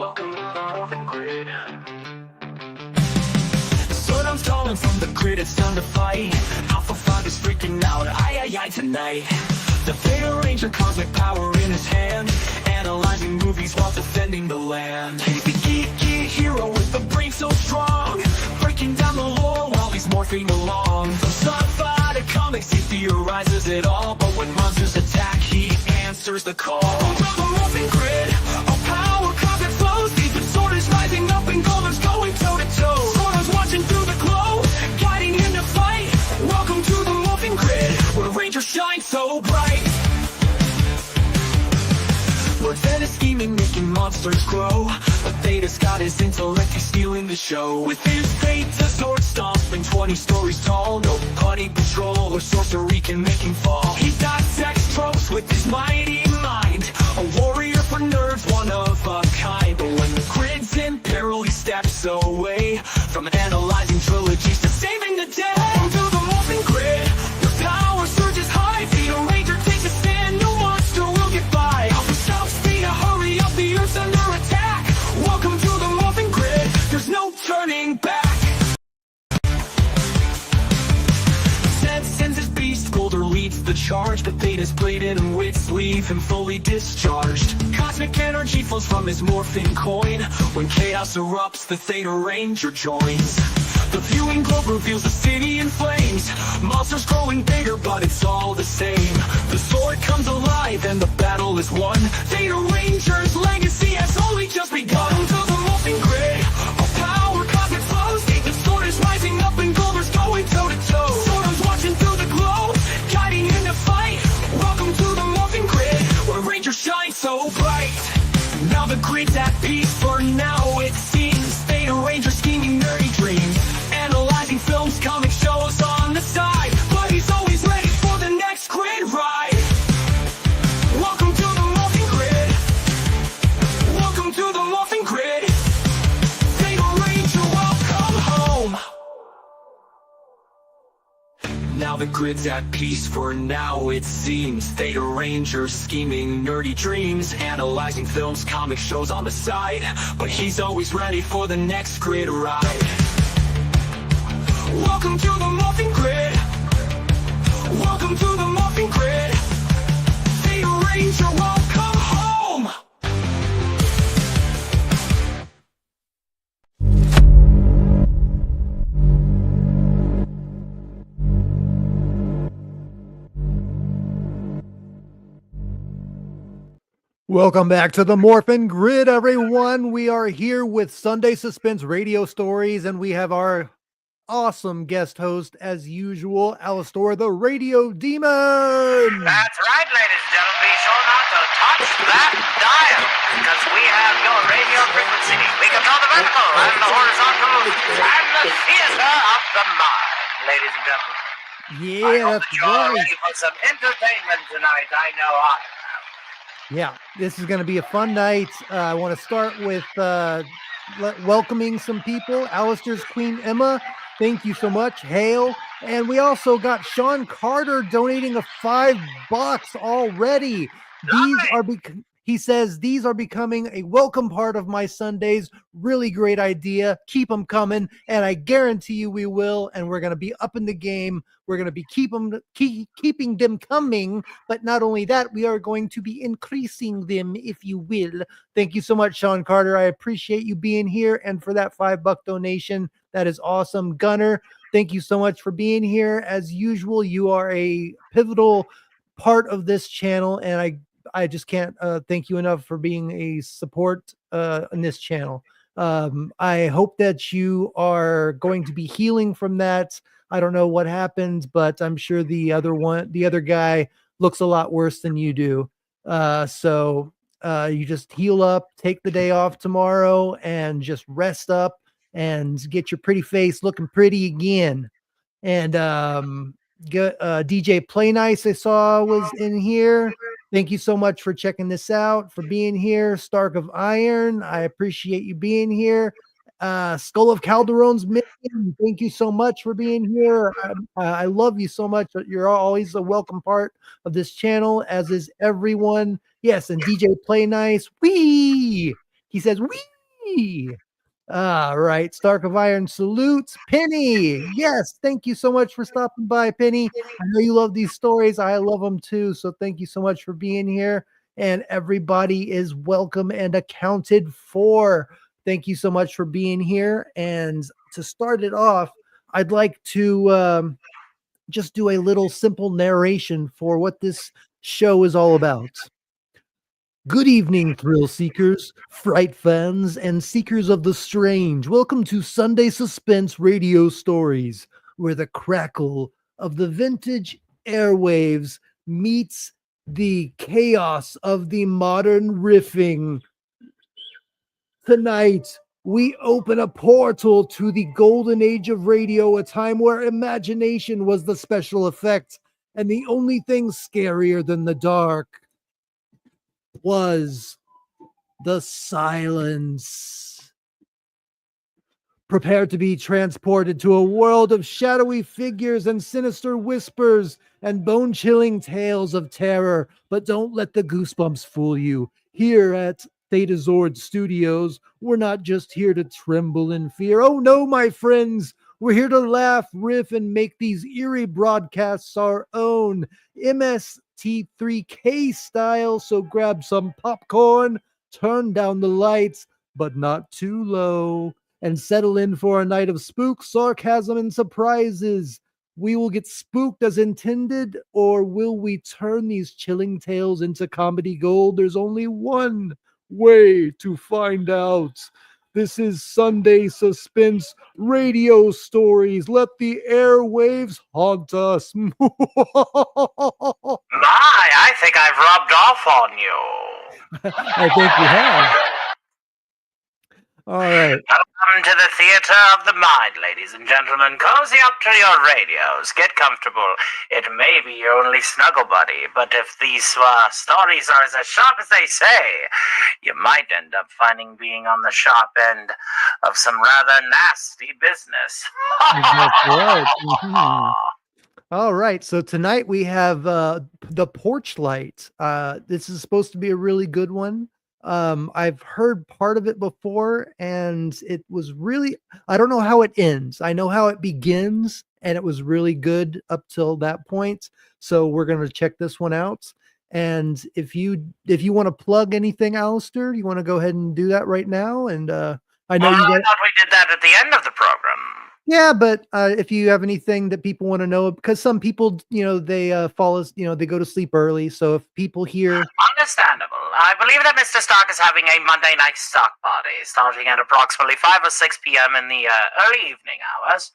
Welcome to the Morphin Grid. Sun's calling from the grid, it's time to fight. Alpha 5 is freaking out, aye tonight. The Theta Ranger, cosmic power in his hand, analyzing movies while defending the land. He's the geeky hero with the brain so strong, breaking down the lore while he's morphing along. From sci-fi to comics, he theorizes it all, but when monsters attack, he answers the call. The Morphin Grid, our power cosmic flows, the sword is rising up and Golden's going toe-to-toe. Zordon's watching through the glow, guiding him to fight. Welcome to the Morphin Grid, where Rangers shine so bright. Lord Theta's scheming, making monsters grow, but Theta's got his intellect, he's stealing the show. With his Thetazord stomping 20 stories tall, no punny patrol or sorcery can make him fall. He dissects tropes with his mighty mind, a warrior for nerds, one of a kind. But when the grid's in peril, he steps away, from analyzing trilogies to saving the day. Welcome to the Morphin Grid, where power surges high. Theta Ranger takes a stand, no monster will get by. Alpha shouts, Theta, hurry up, the Earth's under attack. Welcome to the Morphin Grid, there's no turning back. Zed sends his beast, Golder leads the charge, but Theta's bladed and wits leave him fully discharged. Cosmic energy flows from his morphin coin, when chaos erupts, the Theta Ranger joins. The viewing globe reveals the city in flames, monsters growing bigger, but it's all the same. The sword comes alive and the battle is won. Theta Ranger's legacy has only just begun. To the Morphin Grid, our power cosmic flows, the sword is rising up and Golder's going toe-to-toe. Zordon's watching through the glow, guiding him to fight. Welcome to the Morphin Grid, where Rangers shine so bright. Now the grid's at peace for now, it seems. Theta Ranger scheming nerdy dreams, analyzing films, comic shows on the side, but he's always ready for the next grid ride. Welcome to the Morphin Grid. Welcome to the Morphin Grid. Theta Ranger, welcome home. Now the grid's at peace for now, it seems. Theta Ranger scheming nerdy dreams, analyzing films, comic shows on the side, but he's always ready for the next grid ride. Welcome to the Morphin Grid. Welcome to the Morphin Grid. Theta Ranger, welcome home. Welcome back to the Morphin Grid, everyone. We are here with Sunday Suspense Radio Stories, and we have our awesome guest host, as usual, ALASTOR the RADIO DEMON. That's right, ladies and gentlemen. Be sure not to touch that dial, because we have your radio frequency. We control the vertical and the horizontal and the theater of the mind, ladies and gentlemen. Yeah, I hope that's that you're right. ready for some entertainment tonight. I know I am. Yeah, this is going to be a fun night. I want to start with welcoming some people. Alistair's Queen Emma, thank you so much. Hail. And we also got Sean Carter donating a $5 already. He says, these are becoming a welcome part of my Sundays. Really great idea. Keep them coming. And I guarantee you we will. And we're going to be up in the game. We're going to be keeping them coming. But not only that, we are going to be increasing them, if you will. Thank you so much, Sean Carter. I appreciate you being here. And for that $5 donation, that is awesome. Gunner, thank you so much for being here. As usual, you are a pivotal part of this channel. And I just can't thank you enough for being a support in this channel. I hope that you are going to be healing from that. I don't know what happened, but I'm sure the other guy looks a lot worse than you do. So you just heal up, take the day off tomorrow, and just rest up and get your pretty face looking pretty again. And DJ Play Nice I saw was in here. Thank you so much for checking this out, for being here. Stark of Iron, I appreciate you being here. Skull of Calderon's Mission, thank you so much for being here. I love you so much. You're always a welcome part of this channel, as is everyone. Yes, and DJ Play Nice, wee! He says, wee! Yee. All right, Stark of Iron salutes Penny. Yes, thank you so much for stopping by, Penny. I know you love these stories. I love them too. So thank you so much for being here. And everybody is welcome and accounted for. Thank you so much for being here. And to start it off, I'd like to just do a little simple narration for what this show is all about. Good evening, thrill seekers, fright fans, and seekers of the strange. Welcome to Sunday Suspense Radio Stories, where the crackle of the vintage airwaves meets the chaos of the modern riffing. Tonight, we open a portal to the golden age of radio, a time where imagination was the special effect, and the only thing scarier than the dark was the silence. Prepare to be transported to a world of shadowy figures and sinister whispers and bone-chilling tales of terror, but don't let the goosebumps fool you. Here at Thetazord Studios, we're not just here to tremble in fear. Oh no, my friends, we're here to laugh, riff, and make these eerie broadcasts our own. MST3K style, so grab some popcorn, turn down the lights, but not too low, and settle in for a night of spook, sarcasm, and surprises. We will get spooked as intended, or will we turn these chilling tales into comedy gold? There's only one way to find out. This is Sunday Suspense Radio Stories. Let the airwaves haunt us. My, I think I've rubbed off on you. I think we have. All right. Welcome to the theater of the mind, ladies and gentlemen. Cozy up to your radios. Get comfortable. It may be your only snuggle buddy, but if these stories are as sharp as they say, you might end up being on the sharp end of some rather nasty business. That's right. Mhm. All right. So tonight we have the Porch Light. This is supposed to be a really good one. I've heard part of it before, and it was really, I don't know how it ends. I know how it begins, and it was really good up till that point. So we're going to check this one out. And if you want to plug anything, Alistair, you want to go ahead and do that right now? And I know I you thought we did that at the end of the program. yeah, but if you have anything that people want to know, because some people, they fall, they go to sleep early. So if people hear, Understandable. I believe that Mr. Stark is having a Monday night stock party starting at approximately 5 or 6 p.m. in the early evening hours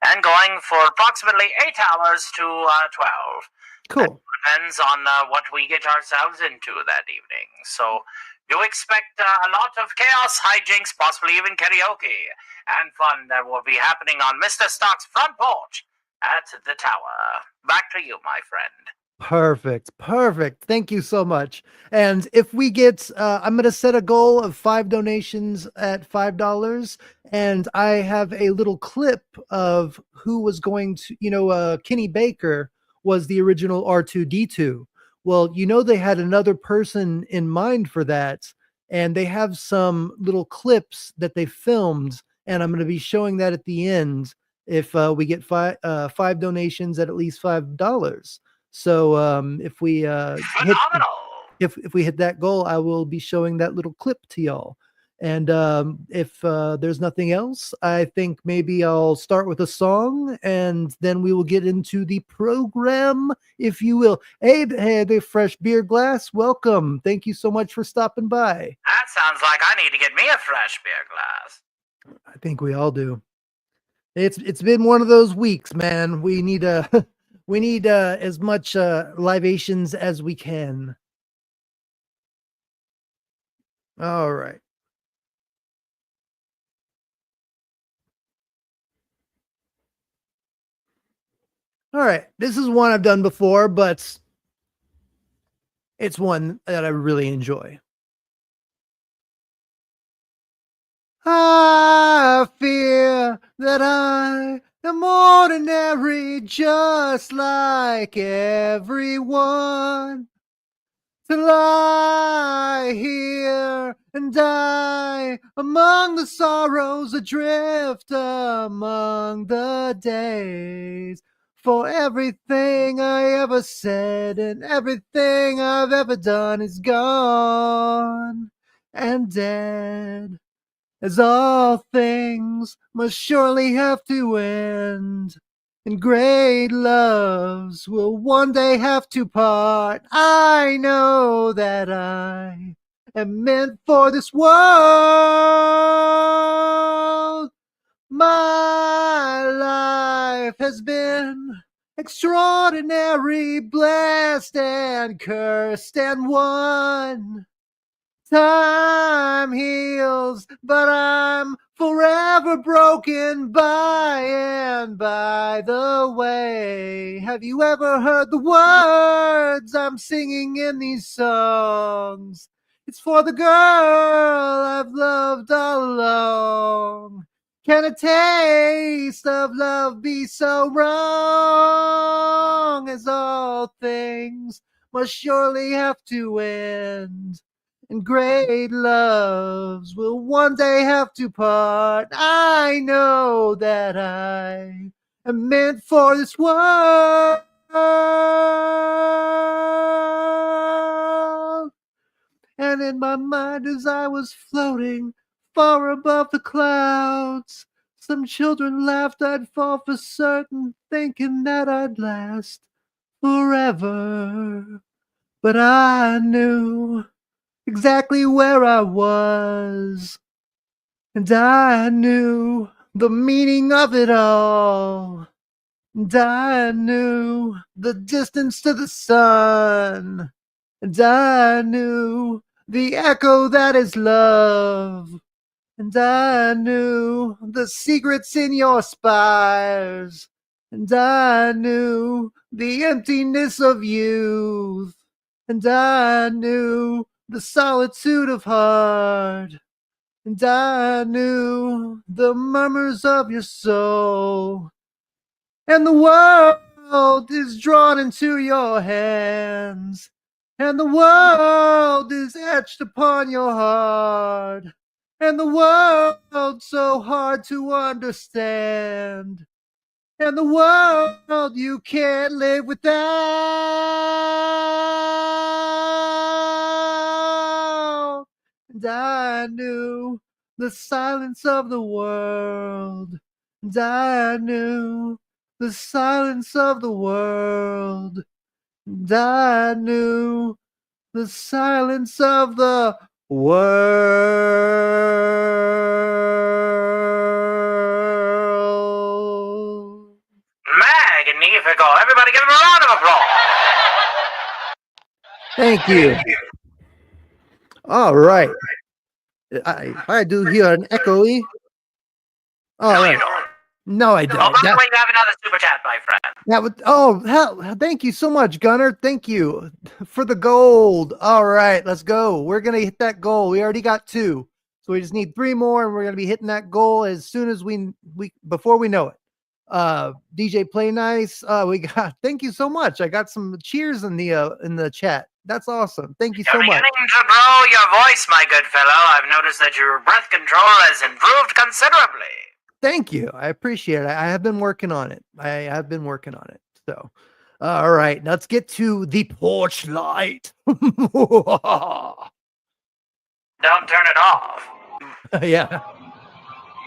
and going for approximately 8 hours to 12. cool. Depends on what we get ourselves into that evening. So do expect a lot of chaos, hijinks, possibly even karaoke and fun that will be happening on Mr. Stark's front porch at the tower. Back to you, my friend. Perfect. Thank you so much. And if we get, I'm going to set a goal of 5 donations at $5. And I have a little clip of who was going to, Kenny Baker was the original R2D2. Well, they had another person in mind for that. And they have some little clips that they filmed. And I'm going to be showing that at the end if we get 5 donations at least $5. So if we if we hit that goal, I will be showing that little clip to y'all. And if there's nothing else, I think maybe I'll start with a song, and then we will get into the program, if you will. Hey, the fresh beer glass, welcome. Thank you so much for stopping by. That sounds like I need to get me a fresh beer glass. I think we all do. It's been one of those weeks, man. We need as much libations as we can. All right. All right. This is one I've done before, but it's one that I really enjoy. I fear that I am ordinary, just like everyone. To lie here and I among the sorrows adrift among the days. For everything I ever said and everything I've ever done is gone and dead, as all things must surely have to end, and great loves will one day have to part. I know that I am meant for this world. My life has been extraordinary, blessed and cursed, and one time heals, but I'm forever broken by and by the way. Have you ever heard the words I'm singing in these songs? It's for the girl I've loved all along. Can a taste of love be so wrong, as all things must surely have to end, and great loves will one day have to part? I know that I am meant for this world. And in my mind, as I was floating far above the clouds, some children laughed I'd fall for certain, thinking that I'd last forever. But I knew exactly where I was, and I knew the meaning of it all, and I knew the distance to the sun, and I knew the echo that is love, and I knew the secrets in your spires, and I knew the emptiness of youth, and I knew the solitude of heart, and I knew the murmurs of your soul, and the world is drawn into your hands, and the world is etched upon your heart, and the world so hard to understand, and the world you can't live without. And I knew the silence of the world, and I knew the silence of the world, and I knew the silence of the world. Magnifico. Everybody give him a round of applause. Thank you. All right. I do hear an echoey. All No, right. you don't. No, I Oh, don't. by the way, you have another super chat, my friend. That would, oh, hell, thank you so much, Gunnar. Thank you for the gold. All right, let's go. We're going to hit that goal. We already got 2. So we just need 3 more, and we're going to be hitting that goal as soon as before we know it. DJ Play Nice, we got, thank you so much. I got some cheers in the chat. That's awesome. Thank you so much. You're beginning to grow your voice, my good fellow. I've noticed that your breath control has improved considerably. Thank you. I appreciate it. I have been working on it. So, all right, let's get to the porch light. Don't turn it off. Yeah.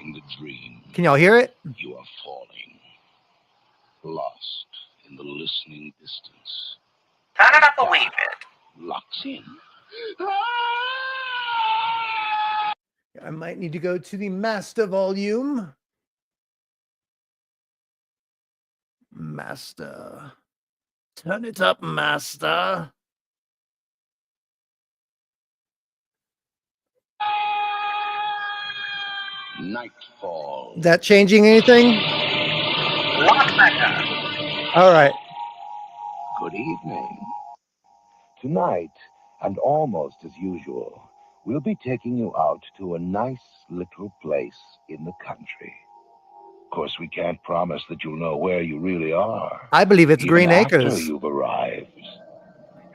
In the dream, Can y'all hear it? you are falling, lost in the listening distance. Turn it up a wee bit. Locks in. I might need to go to the master volume. Master. Turn it up, master. Nightfall. Is that changing anything? Lot better. All right. Good evening. Tonight, and almost as usual, we'll be taking you out to a nice little place in the country. Of course, we can't promise that you'll know where you really are. I believe it's even Green after Acres. you've arrived.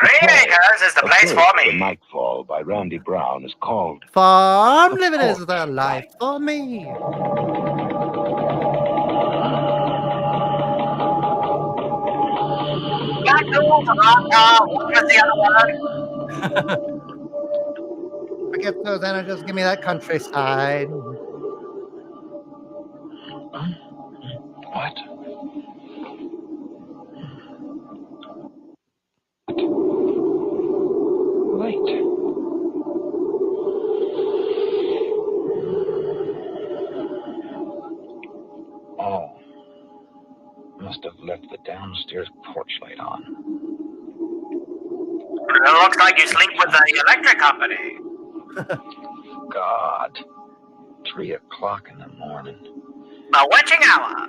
Green Acres is the place for The me. Nightfall by Randy Brown is called Farm Of living is course, the life right. for me. What was the other word? Forget those, Anna. Just give me that countryside. What? Light. Oh. Must have left the downstairs porch light on. It looks like you sleep with the electric company. God. 3 o'clock in the morning. A witching hour.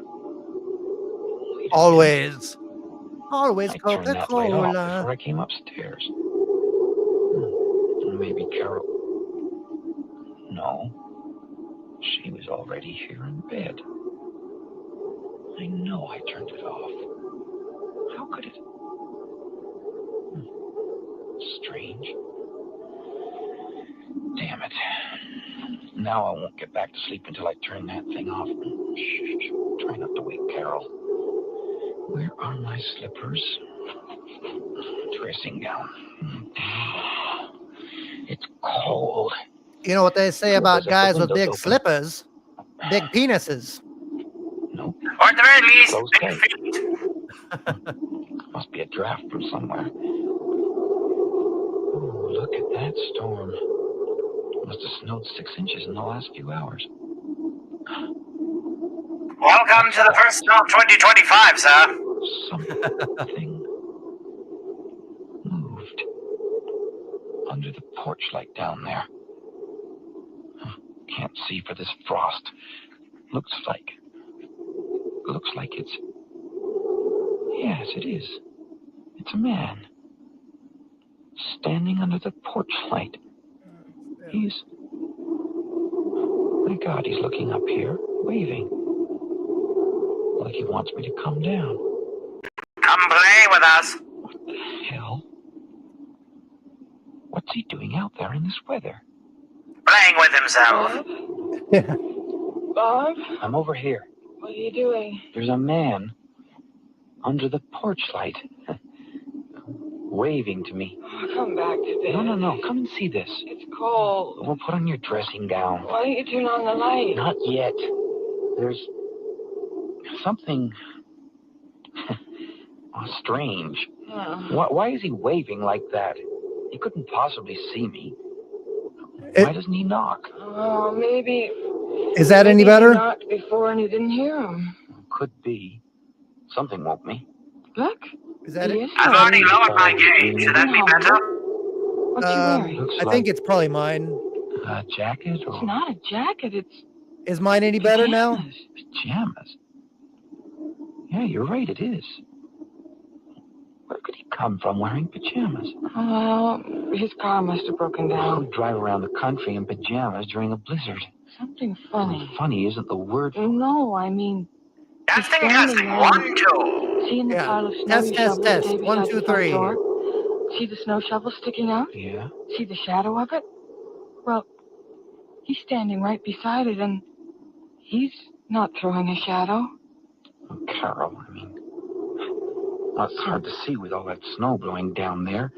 Always I turned that light off Coca-Cola. before I came upstairs. Maybe Carol. No. She was already here in bed. I know I turned it off. How could it? Strange. Damn it. Now I won't get back to sleep until I turn that thing off. Shh. Try not to wake Carol. Where are my slippers? Dressing gown. It's cold. You know what they say Sure, about there's a guys with windows big open. slippers? Big penises. Nope. Or at the very least, Close big tight. feet. Must be a draft from somewhere. Ooh, look at that storm. Must have snowed 6 inches in the last few hours. Welcome to the first snow of 2025, sir. Something moved under the porch light down there. Can't see for this frost. Looks like it's... Yes, it is. It's a man. Standing under the porch light. He's... My God, he's looking up here, waving. Like he wants me to come down. Come play with us. What the hell? What's he doing out there in this weather? Playing with himself. Bob, I'm over here. what are you doing? There's a man under the porch light, waving to me. Oh, come back to bed. No. Come and see this. It's cold. Well, put on your dressing gown. Why don't you turn on the light? Not yet. There's something strange. Oh. Why is he waving like that? He couldn't possibly see me. It- Why doesn't he knock? Oh, maybe. Is that any maybe better? You knocked before and you didn't hear him. Could be. Something woke me. Look. Is that he it? is I've snoring. already lowered my gauge. Should that be better? What's he wearing? Looks I like think it's probably mine. a jacket It's or not a jacket. It's Is mine any better now? pajamas. pajamas. Yeah, you're right, it is. Where could he come from wearing pajamas? Well, his car must have broken Who down. would drive around the country in pajamas during a blizzard? Something funny. Funny isn't the word for it. No, I mean, Testing, testing. 1, 2. see in the Yeah. pile of snow Test, you test, shoveled test. the day 1, beside 2, the front 3. door? See the snow shovel sticking out? Yeah? See the shadow of it? Well, he's standing right beside it, and he's not throwing a shadow. Oh, Carol, I mean... Well, it's hard to see with all that snow blowing down there.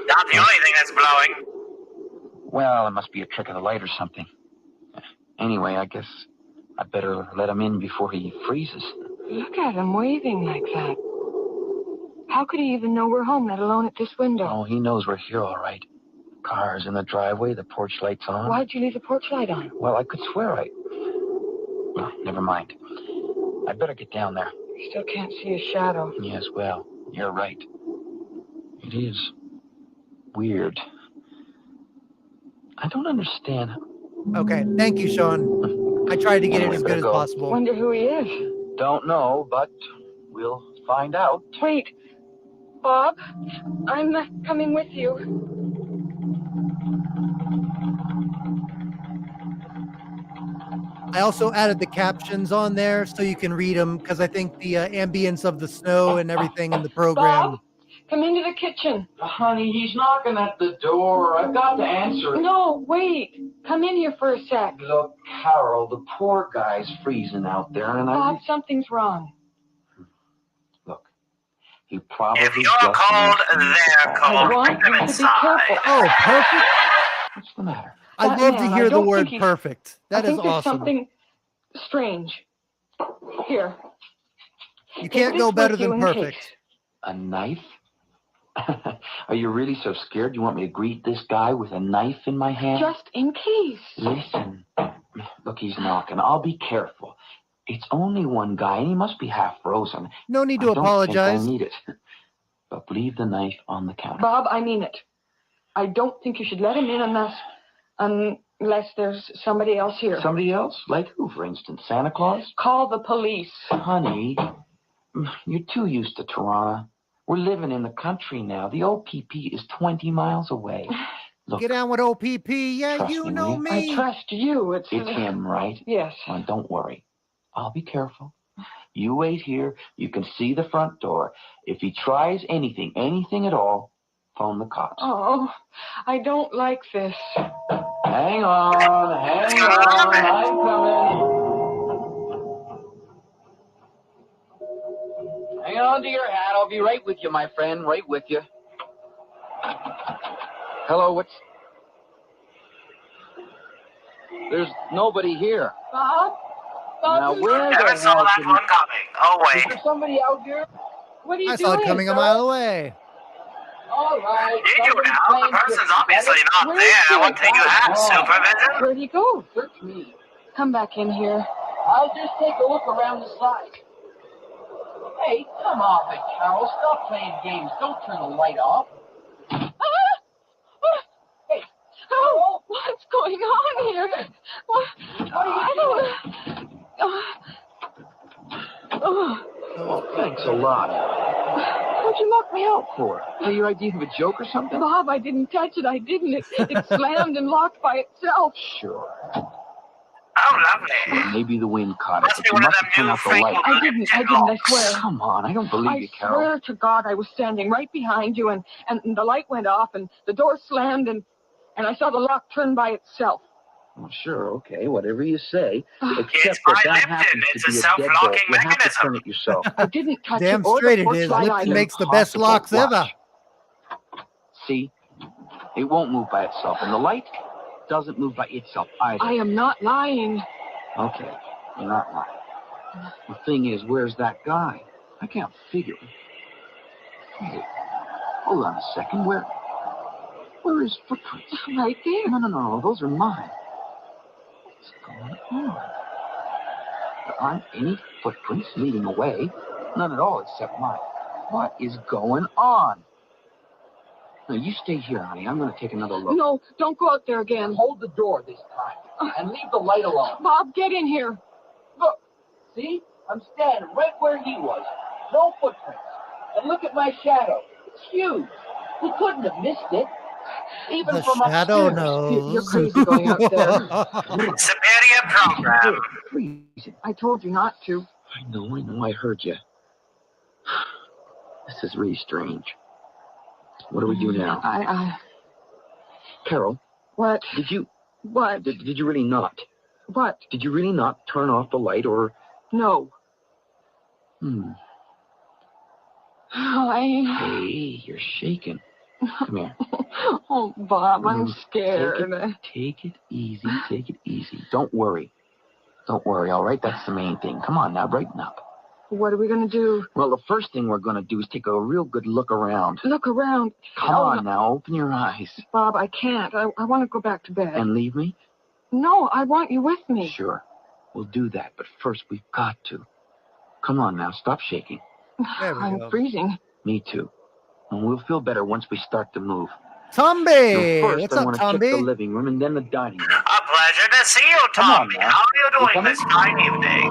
Not the only thing that's blowing. Well, it must be a trick of the light or something. Anyway, I guess I'd better let him in before he freezes. Look at him waving like that. How could he even know we're home, let alone at this window? Oh, he knows we're here all right. Car's in the driveway, the porch light's on. Why'd you leave the porch light on? Well, I could swear I... Well, never mind. I'd better get down there. You still can't see a shadow. Yes, well, you're right. It is weird. I don't understand. Okay. Thank you, Sean. I tried to get it as good as possible. Wonder who he is. Don't know, but we'll find out. Wait, Bob, I'm coming with you. I also added the captions on there so you can read them because I think the ambience of the snow and everything in the program. Bob, Come into the kitchen. Honey, he's knocking at the door. I've got to answer it. No, wait. Come in here for a sec. Look, Carol, the poor guy's freezing out there, and Bob, something's wrong. Look, he probably If you're cold, they're I cold. want Bring them you to be inside. careful. Oh, perfect. What's the matter? I That love to man, I hear the don't word think he's- perfect. That I is think there's awesome. something strange. Here. You Take can't this go with better you than in perfect. case. A knife? Are you really so scared you want me to greet this guy with a knife in my hand? Just in case. Listen. Look, he's knocking. I'll be careful. It's only one guy, and he must be half frozen. No need to I don't apologize. think I need it. But leave the knife on the counter. Bob, I mean it. I don't think you should let him in unless there's somebody else here. Somebody else? Like who, for instance? Santa Claus? Call the police. Honey, you're too used to Toronto. We're living in the country now. The OPP is 20 miles away. Look, Get on with OPP. Yeah, Trust you me, know will you? me. I trust you. it's him, right? Yes. Well, don't worry. I'll be careful. You wait here. You can see the front door. If he tries anything at all, phone the cops. Oh, I don't like this. Hang on. I'm coming. Hang on to your hat. I'll be right with you, my friend. Right with you. Hello, There's nobody here. Bob? Bob, Now, where the Never saw hell that did one coming. Oh, Is wait. there somebody out here? what are you I doing? saw it coming a mile away. All right. Did you now? The person's obviously not Where's there. he? What do you have? Supervision? Where'd he go? Search me. Come back in here. I'll just take a look around the side. Hey, come off it, Carol. Stop playing games. Don't turn the light off. Hey, Oh, what's going on here? What are you doing? thanks a lot. What'd you lock me out For your idea of a joke or something? Bob, I didn't touch it. I didn't. It slammed and locked by itself. Sure. Oh, lovely. Maybe the wind caught it, Must but be you one of must them have turned new off the light. I didn't, I swear. Come on, I don't believe I you, Carol. swear to God, I was standing right behind you, and the light went off, and the door slammed, and I saw the lock turn by itself. Well, sure, okay, whatever you say. It's Except by that Lipton. happens It's to a be a self-locking deadbolt. You have to mechanism. turn it yourself. I didn't touch Damn it or straight the it porch is. light Lipton either. makes the best locks Watch. ever. See? It won't move by itself, and the light doesn't move by itself either. I am not lying. Okay, you're not lying. The thing is, where's that guy? I can't figure it. Hey, hold on a second. Where are his footprints? Right there. No, those are mine. What's going on? There aren't any footprints leading away. None at all except mine. What is going on? Now, you stay here, honey. I'm going to take another look. No, don't go out there again. Hold the door this time, and leave the light alone. Bob, get in here. Look, see? I'm standing right where he was. No footprints. And look at my shadow. It's huge. He couldn't have missed it. Even The from shadow upstairs. knows. You're crazy going out there. Superior program. Freezing. I told you not to. I know. I heard you. This is really strange. What do we do now? Carol, What? did you What? did you really not? What? Did you really not turn off the light or? No. Oh, Hey, you're shaking. Come here. Oh, Bob, I'm scared. Take it easy. Don't worry, all right? That's the main thing. Come on now, brighten up. What are we going to do? Well, the first thing we're going to do is take a real good look around. Look around. Come on now, open your eyes. Bob, I can't. I want to go back to bed. And leave me? No, I want you with me. Sure, we'll do that, but first we've got to. Come on now, stop shaking. There we I'm go. freezing. Me too. And we'll feel better once we start to move. Tomby! So first, What's I up, want to check the Tomby? living room and then the dining room. A pleasure to see you, Come on Tommy. now. How are you You doing coming? this fine evening?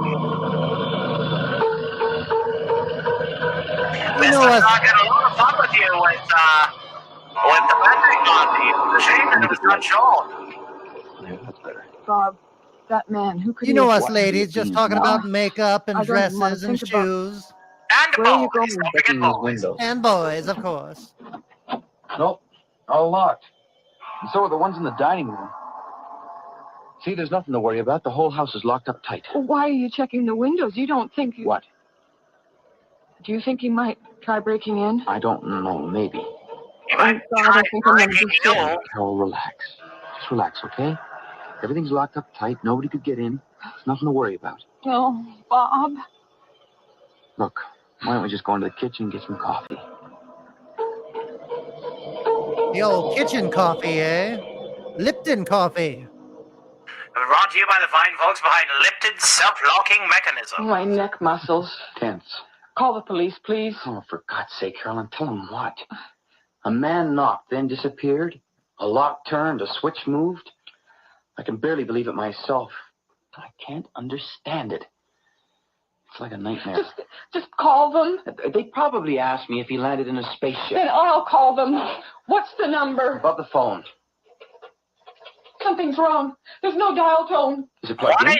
You know Mr. us. I had a lot of fun with you with the battery on. It's a shame that it was not shown. Yeah, that's better. Bob, that man, who could You he know have us been? ladies just talking about makeup and I don't even wanna dresses and think about- shoes. And to Where are you boys. going? Don't forget Checking these boys. windows. And boys, of course. Nope, all locked. And so are the ones in the dining room. See, there's nothing to worry about. The whole house is locked up tight. Well, why are you checking the windows? You don't think... What? Do you think he might try breaking in? I don't know, maybe. You might God, try I think I'm gonna breaking be you. sick. Carol, relax. Just relax, okay? Everything's locked up tight. Nobody could get in. There's nothing to worry about. No, Bob. Look, why don't we just go into the kitchen and get some coffee? The old kitchen coffee, eh? Lipton coffee. Brought to you by the fine folks behind Lipton's self-locking mechanism. My neck muscles. Tense. Call the police, please. Oh, for God's sake, Carolyn, tell him what? A man knocked, then disappeared. A lock turned, a switch moved. I can barely believe it myself. I can't understand it. It's like a nightmare. Just call them. They probably asked me if he landed in a spaceship. Then I'll call them. What's the number? Above the phone. Something's wrong. There's no dial tone. Is it plugged in?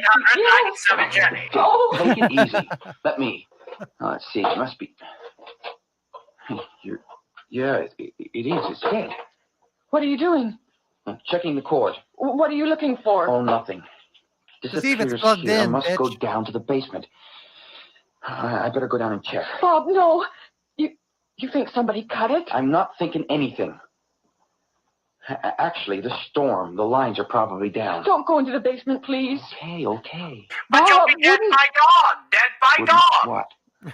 1-800-97-JENNY. Oh. Take it easy. Let me. Oh, let's see. It must be. Yeah, it is. It's dead. What are you doing? I'm checking the cord. What are you looking for? Oh, nothing. To see if it's Disappears plugged here. I in, must go bitch. down to the basement. I better go down and check. Bob, no. You think somebody cut it? I'm not thinking anything. Actually, the storm. The lines are probably down. Don't go into the basement, please. Okay. But you'll Bob, be dead by dawn. Dead by Wouldn't dawn.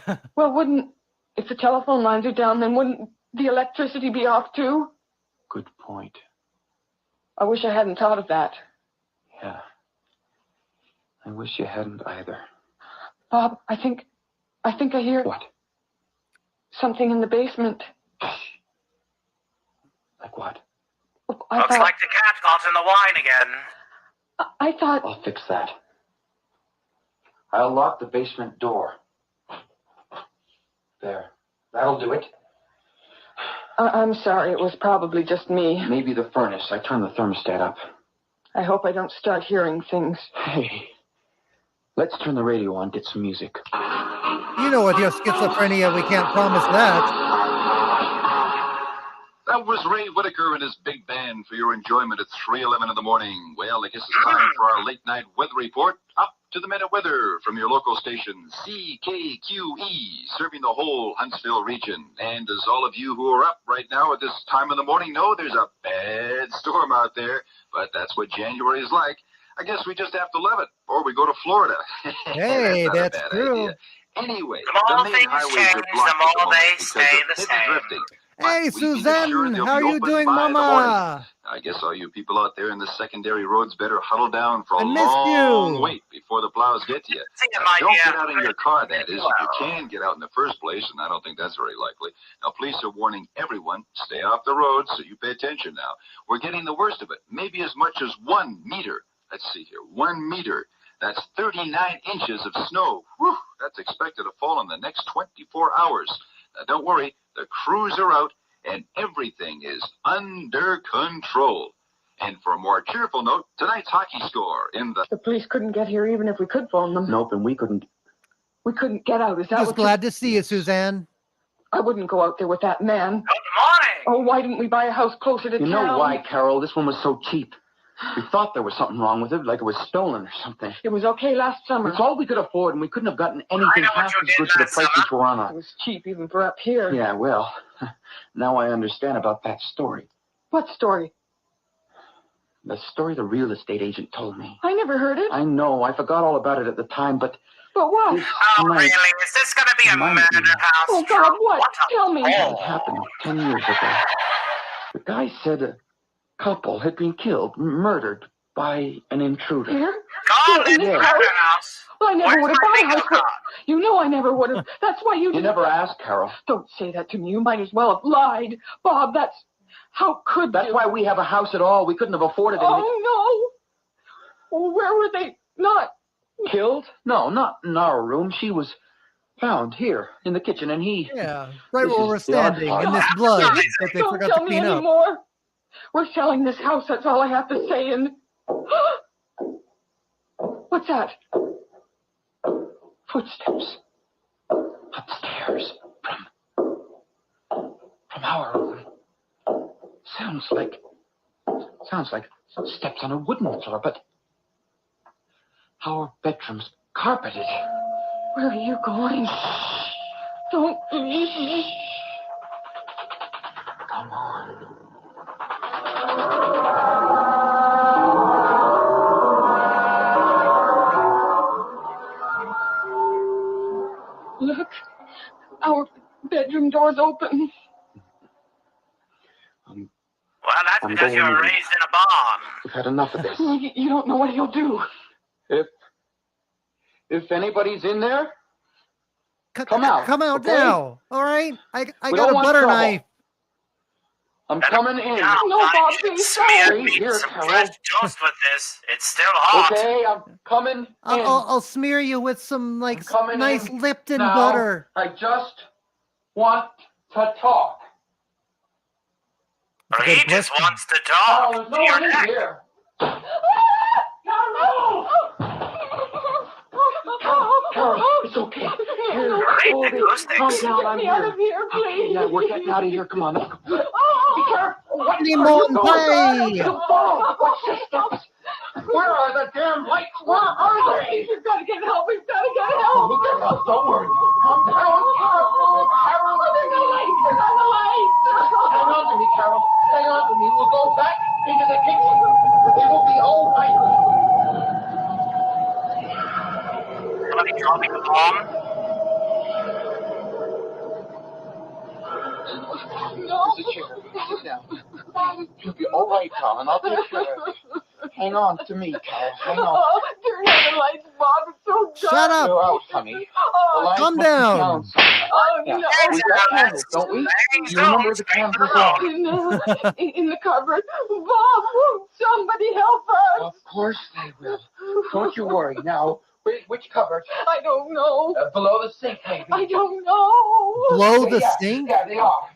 what? Well, if the telephone lines are down, then wouldn't the electricity be off too? Good point. I wish I hadn't thought of that. Yeah. I wish you hadn't either. Bob, I think I hear What? something in the basement. Like what? I Looks thought, like the cat got in the wine again. I thought, I'll fix that. I'll lock the basement door. There. That'll do it. I'm sorry, it was probably just me. Maybe the furnace. I turned the thermostat up. I hope I don't start hearing things. Hey. Let's turn the radio on, get some music. You know, with your schizophrenia, we can't promise that. That was Ray Whitaker and his big band for your enjoyment at 3:11 in the morning. Well, I guess it's time for our late night weather report. Up to the minute weather from your local station, CKQE, serving the whole Huntsville region. And as all of you who are up right now at this time of the morning know, there's a bad storm out there. But that's what January is like. I guess we just have to love it, or we go to Florida. Hey, not a that's bad true. idea. Anyway, The more main things highways change, are the blocked at more moment they because stay of the heavy same. drifting. Hey, But we can be sure Suzanne, they'll how are be you open doing, by the morning. Mama? I guess all you people out there in the secondary roads better huddle down for a I missed long you. wait before the plows get to you. See you, my Don't dear. get out in your car, that is, if you can get out in the first place, and I don't think that's very likely. Now, police are warning everyone, stay off the road, so you pay attention now. We're getting the worst of it, maybe as much as 1 meter. Let's see here, 1 meter. That's 39 inches of snow. Whew, that's expected to fall in the next 24 hours. Now, don't worry, the crews are out, and everything is under control. And for a more cheerful note, tonight's hockey score in the... The police couldn't get here even if we could phone them. Nope, and we couldn't. We couldn't get out. Is that Just what glad to see you, Suzanne. I wouldn't go out there with that man. Good morning. Oh, why didn't we buy a house closer to You town? know why, Carol? This one was so cheap. We thought there was something wrong with it, like it was stolen or something. It was okay last summer. It's all we could afford, and we couldn't have gotten anything I know what half you as did good for the last prices summer. we're on. It was cheap even for up here. Yeah, well, now I understand about that story. What story? The story the real estate agent told me. I never heard it. I know, I forgot all about it at the time, but But what? this Oh, night really? Is this going to be a reminded me. murder house? Oh, God, what? a Tell me. ball. it happened 10 years ago. The guy said a couple had been killed, murdered by an intruder. Here? God, In this this murder house? house. Well, I never Where's would have my bought a bingo house. card? You know I never would have. That's why you You didn't. never asked, Carol. Don't say that to me. You might as well have lied. Bob, that's... How could That's you? why we have a house at all. We couldn't have afforded anything. Oh, no. Well, where were they? Not... Killed? No, not in our room. She was found here in the kitchen, and he... Yeah, right This where is we're the odd standing part. in this blood that they Don't forgot tell to me clean up. anymore. We're selling this house. That's all I have to say. And... What's that? Footsteps. Upstairs from our room. Sounds like some steps on a wooden floor, but our bedroom's carpeted. Where are you going? Don't leave me. Come on. Look, our bedroom door's open. Well, that's I'm because you going were in. raised in a barn. We've had enough of this. You don't know what he'll do. If anybody's in there, Come out okay? now. All right. I We got don't a want butter trouble. knife. I'm coming in. Now, No, Bob, please, smear Stay me here, some Carol. fresh toast with this. It's still hot. Okay, I'm coming in. I'll smear you with some like I'm coming nice in Lipton now. butter. I just want to talk. Or Good he just question. wants to Oh, talk. there's no to your one in neck. here. Carol, it's okay. Here, hold it. Calm down. I'm Get me here. out of here, Okay, please. yeah, we're getting out of here. Come on, let's go. Be careful. What are you Limon doing? pie. Don't fall. Watch your steps. Where are the damn lights? Where are they? We've got to get help. We've got to get Oh, help. look at us. Don't worry. Calm down, Carol. Carol, There's no lights. There's no lights. hang on to me, Carol. Hang on to me. We'll go back into the kitchen. It will be all right. Somebody dropping a bomb? There's a chair. Sit down. You'll be all right, Carl, and I'll take care of you. Hang on to me, Carol. Hang on. Oh, turn on the lights, Bob. It's so dark. Shut up. You're out, honey. The Oh, lights Calm must be down. down somewhere. Yeah. no. We got candles, don't we? You remember the candles on? In the cupboard. Bob, won't somebody help us? Of course they will. Don't you worry. Now, which cupboard? I don't know. Below the sink, maybe. I don't know. Blow the Yeah, sink? Yeah, they are.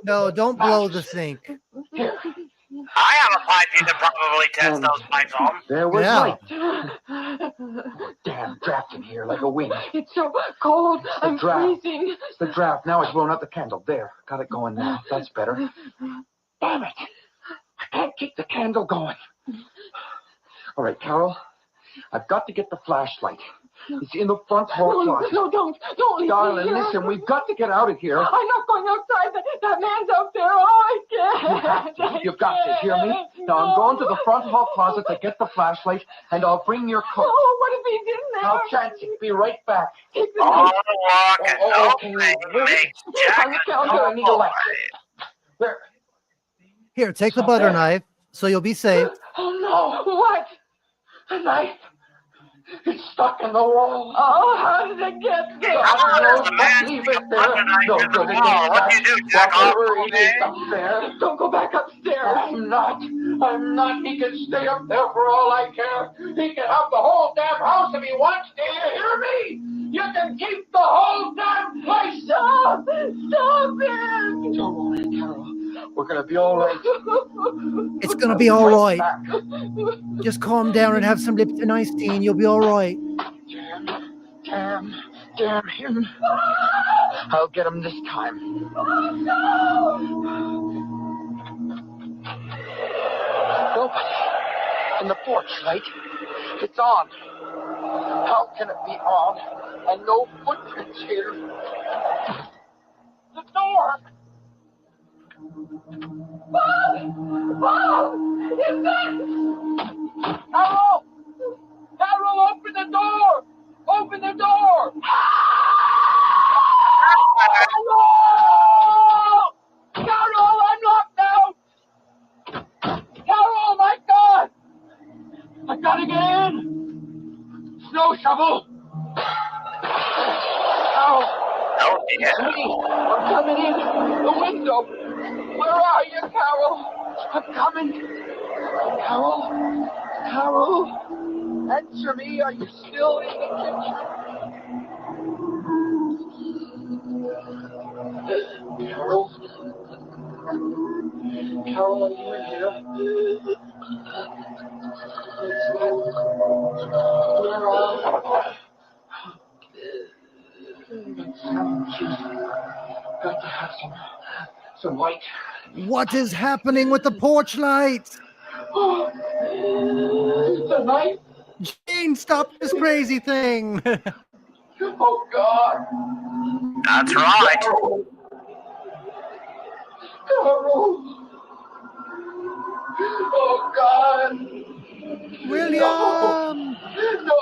No, don't blow the sink. Here. I have a pipe you could probably test those pipes on. There was Yeah. light. Damn draft in here like a wind. It's so cold. I'm draft. freezing. It's the draft. Now it's blowing out the candle. There. Got it going now. That's better. Damn it. I can't keep the candle going. All right, Carol. I've got to get the flashlight. It's in the front hall closet. No, don't leave me Darling, here. listen, we've got to get out of here. I'm not going outside. That man's out there. Oh, I can't. You've got to hear me. Now I'm going to the front hall closet to get the flashlight, and I'll bring your coat. Oh, what if he's in there? I'll chance it. Be right back. Take the All knife. walk and Oh, no okay. thing makes Jack On the a counter. I need a light. There. Here, take the Stop butter there. knife so you'll be safe. Oh, no. What? The knife. It's stuck in the wall. Oh, how did it get there? I don't the know. man Leave stick it a there. butter knife No in the good wall. against What do you do, Jack? Whatever Off, it is okay? up there. Don't go back upstairs. I'm not. He can stay up there for all I care. He can have the whole damn house if he wants. Do you hear me? You can keep the whole damn place. Stop! Stop it! Don't worry, Carol. We're going to be all right. It's gonna be all right. Back. Just calm down and have some Lipton iced tea, and you'll be all right. Damn him. I'll get him this time. Nobody. And the porch light, it's on. How can it be on and no footprints here? The door. Bob! Is that... Carol! Carol, open the door! Open the door! Carol! Carol, I'm locked out! Carol, my God! I gotta get in! Snow shovel! Carol! Oh, yeah. It's me! I'm coming in! The window! Where are you, Carol? I'm coming! Carol? Carol? Answer me! Are you still in the kitchen? Carol? Carol, are you in here? Where are you? Got to have some light. What is happening with the porch lights? Oh, the light. Gene, stop this crazy thing. Oh, God. That's right. No. Oh, God. William! No.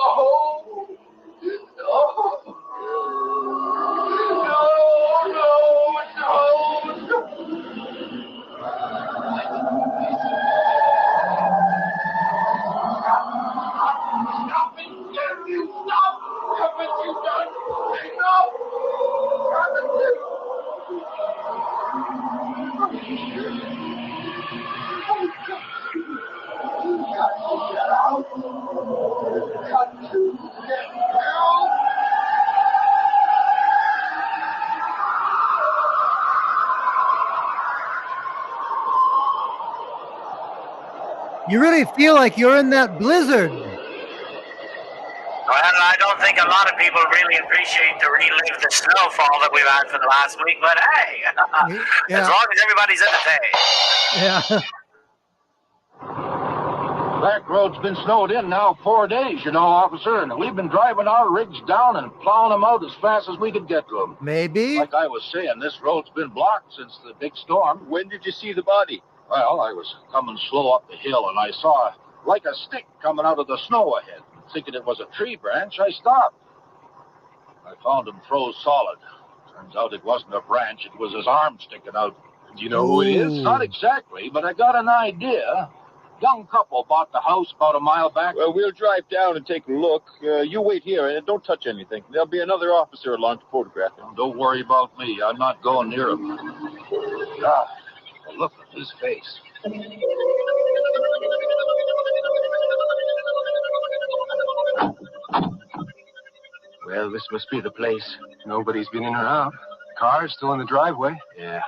No. Stop it! Damn you! Stop! Haven't you done? No! Haven't you? Oh, God. You got to get out. Got to get out. You really feel like you're in that blizzard. Well, I don't think a lot of people really appreciate to relive the snowfall that we've had for the last week, but hey, Yeah. as long as everybody's entertained. Yeah. That road's been snowed in now 4 days, you know, officer, and we've been driving our rigs down and plowing them out as fast as we could get to them. Maybe. Like I was saying, this road's been blocked since the big storm. When did you see the body? Well, I was coming slow up the hill, and I saw like a stick coming out of the snow ahead. Thinking it was a tree branch, I stopped. I found him froze solid. Turns out it wasn't a branch, it was his arm sticking out. Do you know who it is? Not exactly, but I got an idea. Young couple bought the house about a mile back. Well, we'll drive down and take a look. You wait here and don't touch anything. There'll be another officer along to photograph him. Don't worry about me. I'm not going near him. Ah, look at his face. Well, this must be the place. Nobody's been in or out. Car's still in the driveway. Yeah.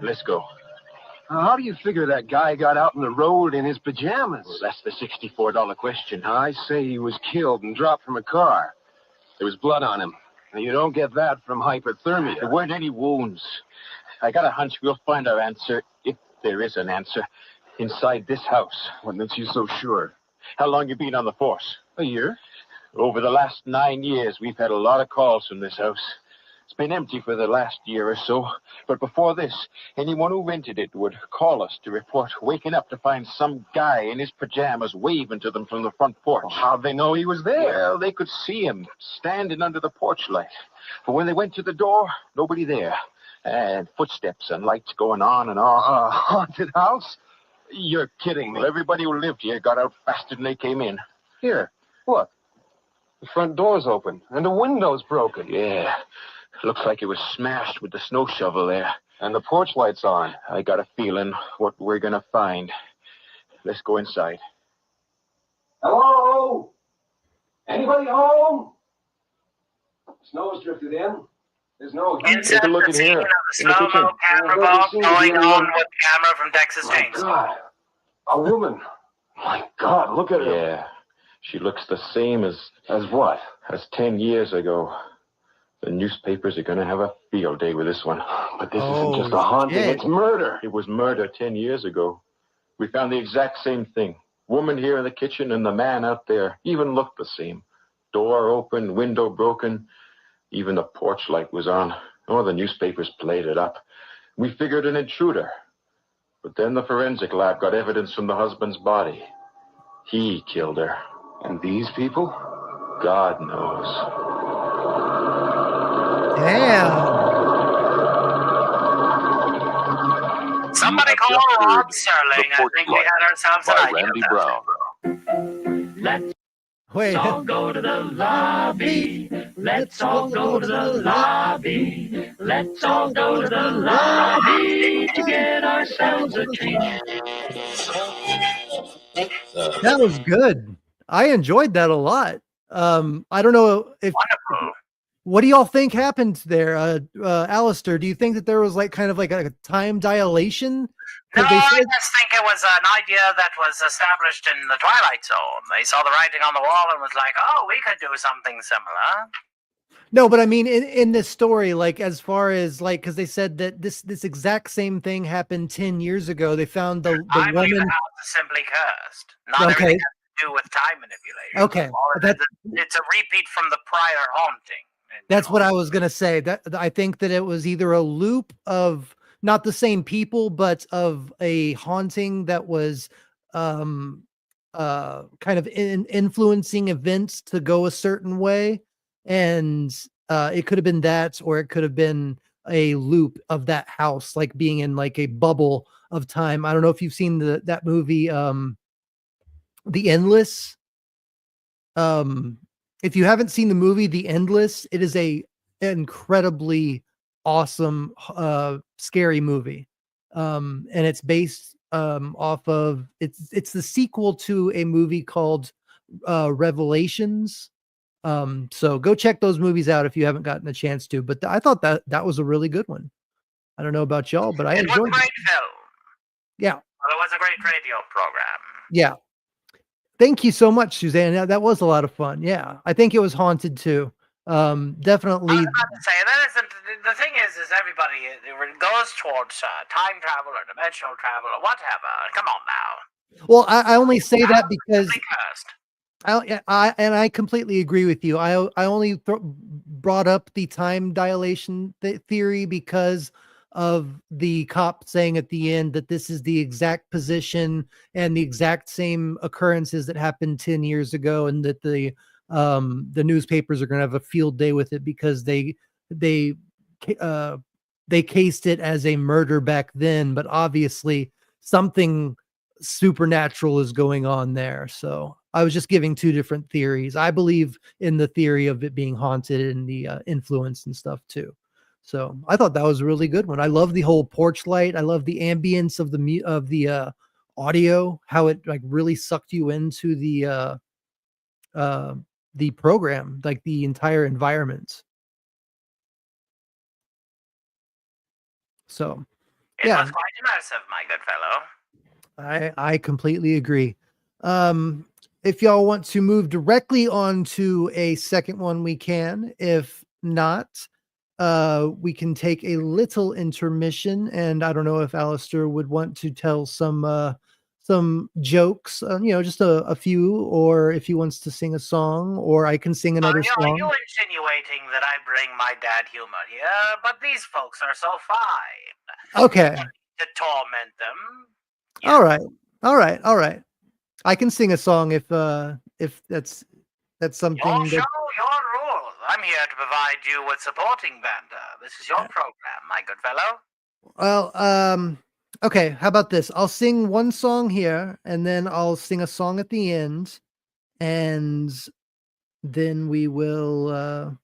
Let's go. How do you figure that guy got out on the road in his pajamas? Well, that's the $64 question. I say he was killed and dropped from a car. There was blood on him. Now, you don't get that from hypothermia. There weren't any wounds. I got a hunch we'll find our answer, if there is an answer, inside this house. What makes you so sure? How long you been on the force? A year. Over the last 9 years, we've had a lot of calls from this house. It's been empty for the last year or so, but before this, anyone who rented it would call us to report waking up to find some guy in his pajamas waving to them from the front porch. Well, how'd they know he was there? Well, they could see him standing under the porch light. But when they went to the door, nobody there. And footsteps and lights going on and on. Haunted house? You're kidding me. Well, everybody who lived here got out faster than they came in. Here, look. The front door's open, and the window's broken. Yeah. Looks like it was smashed with the snow shovel there. And the porch light's on. I got a feeling what we're gonna find. Let's go inside. Hello? Anybody home? Snow's drifted in. There's no heat. Insert the scene of the slow-mo camera ball going on with the camera from Texas Chainsaw. God, a woman. My God, look at her. Yeah. She looks the same as what? As 10 years ago. The newspapers are going to have a field day with this one. But this isn't just a haunting, it's murder. It was murder 10 years ago. We found the exact same thing. Woman here in the kitchen and the man out there even looked the same. Door open, window broken. Even the porch light was on. Oh, the newspapers played it up. We figured an intruder. But then the forensic lab got evidence from the husband's body. He killed her. And these people? God knows. Damn. Somebody call Rod Serling. I think we had ourselves an idea. Randy Brown. Let's Wait. all go to the lobby. Let's all go to the lobby. Let's all go to the lobby to get ourselves a treat. That was good. I enjoyed that a lot. I don't know if. Wonderful. What do y'all think happened there, Alistair? Do you think that there was like kind of like a time dilation? No, I just think it was an idea that was established in the Twilight Zone. They saw the writing on the wall and was like, oh, we could do something similar. No, but I mean, in this story, like as far as like, because they said that this exact same thing happened 10 years ago. They found the I believe woman. the house is simply cursed. Not Okay. everything has to do with time manipulation. Okay, It's a repeat from the prior haunting. that's what I was gonna say. That I think that it was either a loop of not the same people, but of a haunting that was kind of influencing events to go a certain way, and it could have been that, or it could have been a loop of that house, like being in like a bubble of time. I don't know if you've seen that movie, The Endless. If you haven't seen the movie The Endless, it is a incredibly awesome scary movie. And it's based off of it's the sequel to a movie called Revelations. So go check those movies out if you haven't gotten a chance to. But I thought that was a really good one. I don't know about y'all, but I It was a enjoyed it. great film. Yeah. Well, it was a great radio program. Yeah. Thank you so much, Suzanne. That was a lot of fun. Yeah. I think it was haunted too. Definitely. I was about to say, the thing is everybody goes towards time travel or dimensional travel or whatever. Come on now. Well, I only say that because Cursed. I completely agree with you. I only brought up the time dilation theory because of the cop saying at the end that this is the exact position and the exact same occurrences that happened 10 years ago, and that the newspapers are going to have a field day with it because they cased it as a murder back then, but obviously something supernatural is going on there. So I was just giving two different theories. I believe in the theory of it being haunted and the influence and stuff too. So I thought that was a really good one. I love the whole porch light. I love the ambience of the audio, how it like really sucked you into the program, like the entire environment. So It was quite immersive, my good fellow. I completely agree. If y'all want to move directly on to a second one, we can. If not, we can take a little intermission, and I don't know if Alistair would want to tell some jokes, just a few, or if he wants to sing a song, or I can sing another song. Are you insinuating that I bring my dad humor here? But these folks are so fine. Okay. To torment them. All right. I can sing a song if that's something. Your show, your rules. I'm here to provide you with supporting banter. This is your program, my good fellow. Well, okay. How about this? I'll sing one song here, and then I'll sing a song at the end, and then we will.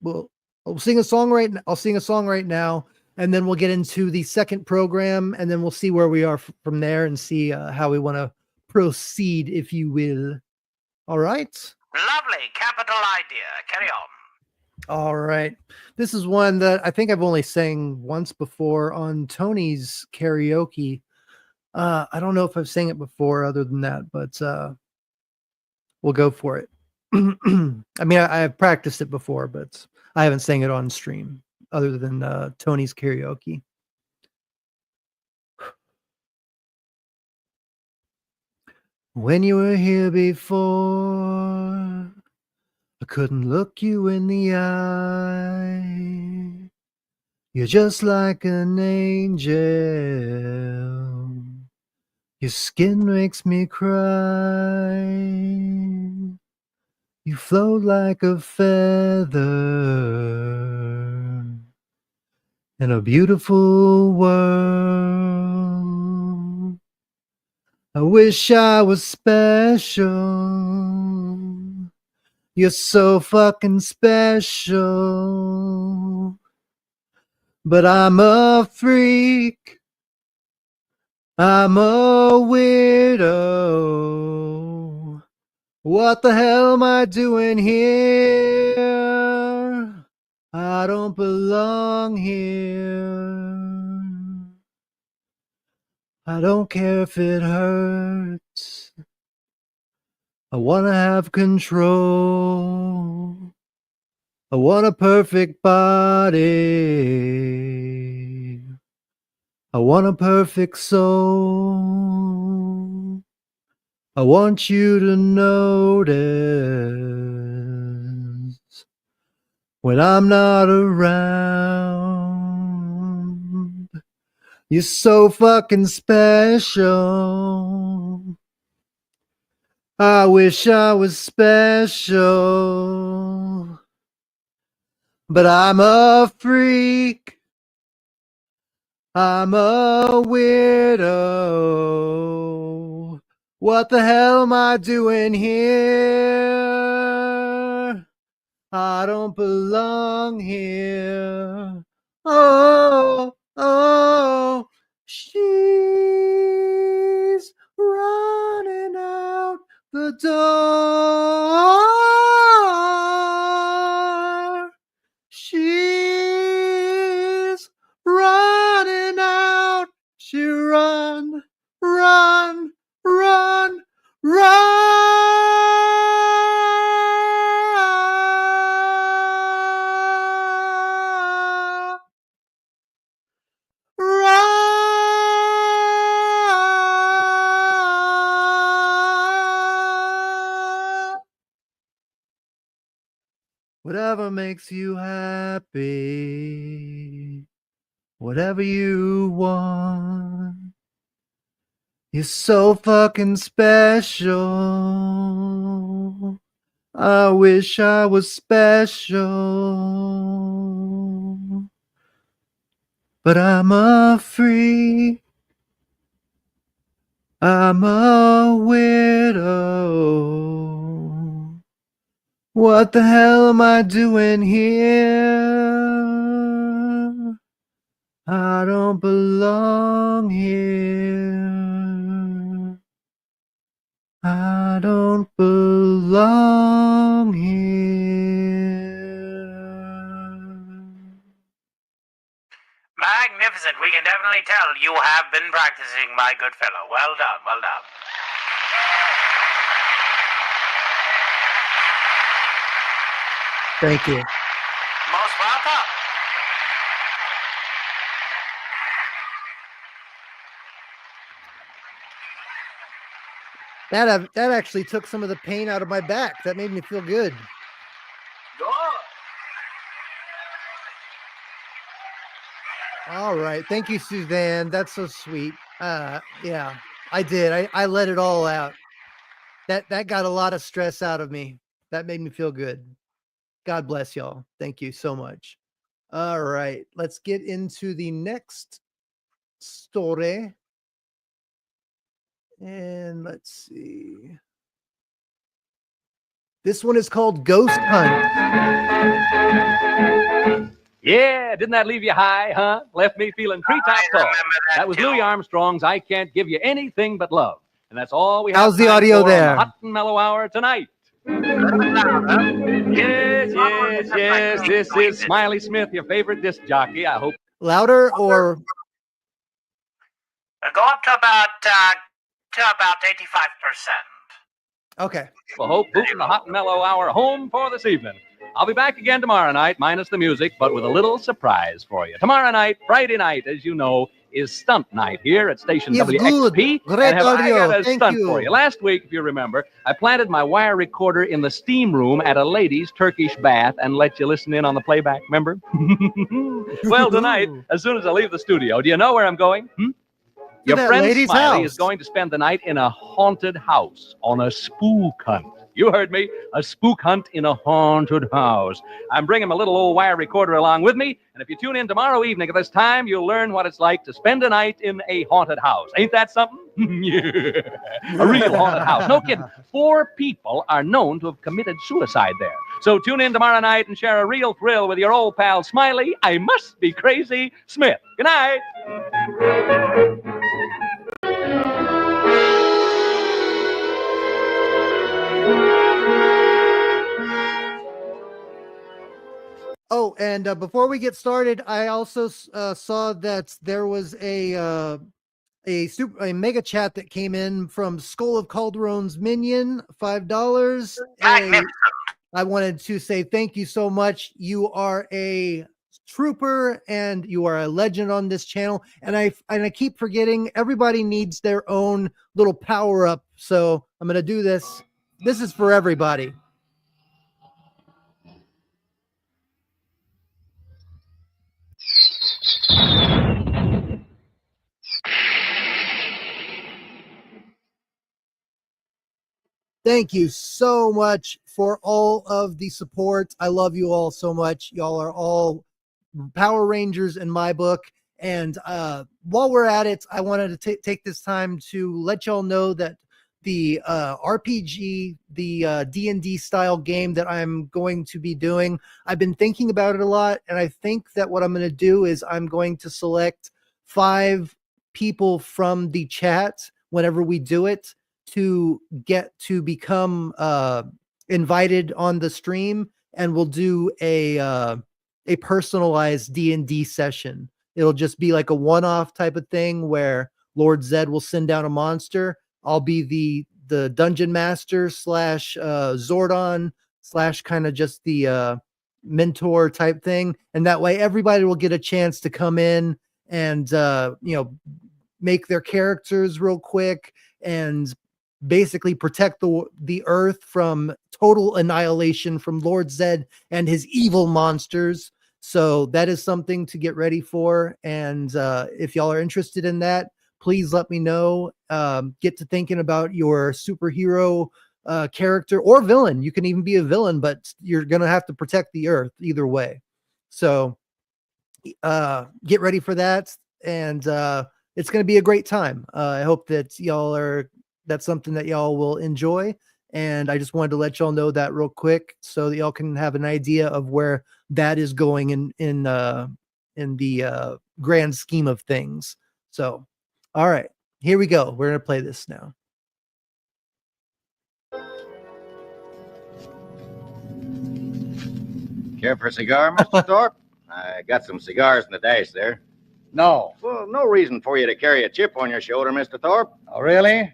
I'll sing a song right. I'll sing a song right now, and then we'll get into the second program, and then we'll see where we are from there, and see how we want to proceed, if you will. All right. Lovely. Capital idea. Carry on. All right. This is one that I think I've only sang once before on Tony's karaoke. I don't know if I've sang it before other than that, but we'll go for it. I mean, I've practiced it before, but I haven't sang it on stream other than Tony's karaoke. When you were here before, I couldn't look you in the eye. You're just like an angel. Your skin makes me cry. You float like a feather in a beautiful world. I wish I was special. You're so fucking special. But I'm a freak. I'm a weirdo. What the hell am I doing here? I don't belong here. I don't care if it hurts. I want to have control. I want a perfect body. I want a perfect soul. I want you to notice when I'm not around. You're so fucking special. I wish I was special, but I'm a freak. I'm a weirdo. What the hell am I doing here? I don't belong here. Oh, oh, she's running out the door. She's running out. She run, run, run, run. Run. Whatever makes you happy, whatever you want. You're so fucking special. I wish I was special, but I'm a freak. I'm a weirdo. What the hell am I doing here? I don't belong here. I don't belong here. Magnificent. We can definitely tell you have been practicing, my good fellow. Well done, well done. Thank you. Most welcome. That actually took some of the pain out of my back. That made me feel good. All right. Thank you, Suzanne. That's so sweet. Yeah, I did. I let it all out. That got a lot of stress out of me. That made me feel good. God bless y'all. Thank you so much. All right. Let's get into the next story. And let's see. This one is called Ghost Hunt. Yeah, didn't that leave you high, huh? Left me feeling treetop tall. That was Louis Armstrong's I Can't Give You Anything But Love. And that's all we have. How's the time audio for there? on the Hot and Mellow Hour tonight. Yes, this is Smiley Smith, your favorite disc jockey. I hope. Louder or? Go up to about 85%. Okay. Well, hope booting the Hot and Mellow Hour home for this evening. I'll be back again tomorrow night, minus the music, but with a little surprise for you. Tomorrow night, Friday night, as you know, is stunt night here at station Yes, WXP. good. Great and I audio. got a Thank stunt you. for you. Last week, if you remember, I planted my wire recorder in the steam room at a lady's Turkish bath and let you listen in on the playback, remember? Well, tonight, as soon as I leave the studio, do you know where I'm going? Your that friend lady's Smiley house. is going to spend the night in a haunted house on a spook hunt. You heard me, a spook hunt in a haunted house. I'm bringing my little old wire recorder along with me, and if you tune in tomorrow evening at this time, you'll learn what it's like to spend a night in a haunted house. Ain't that something? Yeah. A real haunted house. No kidding. 4 people are known to have committed suicide there. So tune in tomorrow night and share a real thrill with your old pal Smiley, I must be crazy, Smith. Good night. Oh, and before we get started, I also saw that there was a mega chat that came in from Skull of Calderon's Minion, $5. I wanted to say thank you so much. You are a trooper and you are a legend on this channel. And I keep forgetting everybody needs their own little power up. So I'm going to do this. This is for everybody. Thank you so much for all of the support. I love you all so much. Y'all are all Power Rangers in my book. And while we're at it, I wanted to take this time to let y'all know that the RPG, the D&D style game that I'm going to be doing, I've been thinking about it a lot. And I think that what I'm going to do is I'm going to select 5 people from the chat whenever we do it to get to become invited on the stream, and we'll do a personalized D&D session. It'll just be like a one-off type of thing where Lord Zed will send down a monster. I'll be the dungeon master / Zordon / kind of just the mentor type thing, and that way everybody will get a chance to come in and make their characters real quick and basically protect the earth from total annihilation from Lord Zed and his evil monsters. So that is something to get ready for. And if y'all are interested in that, please let me know. Get to thinking about your superhero character or villain. You can even be a villain, but you're going to have to protect the earth either way. So get ready for that. And it's going to be a great time. I hope that that's something that y'all will enjoy. And I just wanted to let y'all know that real quick so that y'all can have an idea of where that is going in the grand scheme of things. So, all right, here we go. We're going to play this now. Care for a cigar, Mr. Thorpe? I got some cigars in the dash there. No. Well, no reason for you to carry a chip on your shoulder, Mr. Thorpe. Oh, really?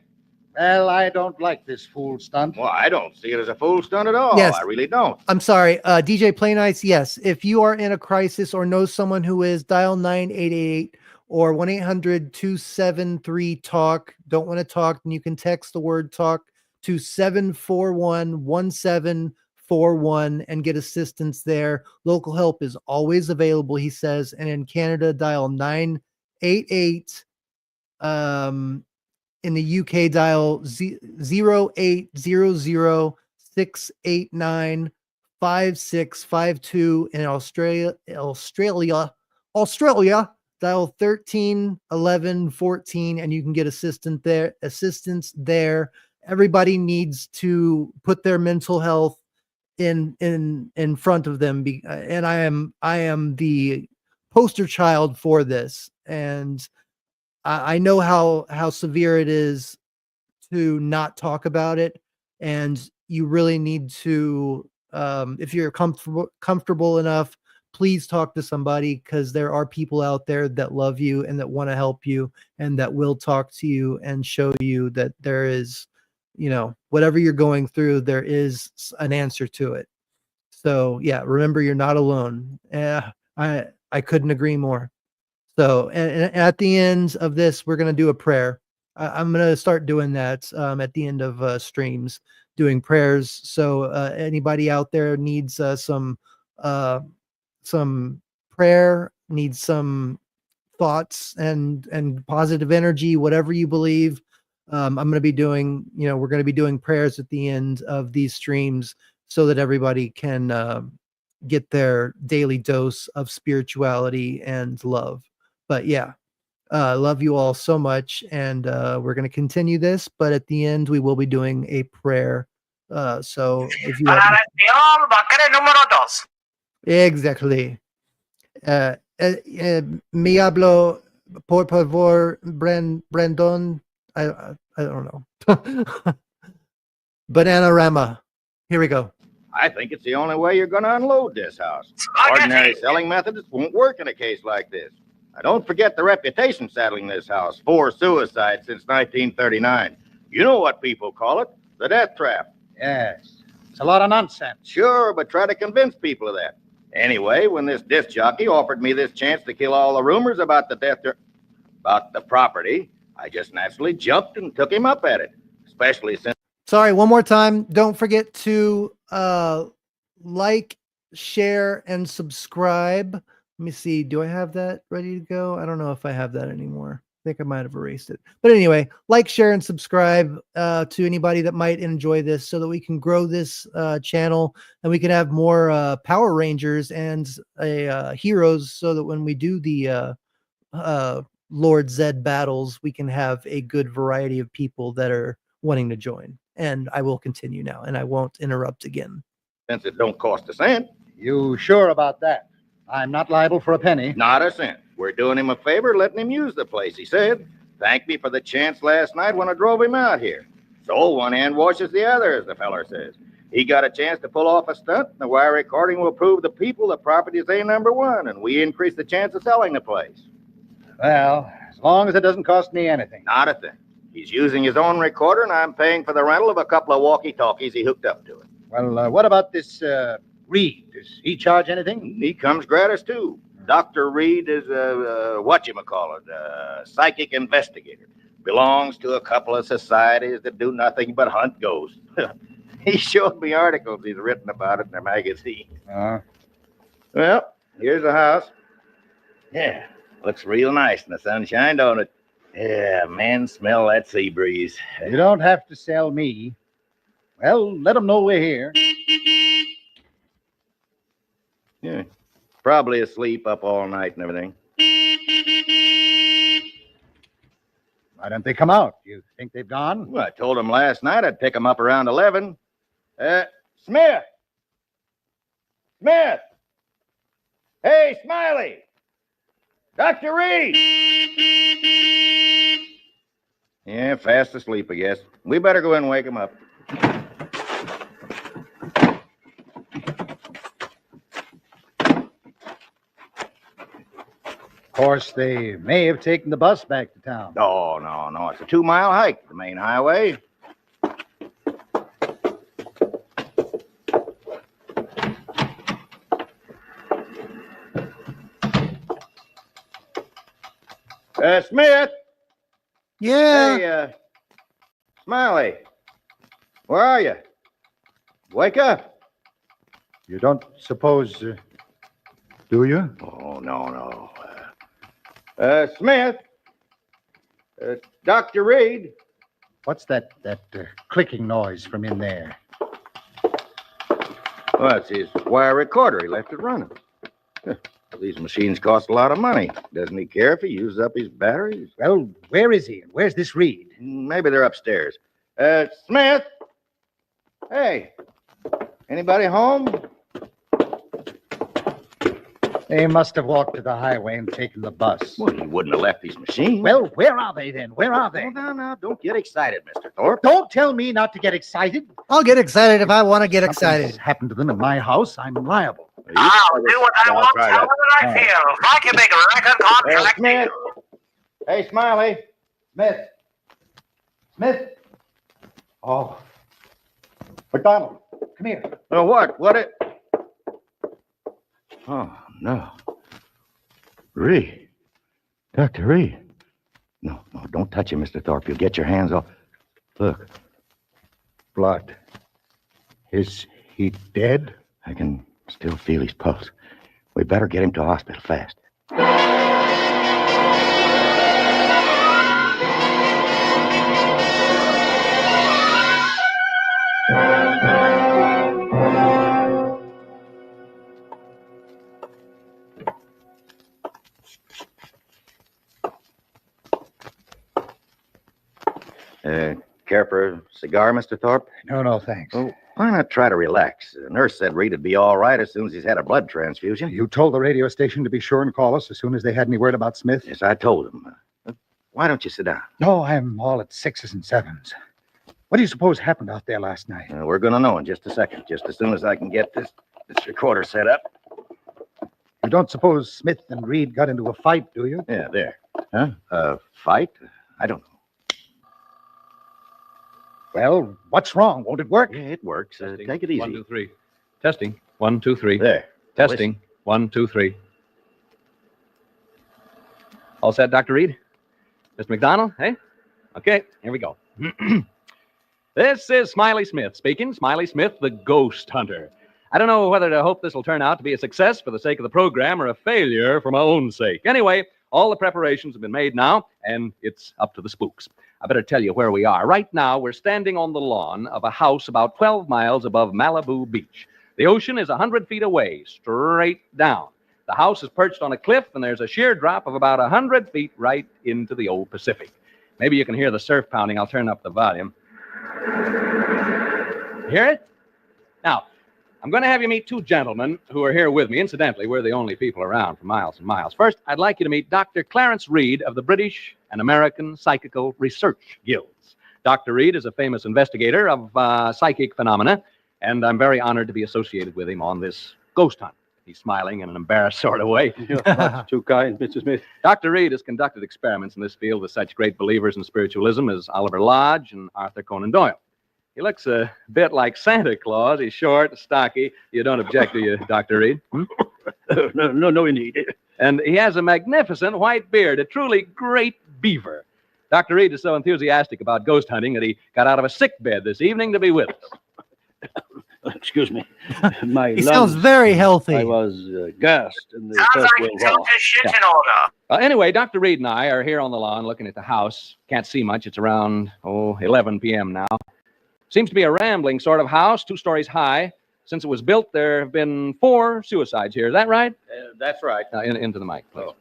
Well, I don't like this fool stunt. Well, I don't see it as a fool stunt at all. Yes. I really don't. I'm sorry. DJ Play Nice, yes. If you are in a crisis or know someone who is, dial 9888 or 1-800-273-TALK. Don't want to talk, then you can text the word TALK to 741-1741 and get assistance there. Local help is always available, he says. And in Canada, dial 988. In the UK, dial 0800-689-5652. In Australia, dial 131114, and you can get assistance there. Everybody needs to put their mental health in front of them, and I am the poster child for this, and I know how severe it is to not talk about it, and you really need to, if you're comfortable enough, please talk to somebody, because there are people out there that love you and that want to help you and that will talk to you and show you that there is, whatever you're going through, there is an answer to it. So yeah, remember, you're not alone. I couldn't agree more. So, and at the end of this, we're going to do a prayer. I'm going to start doing that at the end of streams, doing prayers. So anybody out there needs some prayer, needs some thoughts and positive energy, whatever you believe. I'm going to be doing, we're going to be doing prayers at the end of these streams so that everybody can get their daily dose of spirituality and love. But yeah, love you all so much, and we're going to continue this. But at the end, we will be doing a prayer. So if you have... Exactly. Me hablo, por favor, Brandon. I don't know. Bananarama. Here we go. I think it's the only way you're going to unload this house. Ordinary selling methods won't work in a case like this. Now, don't forget the reputation saddling this house. 4 suicides since 1939. You know what people call it, the death trap. Yes. It's a lot of nonsense. Sure, but try to convince people of that. Anyway, when this disc jockey offered me this chance to kill all the rumors about the about the property, I just naturally jumped and took him up at it, especially since... Sorry, one more time. Don't forget to like, share, and subscribe. Let me see. Do I have that ready to go? I don't know if I have that anymore. I think I might have erased it. But anyway, like, share, and subscribe to anybody that might enjoy this so that we can grow this channel and we can have more Power Rangers and heroes so that when we do the Lord Zed battles, we can have a good variety of people that are wanting to join. And I will continue now, and I won't interrupt again. Since it don't cost a cent. You sure about that? I'm not liable for a penny. Not a cent. We're doing him a favor, letting him use the place, he said. Thanked me for the chance last night when I drove him out here. So one hand washes the other, as the feller says. He got a chance to pull off a stunt, and the wire recording will prove the people the property's A1, and we increase the chance of selling the place. Well, as long as it doesn't cost me anything. Not a thing. He's using his own recorder, and I'm paying for the rental of a couple of walkie-talkies he hooked up to it. Well, what about this Reed? Does he charge anything? He comes gratis, too. Dr. Reed is a psychic investigator. Belongs to a couple of societies that do nothing but hunt ghosts. He showed me articles he's written about it in their magazine. Well, here's the house. Yeah, looks real nice in the sunshine, don't it? Yeah, man, smell that sea breeze. You don't have to sell me. Well, let them know we're here. Yeah, probably asleep up all night and everything. Why don't they come out? You think they've gone? Well, I told them last night I'd pick them up around 11. Smith! Smith! Hey, Smiley! Dr. Reed! Yeah, fast asleep, I guess. We better go in and wake him up. Of course, they may have taken the bus back to town. Oh, no. It's a 2-mile hike, the main highway. Smith! Yeah? Hey, Smiley. Where are you? Wake up. You don't suppose, do you? Oh, no. Smith. Dr. Reed. What's that clicking noise from in there? Well, it's his wire recorder. He left it running. These machines cost a lot of money. Doesn't he care if he uses up his batteries? Well, where is he? Where's this Reed? Maybe they're upstairs. Smith? Hey, anybody home? They must have walked to the highway and taken the bus. Well, he wouldn't have left these machines. Well, where are they then? Where are they? No, don't get excited, Mr. Thorpe. Don't tell me not to get excited. I'll get excited if I want to get excited. Something's happened to them in my house. I'm liable. I'll do what I want, tell them what I feel. If I can make a record contract. Smith. Hey, Smiley. Smith. Oh. McDonald, come here. What? Oh, no. Reed. Dr. Reed. No, don't touch him, Mr. Thorpe. You'll get your hands off. Look. Blood. Is he dead? I can still feel his pulse. We better get him to a hospital fast. Care for a cigar, Mr. Thorpe? No, thanks. Oh, why not try to relax? The nurse said Reed would be all right as soon as he's had a blood transfusion. You told the radio station to be sure and call us as soon as they had any word about Smith? Yes, I told him. Why don't you sit down? No, I'm all at 6s and 7s. What do you suppose happened out there last night? We're going to know in just a second, just as soon as I can get this recorder set up. You don't suppose Smith and Reed got into a fight, do you? Yeah, there. Huh? A fight? I don't know. Well, what's wrong? Won't it work? Yeah, it works. Testing. Take it easy. 1, 2, 3. Testing. 1, 2, 3. There. Testing. 1, 2, 3. All set, Dr. Reed? Mr. McDonald, hey? Okay, here we go. This is Smiley Smith speaking. Smiley Smith, the ghost hunter. I don't know whether to hope this will turn out to be a success for the sake of the program or a failure for my own sake. Anyway, all the preparations have been made now, and it's up to the spooks. I better tell you where we are. Right now, we're standing on the lawn of a house about 12 miles above Malibu Beach. The ocean is 100 feet away, straight down. The house is perched on a cliff, and there's a sheer drop of about 100 feet right into the old Pacific. Maybe you can hear the surf pounding. I'll turn up the volume. Hear it? Now, I'm going to have you meet two gentlemen who are here with me. Incidentally, we're the only people around for miles and miles. First, I'd like you to meet Dr. Clarence Reed of the British and American Psychical Research Guilds. Dr. Reed is a famous investigator of psychic phenomena, and I'm very honored to be associated with him on this ghost hunt. He's smiling in an embarrassed sort of way. You're much too kind, Mr. Smith. Dr. Reed has conducted experiments in this field with such great believers in spiritualism as Oliver Lodge and Arthur Conan Doyle. He looks a bit like Santa Claus. He's short and stocky. You don't object, do you, Dr. Reed? No, indeed. And he has a magnificent white beard, a truly great beaver. Dr. Reed is so enthusiastic about ghost hunting that he got out of a sick bed this evening to be with us. Excuse me. My He sounds very healthy. I was gassed in the Sounds first like World tilt War. his shit in order. Anyway, Dr. Reed and I are here on the lawn looking at the house. Can't see much. It's around, 11 p.m. now. Seems to be a rambling sort of house, 2 stories high. Since it was built, there have been 4 suicides here. Is that right? That's right. Into the mic, please. Oh,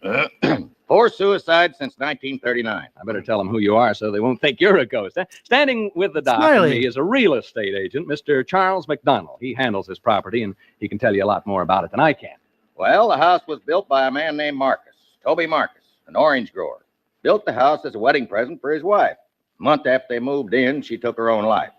yeah. 4 suicides since 1939. I better tell them who you are so they won't think you're a ghost. Standing with the doc and me is a real estate agent, Mr. Charles McDonald. He handles this property, and he can tell you a lot more about it than I can. Well, the house was built by a man named Marcus, Toby Marcus, an orange grower. Built the house as a wedding present for his wife. A month after they moved in, she took her own life.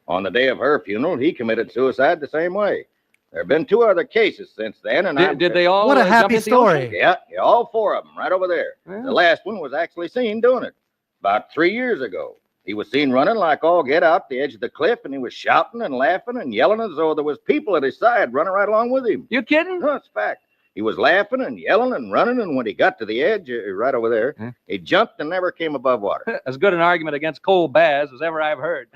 On the day of her funeral, he committed suicide the same way. There have been 2 other cases since then, and did they all? What a jump happy into the story. ocean? Yeah, all 4 of them, right over there. Yeah. The last one was actually seen doing it about 3 years ago. He was seen running like all get out the edge of the cliff, and he was shouting and laughing and yelling as though there was people at his side running right along with him. You kidding? No, it's fact. He was laughing and yelling and running, and when he got to the edge, right over there, he jumped and never came above water. As good an argument against coal baths as ever I've heard.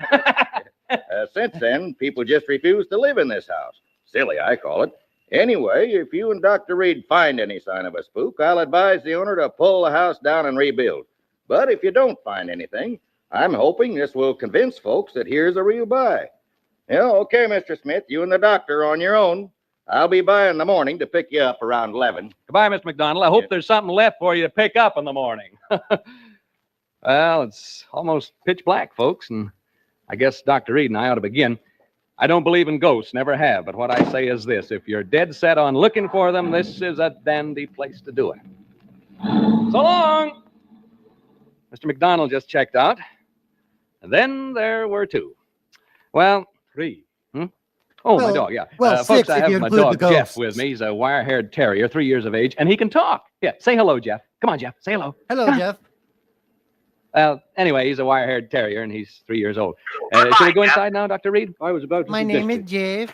Since then, people just refuse to live in this house. Silly, I call it. Anyway, if you and Dr. Reed find any sign of a spook, I'll advise the owner to pull the house down and rebuild. But if you don't find anything, I'm hoping this will convince folks that here's a real buy. Yeah, okay, Mr. Smith, you and the doctor are on your own. I'll be by in the morning to pick you up around 11. Goodbye, Mr. McDonald. I hope there's something left for you to pick up in the morning. Well, it's almost pitch black, folks, and I guess Dr. Reed and I ought to begin. I don't believe in ghosts, never have, but what I say is this. If you're dead set on looking for them, this is a dandy place to do it. So long! Mr. McDonald just checked out, and then there were 2. Well, 3. Oh, Well, my dog, yeah. well, folks, 6 I if have you my include dog, the Jeff, ghosts. with me. He's a wire-haired terrier, 3 years of age, and he can talk. Yeah, say hello, Jeff. Come on, Jeff, say hello. Hello, Come on. Jeff. Anyway, he's a wire-haired terrier, and he's 3 years old. Should we go inside now, Dr. Reed? I was about to My suggest name is it. Jeff.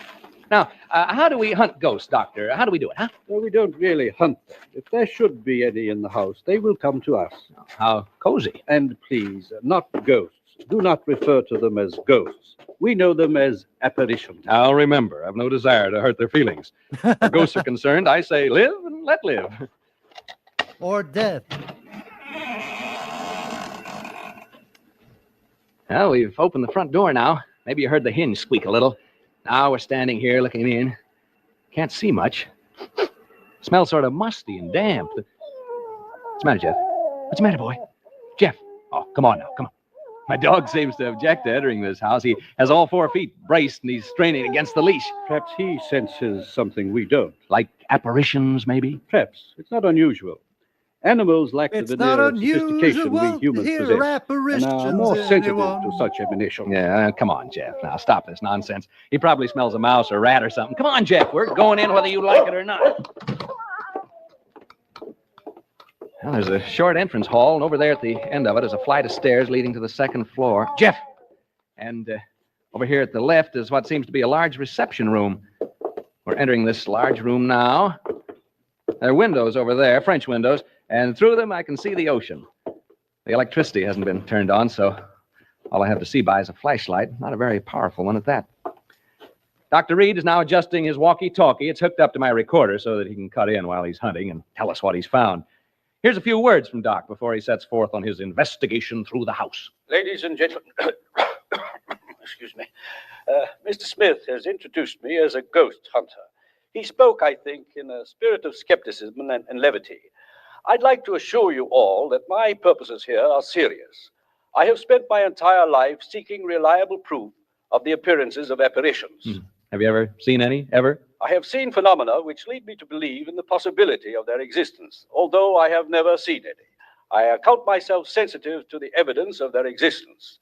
Now, how do we hunt ghosts, Doctor? How do we do it, huh? Well, we don't really hunt them. If there should be any in the house, they will come to us. How cozy. And please, not ghosts. Do not refer to them as ghosts. We know them as apparitions. I'll remember. I've no desire to hurt their feelings. Where ghosts are concerned, I say live and let live. Or death. Well, we've opened the front door now. Maybe you heard the hinge squeak a little. Now we're standing here looking in. Can't see much. Smells sort of musty and damp. What's the matter, Jeff? What's the matter, boy? Jeff. Oh, come on now. Come on. My dog seems to object to entering this house. He has all 4 feet braced and he's straining against the leash. Perhaps he senses something we don't. Like apparitions, maybe? Perhaps. It's not unusual. Animals lack the It's veneer not of sophistication we unusual humans to hear possess, and apparitions, are more sensitive anyone. to such admonition. Yeah, come on, Jeff. Now, stop this nonsense. He probably smells a mouse or rat or something. Come on, Jeff. We're going in whether you like it or not. Well, there's a short entrance hall, and over there at the end of it is a flight of stairs leading to the 2nd floor. Jeff, And over here at the left is what seems to be a large reception room. We're entering this large room now. There are windows over there, French windows, and through them I can see the ocean. The electricity hasn't been turned on, so all I have to see by is a flashlight, not a very powerful one at that. Dr. Reed is now adjusting his walkie-talkie. It's hooked up to my recorder so that he can cut in while he's hunting and tell us what he's found. Here's a few words from Doc before he sets forth on his investigation through the house. Ladies and gentlemen, excuse me, Mr. Smith has introduced me as a ghost hunter. He spoke, I think, in a spirit of skepticism and levity. I'd like to assure you all that my purposes here are serious. I have spent my entire life seeking reliable proof of the appearances of apparitions. Have you ever seen any, ever? I have seen phenomena which lead me to believe in the possibility of their existence, although I have never seen any. I account myself sensitive to the evidence of their existence.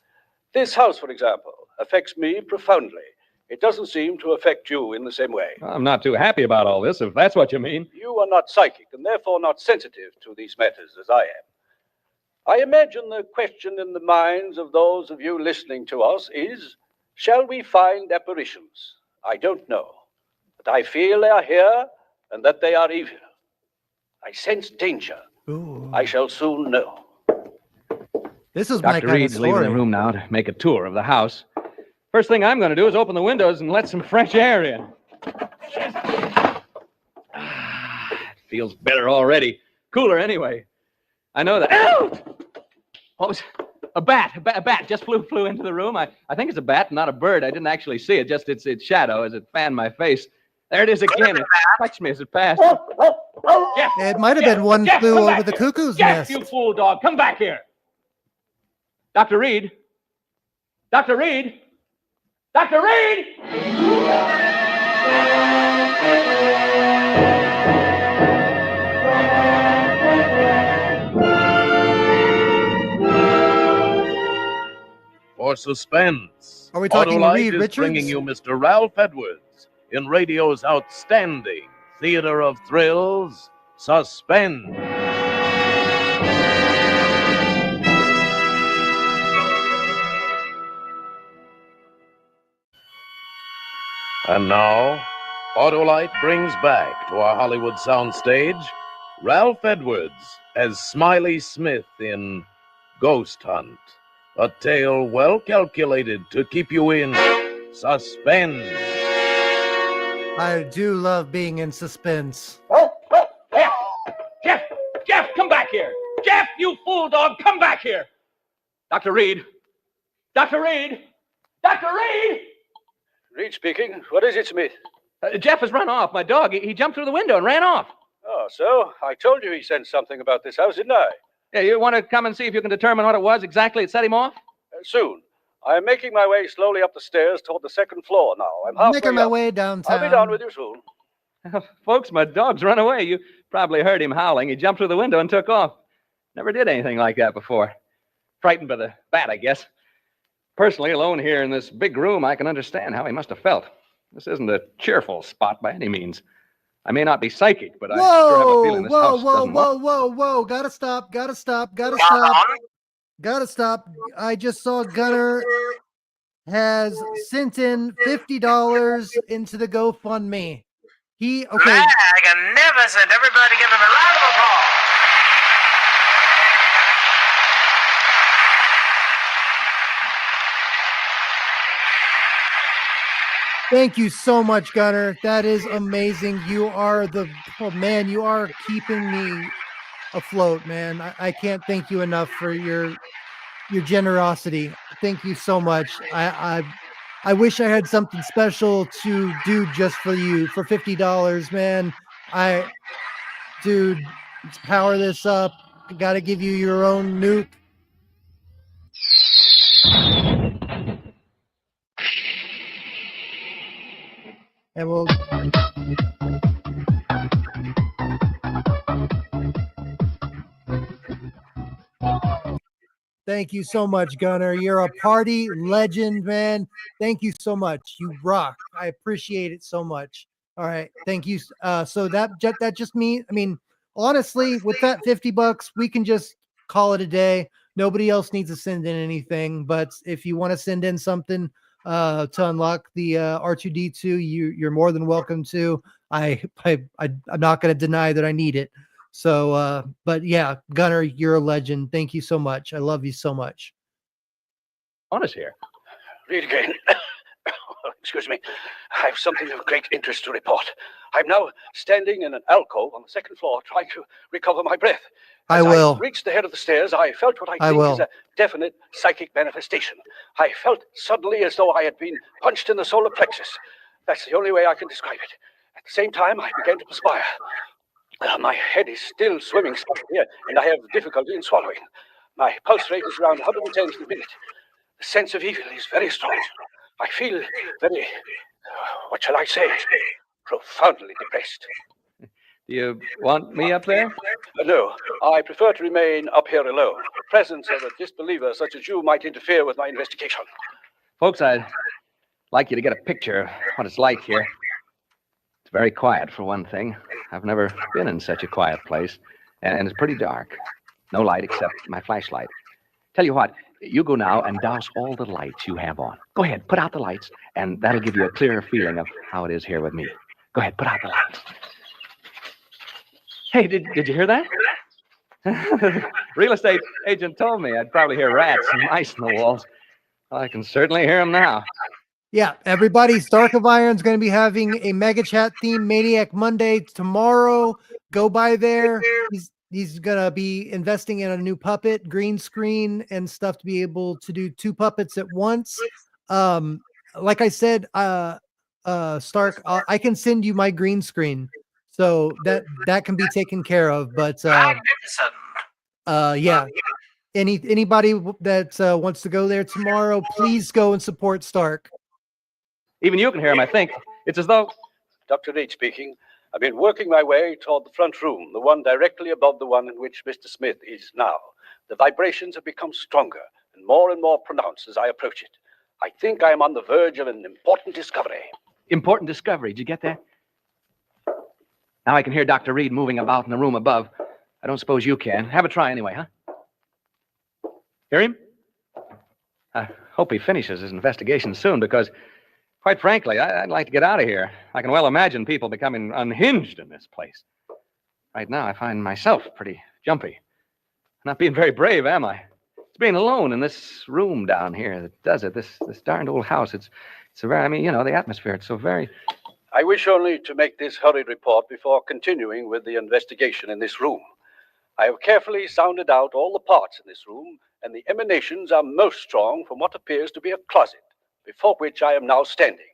This house, for example, affects me profoundly. It doesn't seem to affect you in the same way. I'm not too happy about all this, if that's what you mean. You are not psychic and therefore not sensitive to these matters as I am. I imagine the question in the minds of those of you listening to us is, shall we find apparitions? I don't know, but I feel they are here and that they are evil. I sense danger. Ooh. I shall soon know. This is my Dr. kind Reed's of story. leaving the room now to make a tour of the house. First thing I'm going to do is open the windows and let some fresh air in. It feels better already. Cooler anyway. I know that. Ow! What was a bat? A bat just flew into the room. I think it's a bat, not a bird. I didn't actually see it, just its shadow as it fanned my face. There it is again. It touched me as it passed. Jeff, It might have been one Jeff, flew come over back the here. cuckoo's Jeff, nest. you fool dog, come back here. Dr. Reed? Dr. Reed? Dr. Reed! For suspense, Are we talking Autolite Reed is Richards? bringing you Mr. Ralph Edwards in radio's outstanding theater of thrills, Suspense. And now, Autolite brings back to our Hollywood soundstage Ralph Edwards as Smiley Smith in Ghost Hunt, a tale well calculated to keep you in suspense. I do love being in suspense. Jeff, come back here. Jeff, you fool dog, come back here. Dr. Reed. Dr. Reed. Dr. Reed! Reed speaking. What is it, Smith? Jeff has run off. My dog, he jumped through the window and ran off. Oh, so? I told you he sensed something about this house, didn't I? Yeah, you want to come and see if you can determine what it was exactly that set him off? Soon. I am making my way slowly up the stairs toward the second floor now. I'm halfway Making my up. way downtown. I'll be down with you soon. Folks, my dog's run away. You probably heard him howling. He jumped through the window and took off. Never did anything like that before. Frightened by the bat, I guess. Personally, alone here in this big room, I can understand how he must have felt. This isn't a cheerful spot by any means. I may not be psychic, but I sure have a feeling this house doesn't look... Whoa. Gotta stop. I just saw Gunner has sent in $50 into the GoFundMe. Okay. Magnificent. Everybody give him a round of applause. Thank you so much, Gunner. That is amazing. You are you are keeping me afloat, man. I can't thank you enough for your generosity. Thank you so much. I wish I had something special to do just for you for $50, man. Dude, let's power this up. I gotta give you your own nuke. And we'll... Thank you so much, Gunner. You're a party legend, man. Thank you so much. You rock. I appreciate it so much. All right. Thank you. So that just means, honestly, with that $50, we can just call it a day. Nobody else needs to send in anything, but if you want to send in something to unlock the R2D2, you're more than welcome to. I'm not going to deny that I need it. So, but yeah, Gunnar, you're a legend. Thank you so much. I love you so much. Honest here. Read again. Excuse me. I have something of great interest to report. I'm now standing in an alcove on the second floor trying to recover my breath. As I reached the head of the stairs, I felt what I think is a definite psychic manifestation. I felt suddenly as though I had been punched in the solar plexus. That's the only way I can describe it. At the same time, I began to perspire. My head is still swimming slightly, and I have difficulty in swallowing. My pulse rate is around 110 to the minute. The sense of evil is very strong. I feel very, what shall I say, profoundly depressed. Do you want me up there? No, I prefer to remain up here alone. The presence of a disbeliever such as you might interfere with my investigation. Folks, I'd like you to get a picture of what it's like here. It's very quiet, for one thing. I've never been in such a quiet place, and it's pretty dark. No light except my flashlight. Tell you what, you go now and douse all the lights you have on. Go ahead, put out the lights, and that'll give you a clearer feeling of how it is here with me. Go ahead, put out the lights. Hey, did you hear that? Real estate agent told me I'd probably hear rats and mice in the walls. Well, I can certainly hear them now. Yeah, everybody, Stark of Iron's going to be having a Mega Chat theme Maniac Monday tomorrow. Go by there. He's going to be investing in a new puppet, green screen, and stuff to be able to do 2 puppets at once. Like I said, Stark, I can send you my green screen. So that can be taken care of, but yeah. Anybody that wants to go there tomorrow, please go and support Stark. Even you can hear him, I think. It's as though... Dr. Reed speaking. I've been working my way toward the front room, the one directly above the one in which Mr. Smith is now. The vibrations have become stronger and more pronounced as I approach it. I think I am on the verge of an important discovery. Important discovery. Did you get that? Now I can hear Dr. Reed moving about in the room above. I don't suppose you can. Have a try anyway, huh? Hear him? I hope he finishes his investigation soon, because, quite frankly, I'd like to get out of here. I can well imagine people becoming unhinged in this place. Right now, I find myself pretty jumpy. I'm not being very brave, am I? It's being alone in this room down here that does it. This darned old house. It's a very, I mean, you know, the atmosphere. It's so very... I wish only to make this hurried report before continuing with the investigation in this room. I have carefully sounded out all the parts in this room, and the emanations are most strong from what appears to be a closet, before which I am now standing.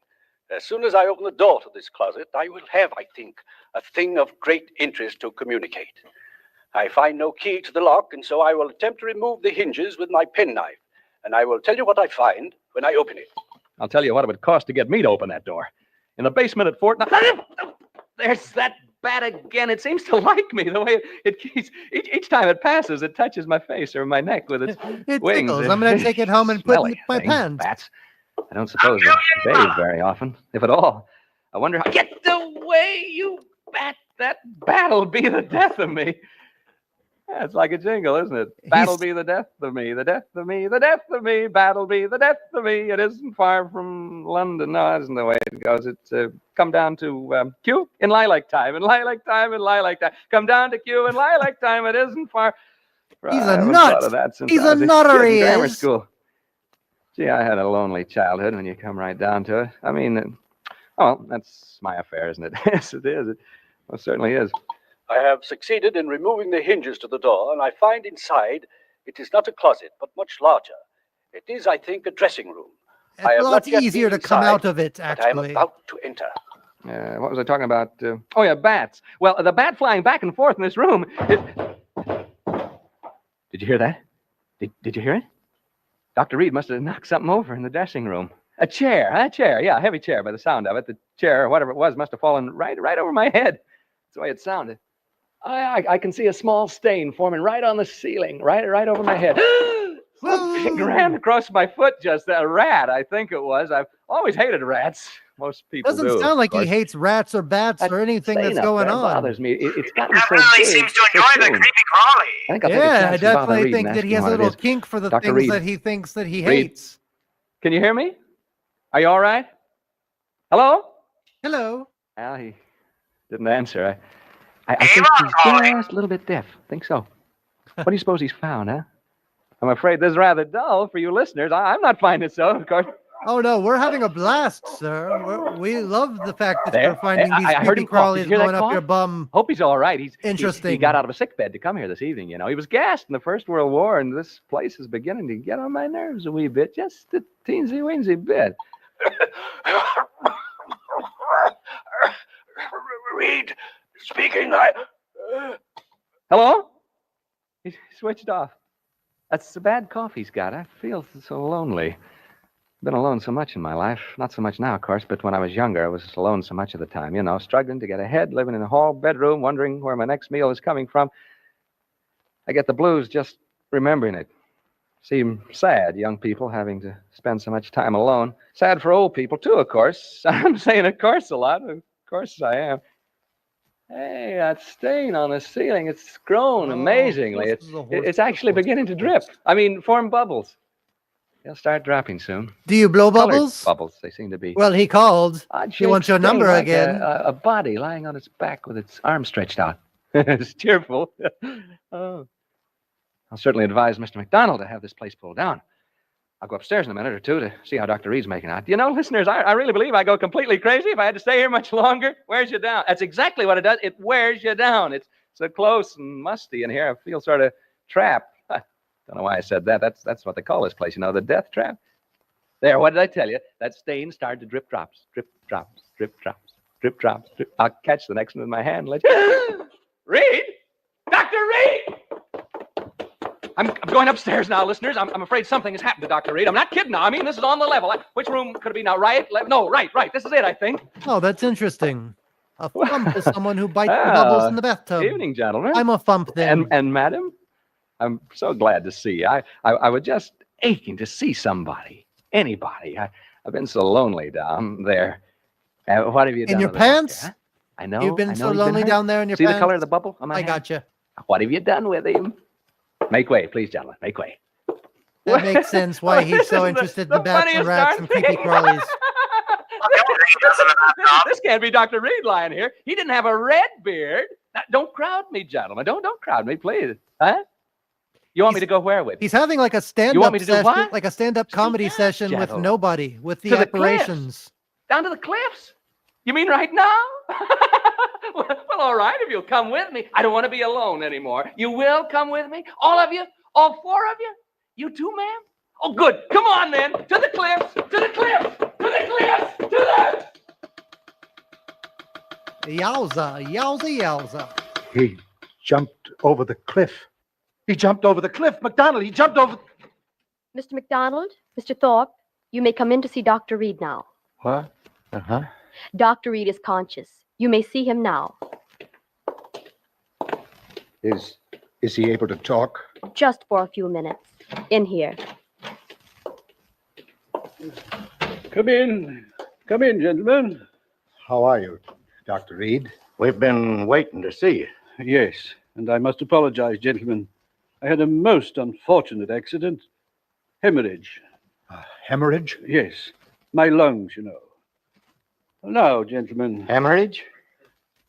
As soon as I open the door to this closet, I will have, I think, a thing of great interest to communicate. I find no key to the lock, and so I will attempt to remove the hinges with my penknife, and I will tell you what I find when I open it. I'll tell you what it would cost to get me to open that door. In the basement at Fort... There's that bat again. It seems to like me the way it keeps... Each time it passes, it touches my face or my neck with its wings. Tickles. I'm going to take it home and put it in my pants. Bats. I don't suppose they bathe very often, if at all. I wonder how... Get away, you bat! That bat'll be the death of me. Yeah, it's like a jingle, isn't it? Bat'll be the death of me, the death of me, the death of me. Bat'll be the death of me. It isn't far from London. No, that isn't the way it goes. It's come down to Q in lilac time, in lilac time, in lilac time. Come down to Q in lilac time. It isn't far. He's a nut. He's a nutter. He grammar is. School. Gee, I had a lonely childhood when you come right down to it. I mean, well, that's my affair, isn't it? Yes, it is. It most certainly is. I have succeeded in removing the hinges to the door, and I find inside it is not a closet, but much larger. It is, I think, a dressing room. It's a lot easier to come out of it, actually. I am about to enter. What was I talking about? Oh, yeah, bats. Well, the bat flying back and forth in this room. Did you hear that? Did you hear it? Dr. Reed must have knocked something over in the dressing room. A chair. Yeah, a heavy chair by the sound of it. The chair, or whatever it was, must have fallen right over my head. That's the way it sounded. I can see a small stain forming right on the ceiling, right over my head. Something ran across my foot just then. A rat, I think it was. I've always hated rats. Most people do. Doesn't sound like he hates rats or bats or anything that's going on. Bothers me. It's gotten That so really big seems to so enjoy the soon. creepy Crawley. I think I'll take a Yeah, I chance and bother definitely Reed think and that ask he him has a what it little is. kink for the Dr. things Reed. that he thinks that he Reed. hates. Can you hear me? Are you all right? Hello? Hello. Well, he didn't answer. I think he's just a little bit deaf. I think so. What do you suppose he's found, huh? I'm afraid this is rather dull for you listeners. I'm not finding it so, of course. Oh no, we're having a blast, sir. We love the fact that There. you're finding these I heard creepy him cough. crawlies Did you hear that going up cough? your bum. Hope he's all right. Interesting. He got out of a sick bed to come here this evening, you know. He was gassed in the First World War, and this place is beginning to get on my nerves a wee bit, just a teensy-weensy bit. Reed, speaking. Hello? He switched off. That's the bad cough he's got. I feel so lonely. Been alone so much in my life. Not so much now, of course, but when I was younger, I was alone so much of the time. You know, struggling to get ahead, living in a hall bedroom, wondering where my next meal is coming from. I get the blues just remembering it. Seem sad, young people having to spend so much time alone. Sad for old people, too, of course. I'm saying of course a lot. Of course I am. Hey, that stain on the ceiling, it's grown amazingly. It's actually beginning to drip. I mean, form bubbles. They'll start dropping soon. Do you blow Colored bubbles? Bubbles, they seem to be. Well, he called. He wants your number like again. A body lying on its back with its arms stretched out. It's cheerful. Oh. I'll certainly advise Mr. McDonald to have this place pulled down. I'll go upstairs in a minute or two to see how Dr. Reed's making out. You know, listeners, I really believe I go completely crazy if I had to stay here much longer. Wears you down. That's exactly what it does. It wears you down. It's so close and musty in here. I feel sort of trapped. Don't know why I said that. That's what they call this place, you know, the death trap. There, what did I tell you? That stain started to drip drops, drip drops, drip drops, drip drops. Drip. I'll catch the next one with my hand and let you... Reed? Dr. Reed! I'm going upstairs now, listeners. I'm afraid something has happened to Dr. Reed. I'm not kidding now. I mean, this is on the level. Which room could it be now? Right? No, right. This is it, I think. Oh, that's interesting. A thump is someone who bites the bubbles in the bathtub. Evening, gentlemen. I'm a thump then. And madam, I'm so glad to see you. I was just aching to see somebody, anybody. I've been so lonely down there. What have you done? In your with the pants? doctor, huh? I know. You've been I know so he's lonely hurt. down there in your See pants? the color of the bubble on my I hand? gotcha. What have you done with him? Make way, please, gentlemen. Make way. That makes sense why he's so interested in the bats and rats and creepy crawlies. This can't be Dr. Reed lying here. He didn't have a red beard. Now, don't crowd me, gentlemen. Don't crowd me, please. Huh? You want me to go where with? He's having like a You stand-up want me to do session, what? like a stand-up comedy session with gentle. nobody, with the To the apparitions. Down to the cliffs? You mean right now? Well, all right, if you'll come with me. I don't want to be alone anymore. You will come with me? All of you? All four of you? You too, ma'am? Oh, good. Come on, then. To the cliffs. To the cliffs. To the cliffs. To the... Yowza, yowza, yowza. He jumped over the cliff. He jumped over the cliff. McDonald, he jumped over... Mr. McDonald, Mr. Thorpe, you may come in to see Dr. Reed now. What? Uh-huh. Dr. Reed is conscious. You may see him now. Is he able to talk? Just for a few minutes. In here. Come in. Come in, gentlemen. How are you, Dr. Reed? We've been waiting to see you. Yes, and I must apologize, gentlemen. I had a most unfortunate accident. Hemorrhage. Hemorrhage? Yes. My lungs, you know. Now, gentlemen. Hemorrhage?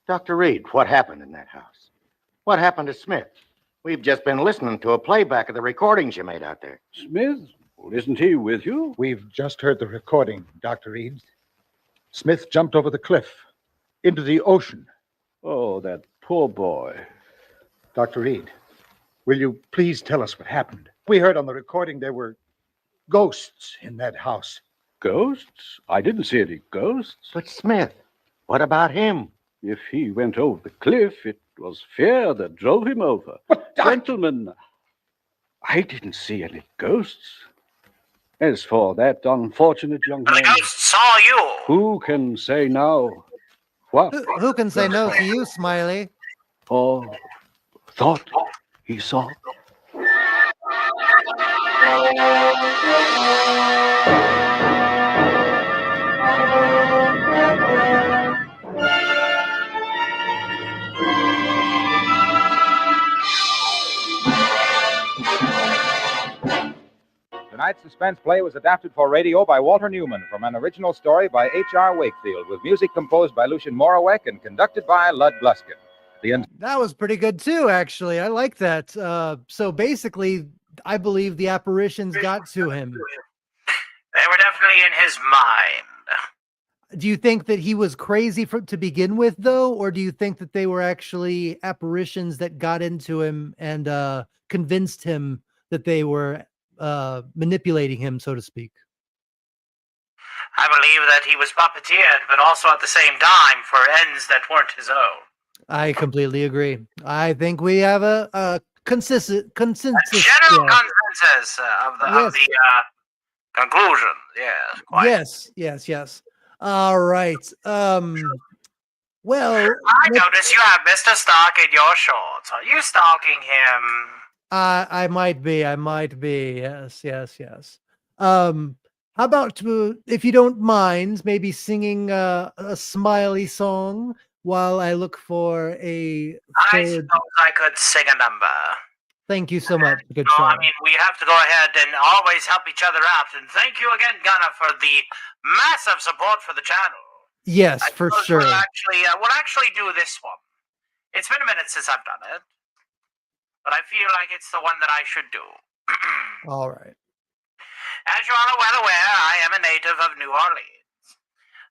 Dr. Reed, what happened in that house? What happened to Smith? We've just been listening to a playback of the recordings you made out there. Smith? Well, isn't he with you? We've just heard the recording, Dr. Reed. Smith jumped over the cliff into the ocean. Oh, that poor boy. Dr. Reed, will you please tell us what happened? We heard on the recording there were ghosts in that house. Ghosts? I didn't see any ghosts. But Smith, what about him? If he went over the cliff, it was fear that drove him over. Gentlemen, I didn't see any ghosts. As for that unfortunate young man... The ghost saw you. Who can say now? What? Who can say no to you, Smiley? Or thought he saw? That suspense play was adapted for radio by Walter Newman from an original story by H.R. Wakefield, with music composed by Lucien Morawek and conducted by Lud Gluskin. That was pretty good too, actually. I like that. So basically, I believe the apparitions got to him. They were definitely in his mind. Do you think that he was crazy to begin with, though, or do you think that they were actually apparitions that got into him and convinced him that they were manipulating him, so to speak? I believe that he was puppeteered, but also at the same time for ends that weren't his own. I completely agree. I think we have a consensus. A general consensus of the conclusion. Yes. Quite. Yes. All right. Well, I notice you have Mr. Stark in your shorts. Are you stalking him? I might be. Yes. How about, if you don't mind, maybe singing a smiley song while I look for a I third. suppose I could sing a number. Thank you so much. Good So, show. I mean, we have to go ahead and always help each other out. And thank you again, Gunnar, for the massive support for the channel. Yes, for sure. We'll actually do this one. It's been a minute since I've done it, but I feel like it's the one that I should do. All right. As you are well aware, I am a native of New Orleans.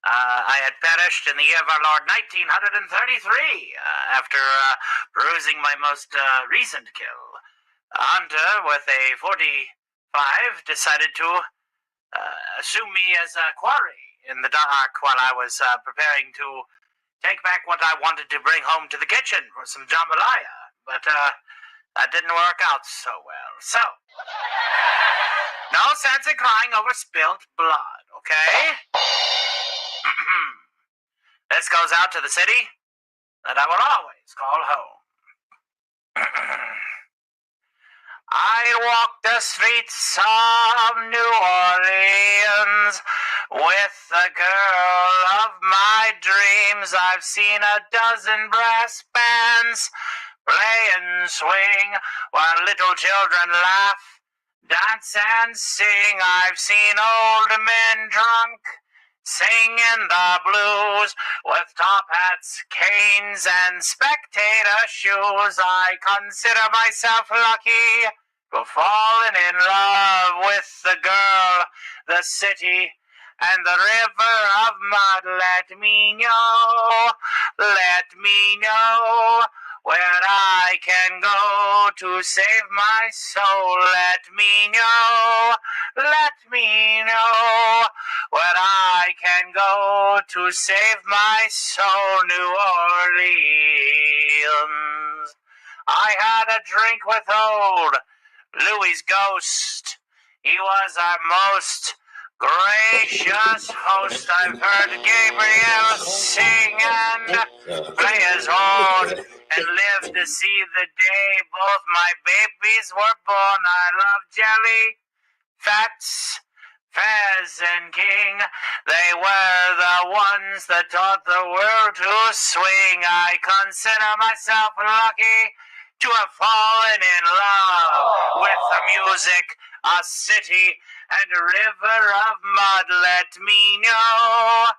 I had perished in the year of our Lord 1933 after perusing my most recent kill. A hunter with a 45 decided to assume me as a quarry in the dark while I was preparing to take back what I wanted to bring home to the kitchen for some jambalaya. But that didn't work out so well. So, no sense in crying over spilt blood, okay? This goes out to the city that I will always call home. I walk the streets of New Orleans with the girl of my dreams. I've seen a dozen brass bands play and swing while little children laugh, dance and sing. I've seen old men drunk singing the blues with top hats, canes, and spectator shoes. I consider myself lucky to have fallen in love with the girl, the city, and the river of mud. Let me know where I can go to save my soul. Let me know where I can go to save my soul. New Orleans. I had a drink with old Louis's ghost. He was our most gracious host. I've heard Gabriel sing and play his horn and live to see the day both my babies were born. I love jelly, Fats, Fez, and King. They were the ones that taught the world to swing. I consider myself lucky to have fallen in love with the music, a city, and a river of mud. Let me know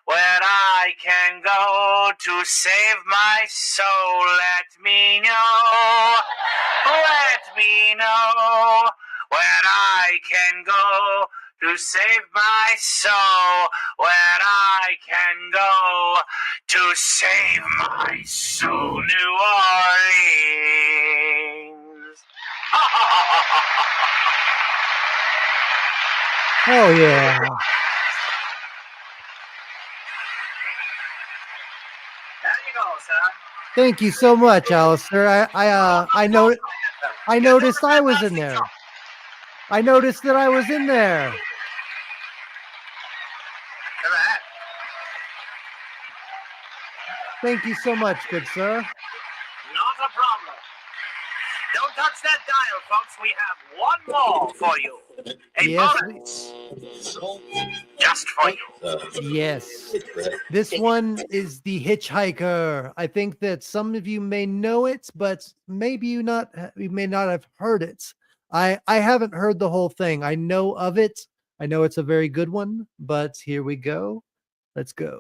where I can go to save my soul. Let me know where I can go to save my soul. Where I can go to save my soul. New Orleans. Oh yeah. There you go, sir. Thank you so much, Alistair. I noticed I was in there. I noticed that I was in there. Thank you so much, good sir. Not a problem. Don't touch that dial, folks. We have one more for you. A bonus. Just for you. Yes. This one is The Hitchhiker. I think that some of you may know it, but maybe you may not have heard it. I haven't heard the whole thing. I know of it. I know it's a very good one, but here we go. Let's go.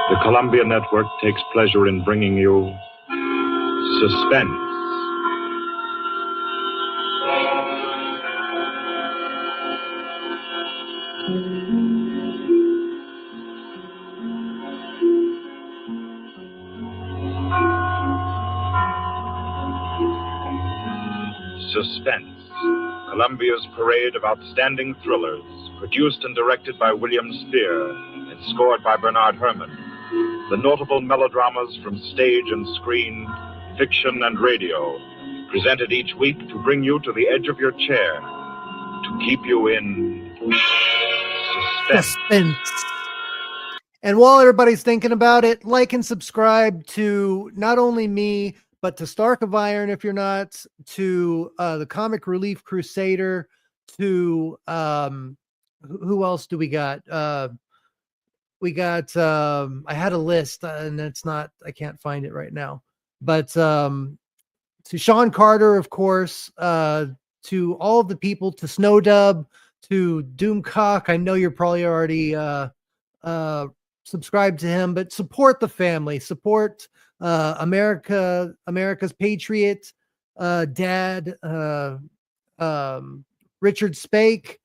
The Columbia Network takes pleasure in bringing you Suspense. Suspense, Columbia's parade of outstanding thrillers, produced and directed by William Spear and scored by Bernard Herrmann. The notable melodramas from stage and screen, fiction and radio, presented each week to bring you to the edge of your chair, to keep you in suspense. And while everybody's thinking about it, like and subscribe to not only me, but to Stark of Iron, if you're not, to the Comic Relief Crusader, to who else do we got? We got I had a list and it's not, I can't find it right now. But to Sean Carter, of course, to all of the people, to Snowdub, to Doomcock. I know you're probably already subscribed to him, but support the family, support America's Patriot, Dad, Richard Spake.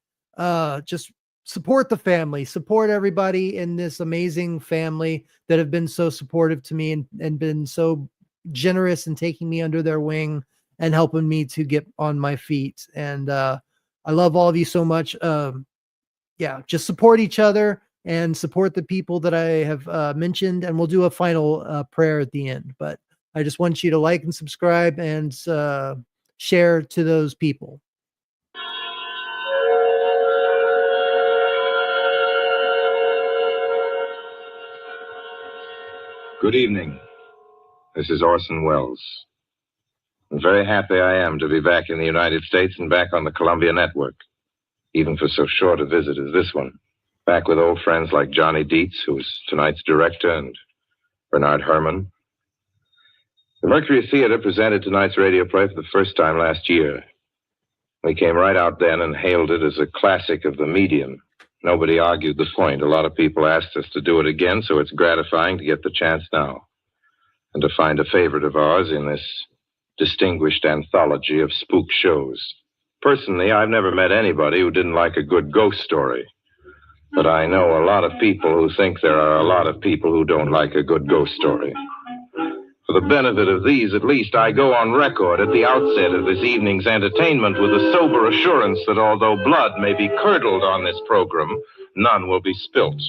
Just support the family, support everybody in this amazing family that have been so supportive to me and been so generous in taking me under their wing and helping me to get on my feet. And I love all of you so much. Yeah, just support each other and support the people that I have mentioned, and we'll do a final prayer at the end. But I just want you to like and subscribe and share to those people. Good evening. This is Orson Welles. I'm very happy I am to be back in the United States and back on the Columbia Network, even for so short a visit as this one. Back with old friends like Johnny Dietz, who is tonight's director, and Bernard Herrmann. The Mercury Theater presented tonight's radio play for the first time last year. We came right out then and hailed it as a classic of the medium. Nobody argued the point. A lot of people asked us to do it again, so it's gratifying to get the chance now and to find a favorite of ours in this distinguished anthology of spook shows. Personally, I've never met anybody who didn't like a good ghost story. But I know a lot of people who think there are a lot of people who don't like a good ghost story. For the benefit of these, at least, I go on record at the outset of this evening's entertainment with the sober assurance that although blood may be curdled on this program, none will be spilt.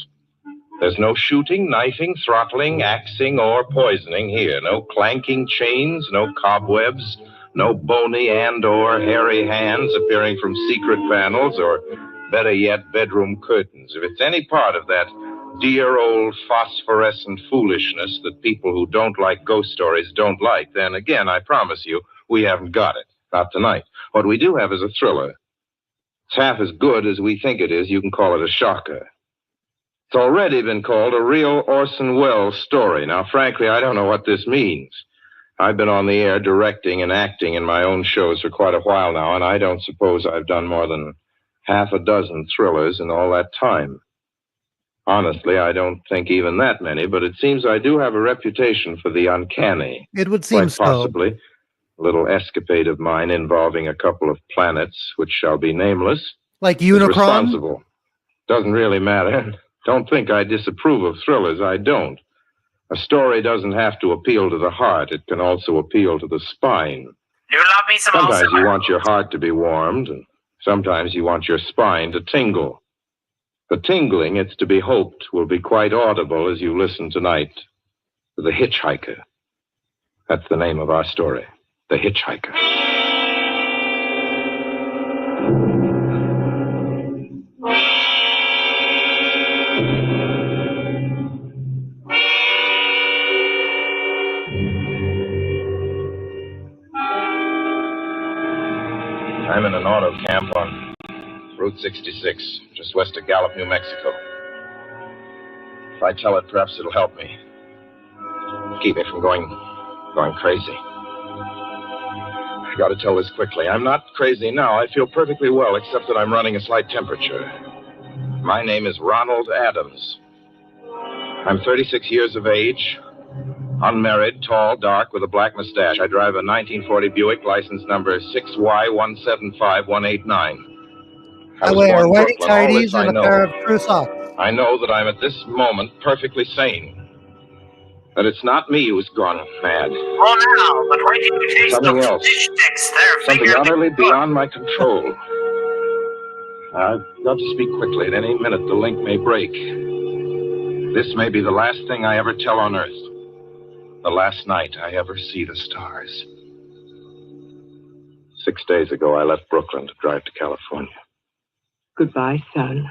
There's no shooting, knifing, throttling, axing, or poisoning here. No clanking chains, no cobwebs, no bony and or hairy hands appearing from secret panels, or better yet, bedroom curtains. If it's any part of that dear old phosphorescent foolishness that people who don't like ghost stories don't like, then again, I promise you, we haven't got it. Not tonight. What we do have is a thriller. It's half as good as we think it is. You can call it a shocker. It's already been called a real Orson Welles story. Now, frankly, I don't know what this means. I've been on the air directing and acting in my own shows for quite a while now, and I don't suppose I've done more than half a dozen thrillers in all that time. Honestly, I don't think even that many, but it seems I do have a reputation for the uncanny. It would seem quite possibly. A little escapade of mine involving a couple of planets, which shall be nameless. Like is Unicron? Responsible. Doesn't really matter. Don't think I disapprove of thrillers. I don't. A story doesn't have to appeal to the heart. It can also appeal to the spine. You love me some Sometimes also. you want your heart to be warmed, and sometimes you want your spine to tingle. The tingling, it's to be hoped, will be quite audible as you listen tonight to The Hitchhiker. That's the name of our story, The Hitchhiker. I'm in an auto camp on Route 66, just west of Gallup, New Mexico. If I tell it, perhaps it'll help me. keep me from going crazy. I got to tell this quickly. I'm not crazy now. I feel perfectly well, except that I'm running a slight temperature. My name is Ronald Adams. I'm 36 years of age, unmarried, tall, dark, with a black mustache. I drive a 1940 Buick, license number 6Y175189. I wear white tighties and a pair of true socks. I know that I'm at this moment perfectly sane. That it's not me who's gone mad. Oh, now, but wait till you taste Something those else. fish sticks. They're Something finger utterly beyond my control. I've got to speak quickly. At any minute, the link may break. This may be the last thing I ever tell on Earth. The last night I ever see the stars. 6 days ago, I left Brooklyn to drive to California. Goodbye, son.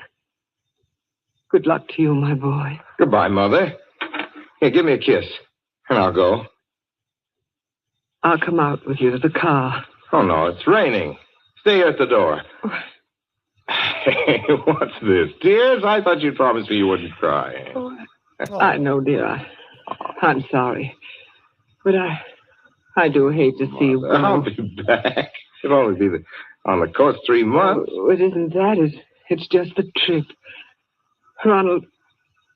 Good luck to you, my boy. Goodbye, Mother. Here, give me a kiss, and I'll go. I'll come out with you to the car. Oh, no, it's raining. Stay here at the door. Hey, what's this? Tears? I thought you promised me you wouldn't cry. I know, dear. I'm sorry. But I do hate to see you go. I'll be back. It'll only be on the coast 3 months. Oh, it isn't that. It's just the trip. Ronald,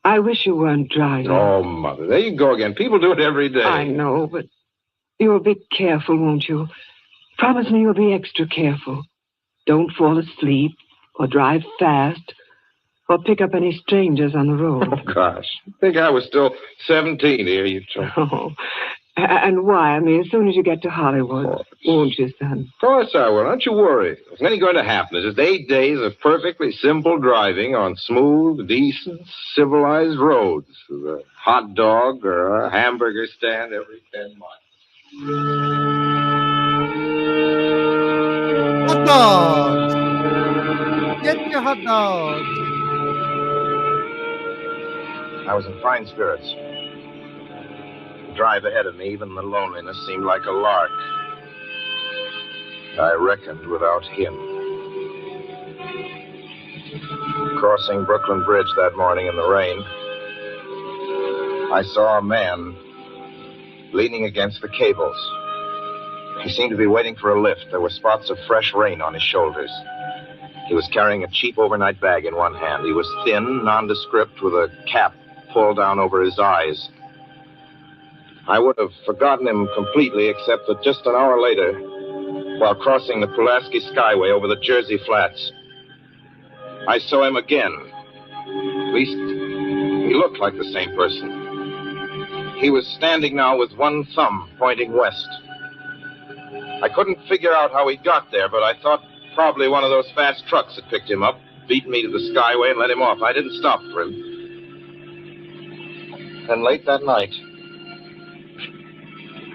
I wish you weren't driving. Oh, Mother, there you go again. People do it every day. I know, but you'll be careful, won't you? Promise me you'll be extra careful. Don't fall asleep or drive fast or pick up any strangers on the road. Oh, gosh. I think I was still 17 here, you told me. Oh, and why? I mean, as soon as you get to Hollywood, won't you, son? Of course I will. Don't you worry. There's nothing going to happen. It's just 8 days of perfectly simple driving on smooth, decent, civilized roads with a hot dog or a hamburger stand every 10 miles. Hot dogs! Get your hot dogs! I was in fine spirits. The drive ahead of me, even the loneliness, seemed like a lark. I reckoned without him. Crossing Brooklyn Bridge that morning in the rain, I saw a man leaning against the cables. He seemed to be waiting for a lift. There were spots of fresh rain on his shoulders. He was carrying a cheap overnight bag in one hand. He was thin, nondescript, with a cap pulled down over his eyes. I would have forgotten him completely, except that just an hour later, while crossing the Pulaski Skyway over the Jersey Flats, I saw him again. At least, he looked like the same person. He was standing now with one thumb pointing west. I couldn't figure out how he got there, but I thought probably one of those fast trucks had picked him up, beat me to the Skyway, and let him off. I didn't stop for him. And late that night,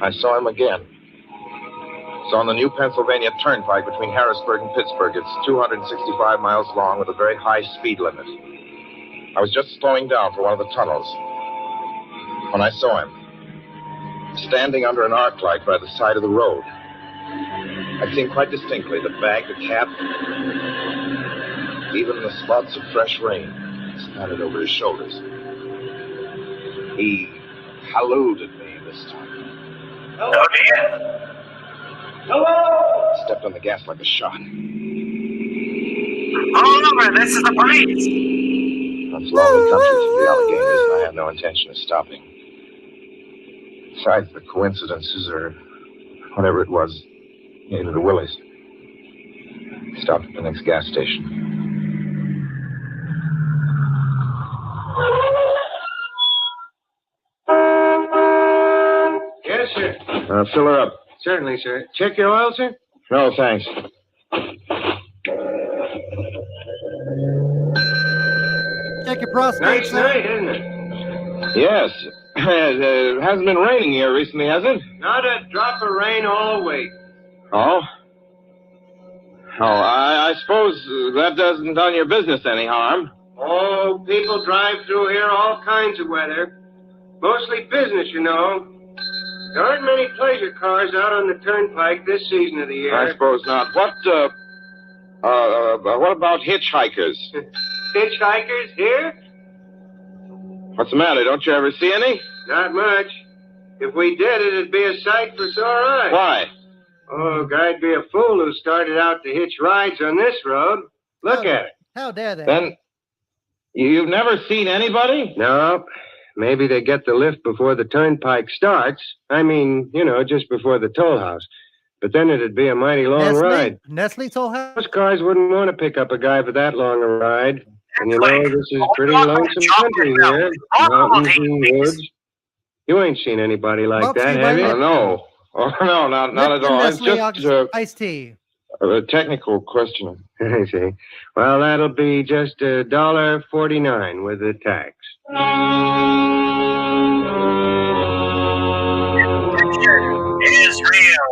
I saw him again. It's on the new Pennsylvania Turnpike between Harrisburg and Pittsburgh. It's 265 miles long with a very high speed limit. I was just slowing down for one of the tunnels when I saw him, standing under an arc light by the side of the road. I'd seen quite distinctly the bag, the cap, even the spots of fresh rain scattered over his shoulders. He hallooed at me this time. Oh, dear. Hello? Stepped on the gas like a shot. All over, this is the police. That's lonely country for the Alleghenies, and I had no intention of stopping. Besides, the coincidences, or whatever it was, into the Willies. Stopped at the next gas station. Yes, sir. Fill her up. Certainly, sir. Check your oil, sir? No, thanks. Check your prostate, Nice sir. night, isn't it? Yes. It hasn't been raining here recently, has it? Not a drop of rain all week. Oh? Oh, I suppose that doesn't done your business any harm. Oh, people drive through here all kinds of weather. Mostly business, you know. There aren't many pleasure cars out on the turnpike this season of the year. I suppose not. What about hitchhikers? Hitchhikers here? What's the matter? Don't you ever see any? Not much. If we did, it'd be a sight for sore eyes. Why? Oh, guy'd be a fool who started out to hitch rides on this road. Look at it. How dare they? Then you've never seen anybody? No. Maybe they get the lift before the turnpike starts. I mean, just before the toll house. But then it'd be a mighty long ride. Nestle Toll House? Most cars wouldn't want to pick up a guy for that long a ride. And this is pretty lonesome country here. Mountains and woods. You ain't seen anybody like that, have you? No. Oh, no, not at all. It's just iced tea. A technical question. I see. Well, that'll be just $1.49 with the tax. Is real.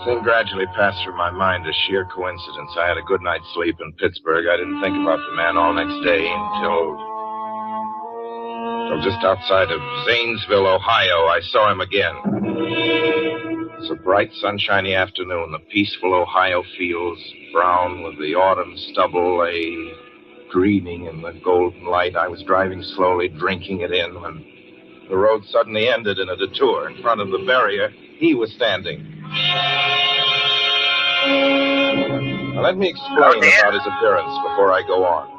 Thing gradually passed through my mind as sheer coincidence. I had a good night's sleep in Pittsburgh. I didn't think about the man all next day until just outside of Zanesville, Ohio, I saw him again. It's a bright, sunshiny afternoon. The peaceful Ohio fields, brown with the autumn stubble, lay greening in the golden light. I was driving slowly, drinking it in, when the road suddenly ended in a detour. In front of the barrier, he was standing. Now, let me explain about his appearance before I go on.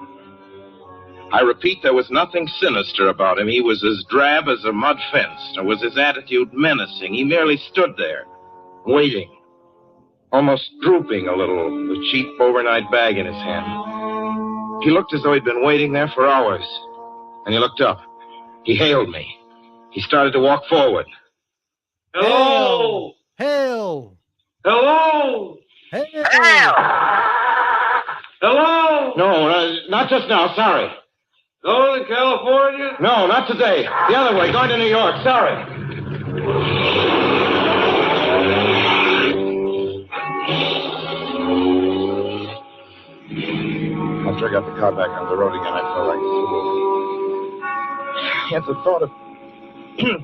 I repeat, there was nothing sinister about him. He was as drab as a mud fence, nor was his attitude menacing. He merely stood there, waiting, almost drooping a little, the cheap overnight bag in his hand. He looked as though he'd been waiting there for hours. And he looked up. He hailed me. He started to walk forward. Hello! Hail! Hello! Hail! Hello! No, not just now, sorry. Going to California? No, not today. The other way, going to New York, sorry. After I got the car back on the road again, I felt like a fool. Yet the thought of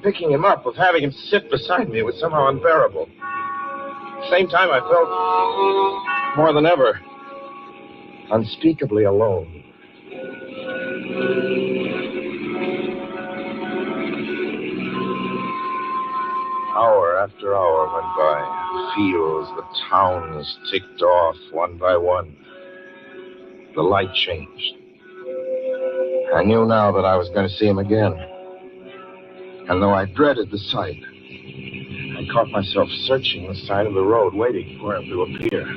picking him up, of having him sit beside me, was somehow unbearable. At the same time, I felt more than ever unspeakably alone. Hour after hour went by. The fields, the towns ticked off one by one. The light changed. I knew now that I was going to see him again. And though I dreaded the sight, I caught myself searching the side of the road, waiting for him to appear.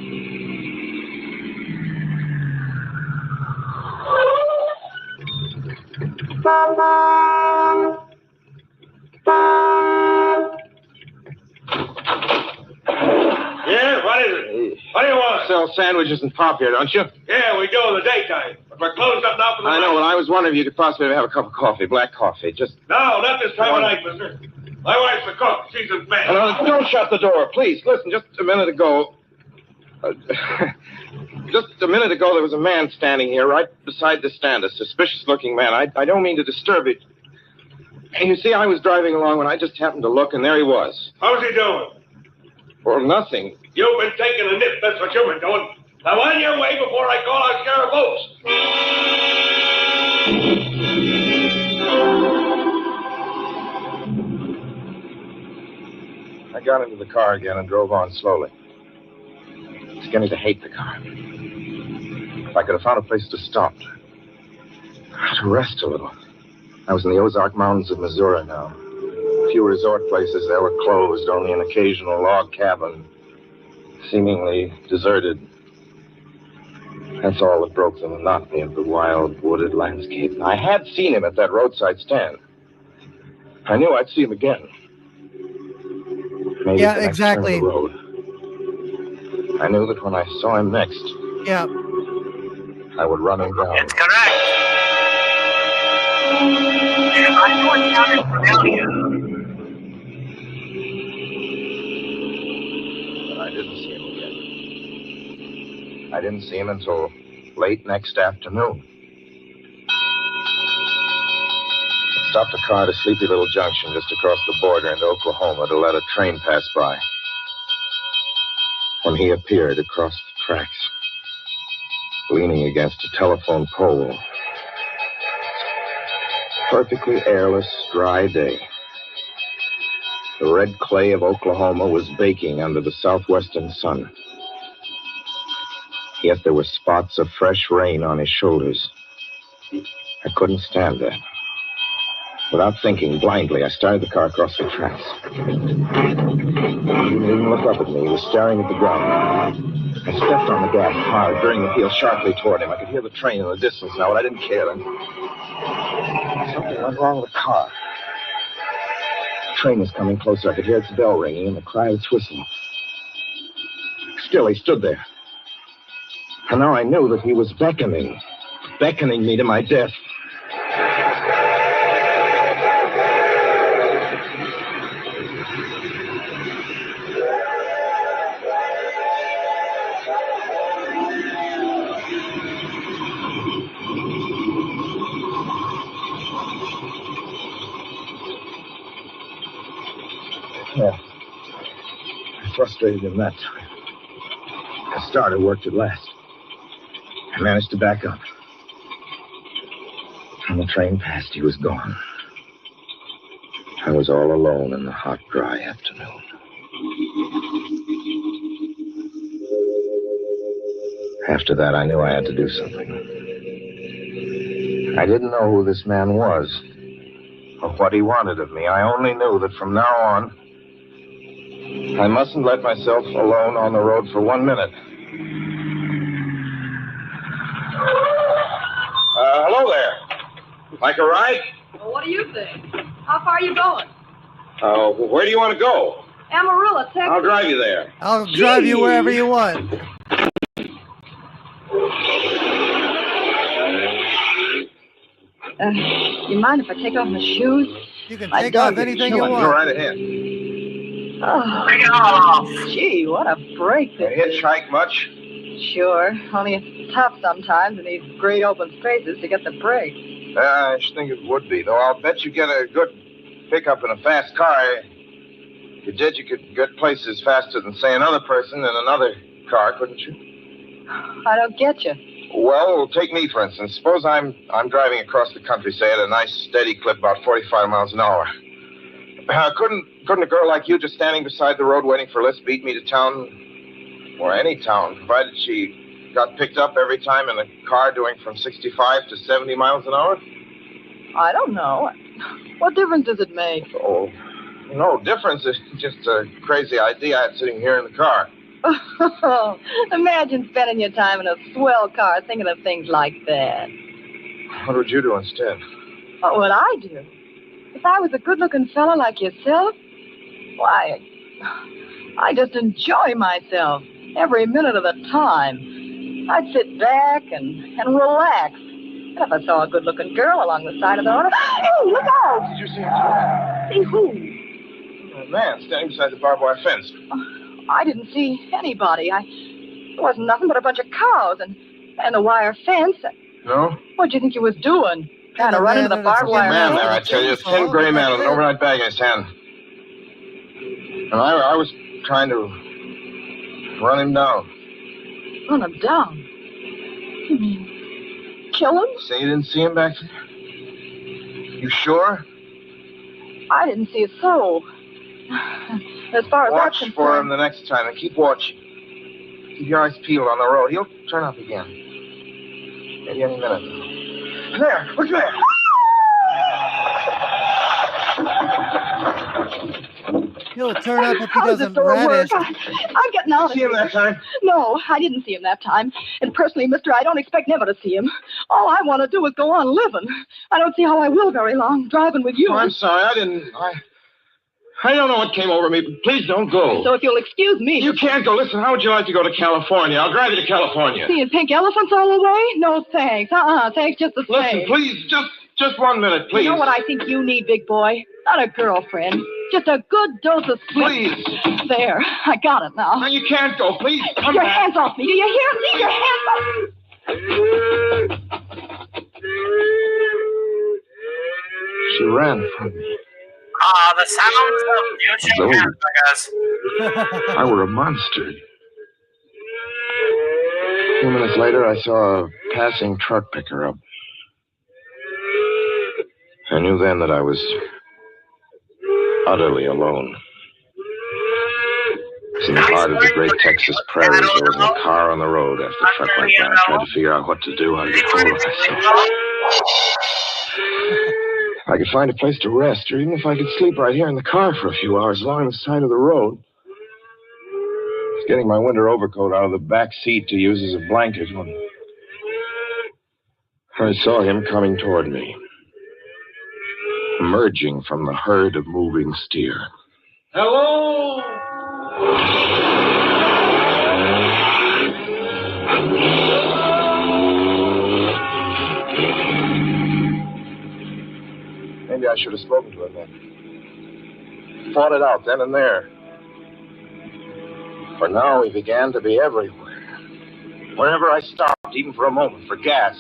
Yeah, what is it? What do you want? Sell sandwiches and pop here, don't you? Yeah, we do in the daytime. But we're closed up now for the I night. know, and I was wondering if you could possibly have a cup of coffee, black coffee, just... No, not this time of night, mister. My wife's the cook. She's in bed. Don't shut the door, please. Listen, just a minute ago... just a minute ago, there was a man standing here right beside the stand, a suspicious-looking man. I don't mean to disturb it. And you see, I was driving along when I just happened to look, and there he was. How's he doing? Well, nothing. You've been taking a nip. That's what you've been doing. Now, on your way before I call out Sheriff Oates. I got into the car again and drove on slowly. It's beginning to hate the car. If I could have found a place to stop, to rest a little. I was in the Ozark Mountains of Missouri now. A few resort places there were closed, only an occasional log cabin, seemingly deserted. That's all that broke the monotony of the wild, wooded landscape. I had seen him at that roadside stand. I knew I'd see him again. Maybe yeah, the next exactly. turn of the road. I knew that when I saw him next, yeah, I would run him down. It's correct. I know it sounded familiar. But I didn't see him again. I didn't see him until late next afternoon. I stopped the car at a sleepy little junction just across the border into Oklahoma to let a train pass by. When he appeared across the tracks, leaning against a telephone pole, perfectly airless, dry day. The red clay of Oklahoma was baking under the southwestern sun. Yet there were spots of fresh rain on his shoulders. I couldn't stand that. Without thinking, blindly, I started the car across the tracks. He didn't even look up at me. He was staring at the ground. I stepped on the gas hard, veering the wheel sharply toward him. I could hear the train in the distance now, but I didn't care. And something went wrong with the car. The train was coming closer. I could hear its bell ringing and the crowd's whistling. Still, he stood there. And now I knew that he was beckoning me to my death. Yeah. I frustrated him that time. The starter worked at last. I managed to back up. When the train passed, he was gone. I was all alone in the hot, dry afternoon. After that, I knew I had to do something. I didn't know who this man was or what he wanted of me. I only knew that from now on, I mustn't let myself alone on the road for 1 minute. Hello there. Like a ride? Well, what do you think? How far are you going? Where do you want to go? Amarillo, Texas. I'll drive you there. I'll drive you wherever you want. You mind if I take off my shoes? You can take off anything you want. Go right ahead. Oh, Take it off. Gee, what a break this is. Hitchhike much? Sure, only it's tough sometimes in these great open spaces to get the break. I should think it would be, though. I'll bet you get a good pickup in a fast car. If you did, you could get places faster than, say, another person in another car, couldn't you? I don't get you. Well, take me, for instance. Suppose I'm driving across the country, say, at a nice, steady clip, about 45 miles an hour. Couldn't a girl like you just standing beside the road waiting for a lift beat me to town, or any town, provided she got picked up every time in a car doing from 65 to 70 miles an hour? I don't know. What difference does it make? Oh, no difference. It's just a crazy idea I had sitting here in the car. Imagine spending your time in a swell car thinking of things like that. What would you do instead? What would I do? If I was a good-looking fellow like yourself, why, I just enjoy myself every minute of the time. I'd sit back and relax. And if I saw a good-looking girl along the side of the road, hey, look out! Did you see him? See who? A man standing beside the barbed wire fence. I didn't see anybody. There wasn't nothing but a bunch of cows and a wire fence. No? What do you think you was doing? Trying to run into the barbed wire man fence? there, I tell you. A thin gray man with an overnight bag in his hand. And I was trying to run him down. Run him down? You mean kill him? Say you didn't see him back there? You sure? I didn't see a soul. As far as Watch I'm for him concerned. the next time and keep watching. Keep your eyes peeled on the road. He'll turn up again. Maybe any minute. There! Look there! He'll turn up if he How does this doesn't door work? radish. I'm getting out of See him here. that time? No, I didn't see him that time. And personally, mister, I don't expect never to see him. All I want to do is go on living. I don't see how I will very long, driving with you. Oh, I'm sorry. I don't know what came over me, but please don't go. So if you'll excuse me... You can't go. Listen, how would you like to go to California? I'll drive you to California. Seeing pink elephants all the way? No, thanks. Thanks just the same. Listen, please, just 1 minute, please. You know what I think you need, big boy? Not a girlfriend. Just a good dose of sweet... Please. There. I got it now. No, you can't go. Please, come Your back. hands off me. Do you hear? Leave your hands off me. She ran from me. Ah, the sounds of future hamburgers. I were a monster. A few minutes later, I saw a passing truck pick her up. I knew then that I was utterly alone. It was in the heart of the great Texas prairies. There wasn't a car on the road. After a truck went by, I tried to figure out what to do, how to get hold of myself. If I could find a place to rest, or even if I could sleep right here in the car for a few hours along the side of the road. I was getting my winter overcoat out of the back seat to use as a blanket when I saw him coming toward me, emerging from the herd of moving steer. Hello? Maybe I should have spoken to him then. Fought it out then and there. For now, he began to be everywhere. Wherever I stopped, even for a moment, for gas,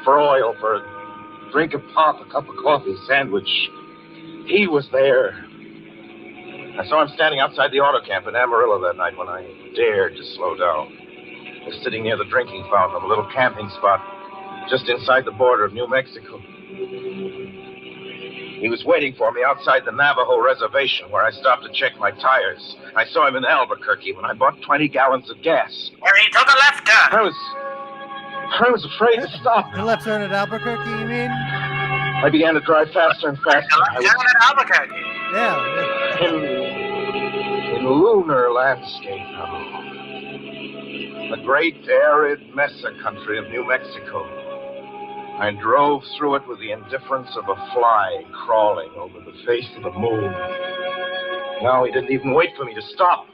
for oil, for a drink of pop, a cup of coffee, a sandwich, he was there. I saw him standing outside the auto camp in Amarillo that night when I dared to slow down. I was sitting near the drinking fountain of a little camping spot just inside the border of New Mexico. He was waiting for me outside the Navajo reservation where I stopped to check my tires. I saw him in Albuquerque when I bought 20 gallons of gas. Where he took a left turn. I was afraid to stop. The left turn at Albuquerque, you mean? I began to drive faster and faster. The left turn at Albuquerque. Yeah. In lunar landscape now. The great arid mesa country of New Mexico. I drove through it with the indifference of a fly crawling over the face of the moon. Now he didn't even wait for me to stop.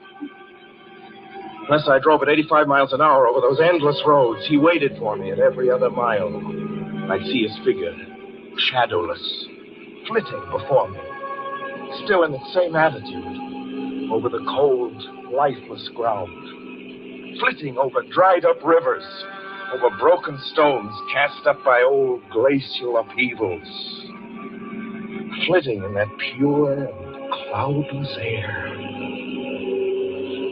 Unless I drove at 85 miles an hour over those endless roads, he waited for me at every other mile. I'd see his figure, shadowless, flitting before me, still in the same attitude, over the cold, lifeless ground, flitting over dried-up rivers, over broken stones cast up by old glacial upheavals, flitting in that pure and cloudless air.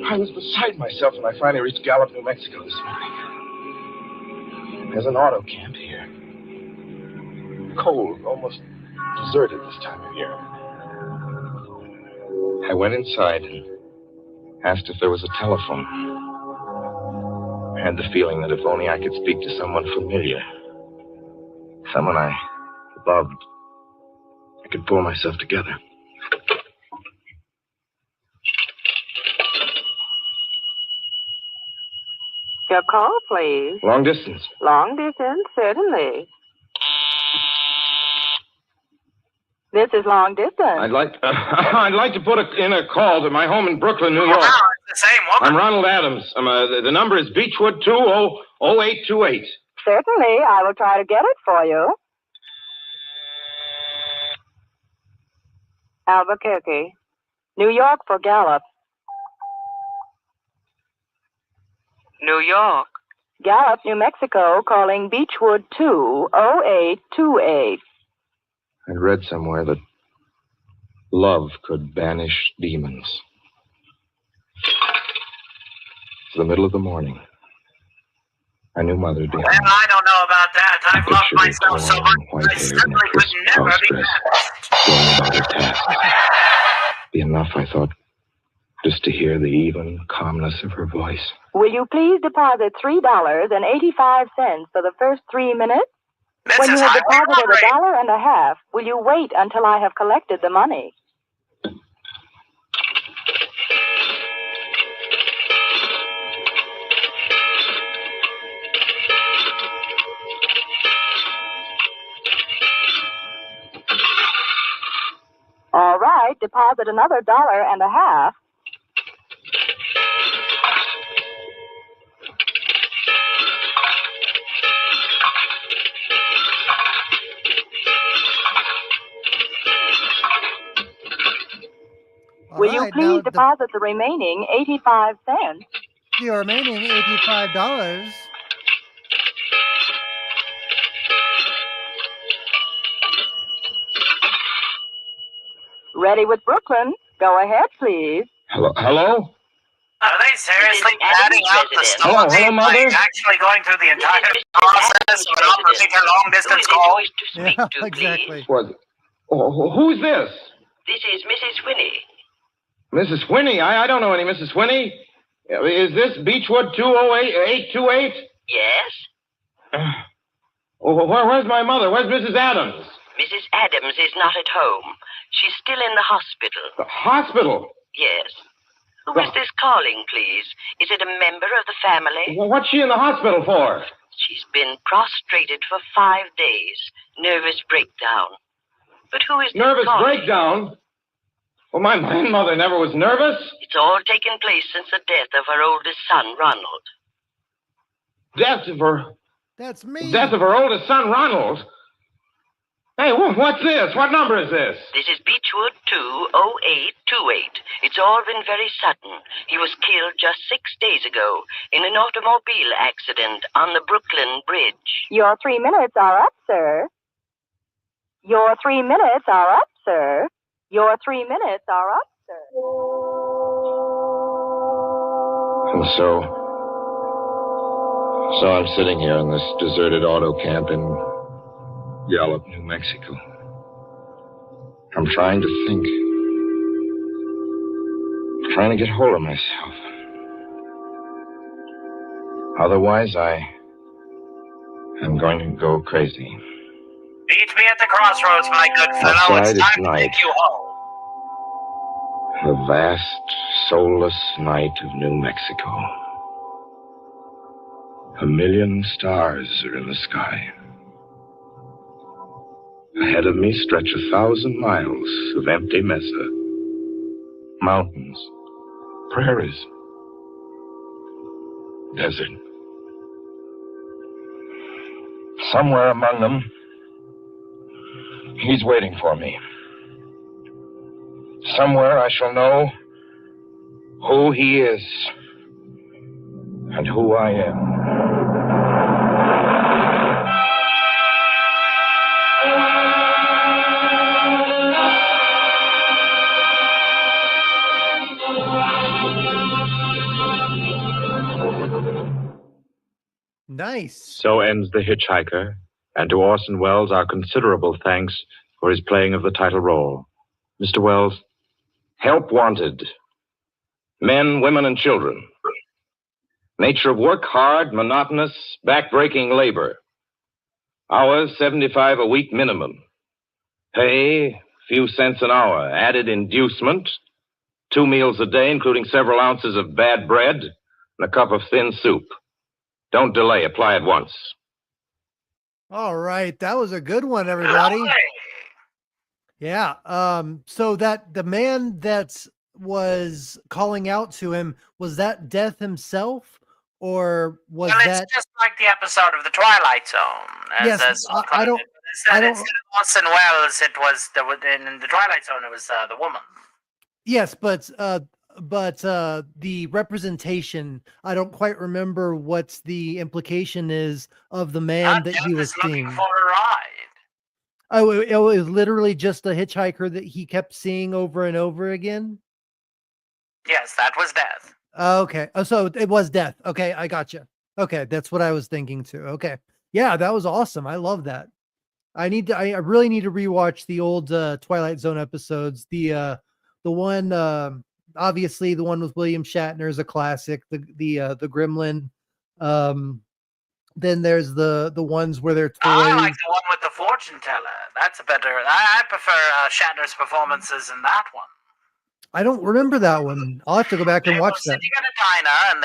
I was beside myself when I finally reached Gallup, New Mexico this morning. There's an auto camp here. Cold, almost deserted this time of year. I went inside and asked if there was a telephone. I had the feeling that if only I could speak to someone familiar, someone I loved, I could pull myself together. Your call, please. Long distance. Long distance, certainly. This is long distance. I'd like to put in a call to my home in Brooklyn, New York. Wow, it's the same woman. I'm Ronald Adams. The number is Beechwood 200828. Certainly, I will try to get it for you. Albuquerque. New York for Gallup. New York. Gallup, New Mexico, calling Beechwood 20828. I'd read somewhere that love could banish demons. It's the middle of the morning. I knew Mother'd be home. Well, I don't know about that. I've loved myself so much. I certainly could never be Going about her task. Be enough, I thought, just to hear the even calmness of her voice. Will you please deposit $3.85 for the first 3 minutes? When you have deposited $1.50, will you wait until I have collected the money? All right, deposit another $1.50. Will you please deposit the remaining 85 cents? The remaining $85. Ready with Brooklyn. Go ahead, please. Hello? Are they seriously adding up the Hello, Mother? Actually going through the entire process of an operating a long-distance call? Yeah, exactly. What? Who's this? This is Mrs. Winnie. Mrs. Whinney? I don't know any Mrs. Whinney. Is this Beechwood 20828? Yes? Where's my mother? Where's Mrs. Adams? Mrs. Adams is not at home. She's still in the hospital. The hospital? Yes. Who is this calling, please? Is it a member of the family? Well, what's she in the hospital for? She's been prostrated for 5 days. Nervous breakdown. But who is this Nervous calling? breakdown? Well, my mother never was nervous. It's all taken place since the death of her oldest son, Ronald. Death of her... That's me. Death of her oldest son, Ronald? Hey, what's this? What number is this? This is Beechwood 20828. It's all been very sudden. He was killed just 6 days ago in an automobile accident on the Brooklyn Bridge. Your 3 minutes are up, sir. Your 3 minutes are up, sir. Your 3 minutes are up, sir. And so I'm sitting here in this deserted auto camp in Gallup, New Mexico. I'm trying to think. I'm trying to get hold of myself. Otherwise, I'm going to go crazy. Meet me at the crossroads, my good fellow. Outside It's time it's to night. take you home. The vast, soulless night of New Mexico. 1,000,000 stars are in the sky. Ahead of me stretch 1,000 miles of empty mesa. Mountains, prairies, desert. Somewhere among them, he's waiting for me. Somewhere I shall know who he is and who I am. Nice. So ends The Hitchhiker, and to Orson Welles our considerable thanks for his playing of the title role. Mr. Welles? Help wanted. Men, women, and children. Nature of work, hard, monotonous, back-breaking labor. Hours, 75 a week minimum. Pay, few cents an hour. Added inducement, 2 meals a day, including several ounces of bad bread and a cup of thin soup. Don't delay. Apply at once. All right. That was a good one, everybody. Yeah. So that the man that was calling out to him, was that Death himself? Or was that... It's just like the episode of The Twilight Zone. Yes, I don't... Instead of Orson Welles, it was in The Twilight Zone, it was the woman. Yes, but the representation, I don't quite remember what the implication is of the man that he was seeing. For a ride. Oh, it was literally just a hitchhiker that he kept seeing over and over again? Yes, that was Death. Okay. Oh, so it was Death. Okay, I gotcha. Okay, that's what I was thinking too. Okay. Yeah, that was awesome. I love that. I really need to rewatch the old Twilight Zone episodes. The one obviously the one with William Shatner is a classic. The Gremlin. Then there's the ones where they're toys. I like the one with the fortune teller. That's a better. I prefer Shatner's performances in that one. I don't remember that one. I'll have to go back and watch that. Sitting at a diner, and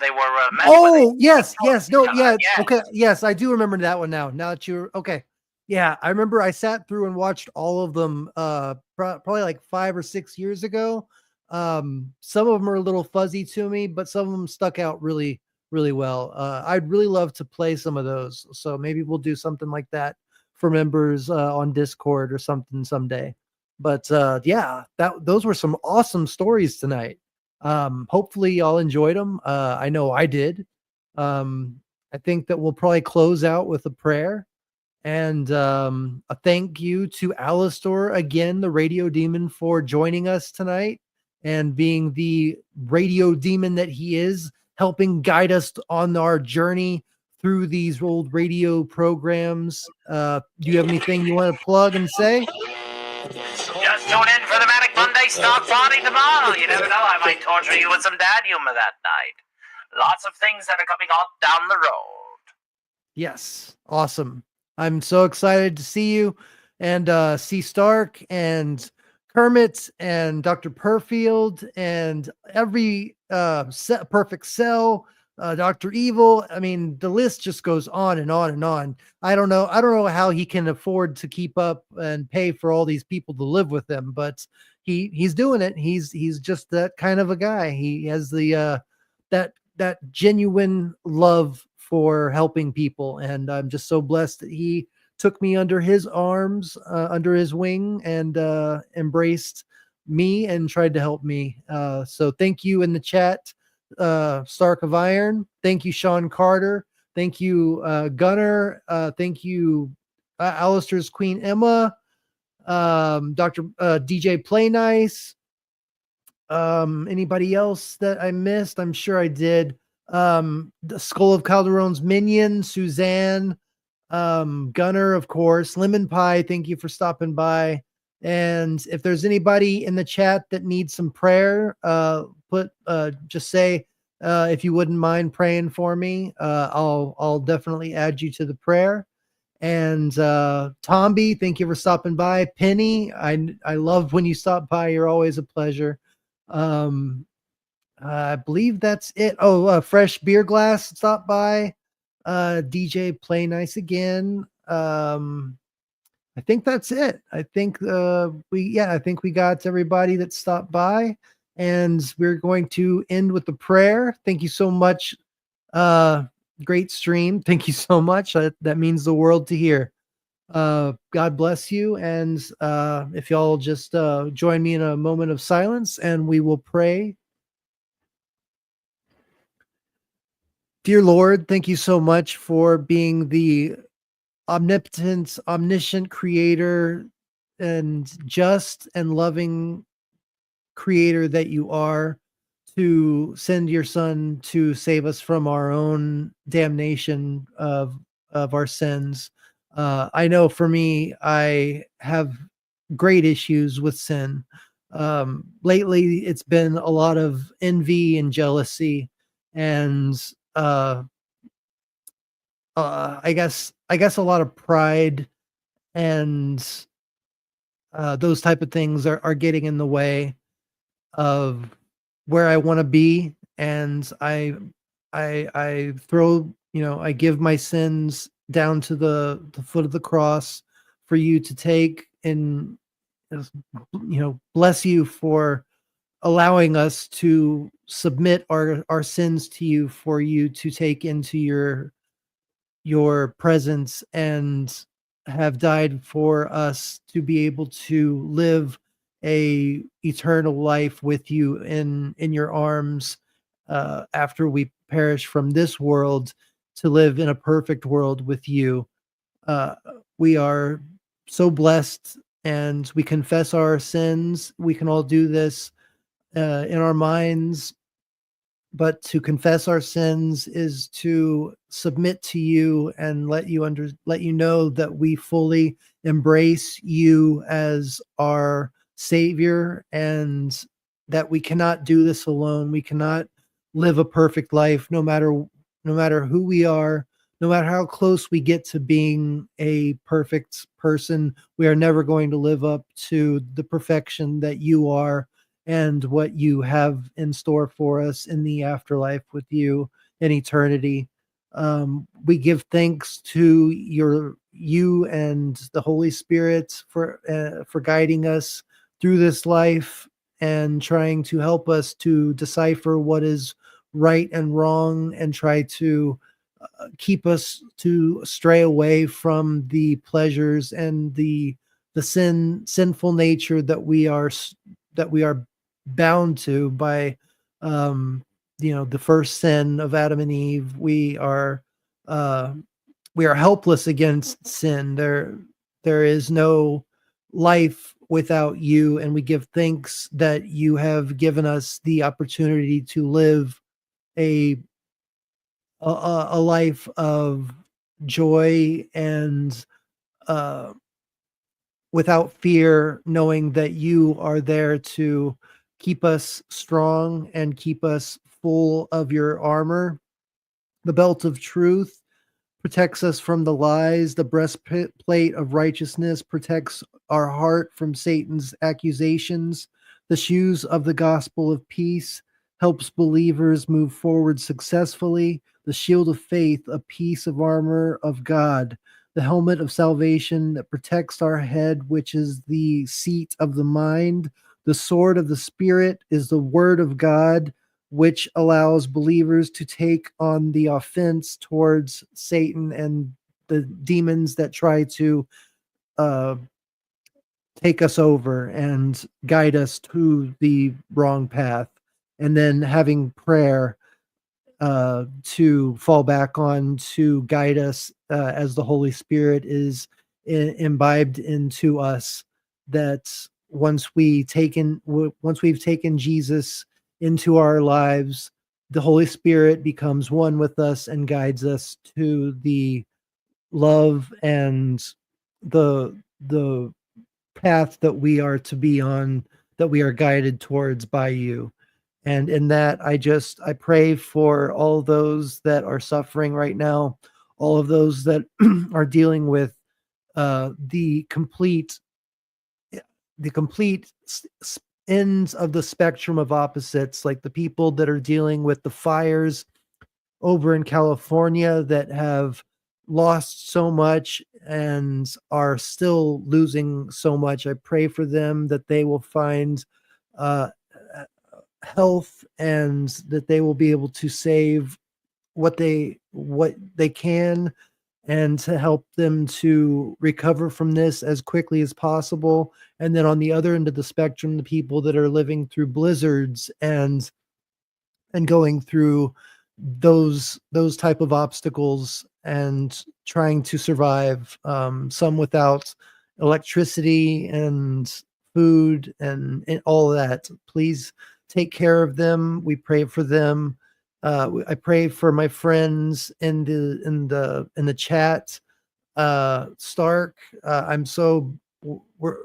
they were. Oh yes, no, yeah, yes. Okay, yes, I do remember that one now. Now that you're okay, yeah, I remember I sat through and watched all of them. Probably like 5 or 6 years ago. Some of them are a little fuzzy to me, but some of them stuck out really, really well. I'd really love to play some of those, so maybe we'll do something like that for members on Discord or something someday. But yeah, those were some awesome stories tonight. Hopefully y'all enjoyed them. I know I did. I think that we'll probably close out with a prayer and a thank you to ALASTOR again, the Radio Demon, for joining us tonight and being the radio demon that he is, helping guide us on our journey through these old radio programs. Do you have anything you want to plug and say? Just tune in for the Manic Monday Stock Party tomorrow. You never know, I might torture you with some dad humor that night. Lots of things that are coming out down the road. Yes. Awesome. I'm so excited to see you and see Stark and Kermit and Dr. Perfield and every Perfect Cell, Dr. Evil. I mean, the list just goes on and on and on. I don't know how he can afford to keep up and pay for all these people to live with him, but he's doing it. He's just that kind of a guy. He has the that genuine love for helping people, and I'm just so blessed that he took me under his arms, under his wing, and embraced me and tried to help me. So thank you in the chat, Stark of Iron. Thank you, Sean Carter. Thank you, Gunner. Thank you, Alistair's Queen Emma, Dr. DJ Play Nice. Anybody else that I missed? I'm sure I did. The Skull of Calderon's Minion, Suzanne, Gunner, of course, Lemon Pie, thank you for stopping by. And if there's anybody in the chat that needs some prayer, just say if you wouldn't mind praying for me. I'll definitely add you to the prayer. And Tomby, thank you for stopping by. Penny, I love when you stop by. You're always a pleasure. I believe that's it. Oh, Fresh Beer Glass stopped by. DJ Play Nice again. I think that's it. I think I think we got everybody that stopped by, and we're going to end with the prayer. Thank you so much. Great stream. Thank you so much. That means the world to hear. God bless you. And if y'all just join me in a moment of silence, and we will pray. Dear Lord, thank you so much for being the omnipotent, omniscient creator and just and loving creator that you are, to send your son to save us from our own damnation of our sins. I know for me, I have great issues with sin. Lately, it's been a lot of envy and jealousy, and I guess a lot of pride, and those type of things are getting in the way of where I want to be. And I throw, I give my sins down to the foot of the cross for you to take, and bless you for allowing us to submit our sins to you, for you to take into your presence and have died for us to be able to live a eternal life with you in your arms after we perish from this world, to live in a perfect world with you. We are so blessed, and we confess our sins. We can all do this in our minds, but to confess our sins is to submit to you and let you know that we fully embrace you as our Savior, and that we cannot do this alone. We cannot live a perfect life, no matter who we are, no matter how close we get to being a perfect person. We are never going to live up to the perfection that you are, and what you have in store for us in the afterlife with you in eternity. We give thanks to you and the Holy Spirit for guiding us through this life and trying to help us to decipher what is right and wrong, and try to keep us to stray away from the pleasures and the sinful nature that we are bound to by the first sin of Adam and Eve. We are helpless against sin. There is no life without you, and we give thanks that you have given us the opportunity to live a life of joy and without fear, knowing that you are there to keep us strong and keep us full of your armor. The belt of truth protects us from the lies. The breastplate of righteousness protects our heart from Satan's accusations. The shoes of the gospel of peace helps believers move forward successfully. The shield of faith, a piece of armor of God. The helmet of salvation that protects our head, which is the seat of the mind. The sword of the Spirit is the word of God, which allows believers to take on the offense towards Satan and the demons that try to take us over and guide us to the wrong path. And then having prayer to fall back on to guide us as the Holy Spirit is imbibed into us. That once we've taken Jesus into our lives, the Holy Spirit becomes one with us and guides us to the love and the path that we are to be on, that we are guided towards by you. And in that, I pray for all those that are suffering right now, all of those that are dealing with the complete ends of the spectrum of opposites, like the people that are dealing with the fires over in California that have lost so much and are still losing so much. I pray for them that they will find health and that they will be able to save what they can, and to help them to recover from this as quickly as possible. And then on the other end of the spectrum, the people that are living through blizzards and going through those type of obstacles and trying to survive, some without electricity and food and all of that. Please take care of them. We pray for them. I pray for my friends in the chat. Stark, we're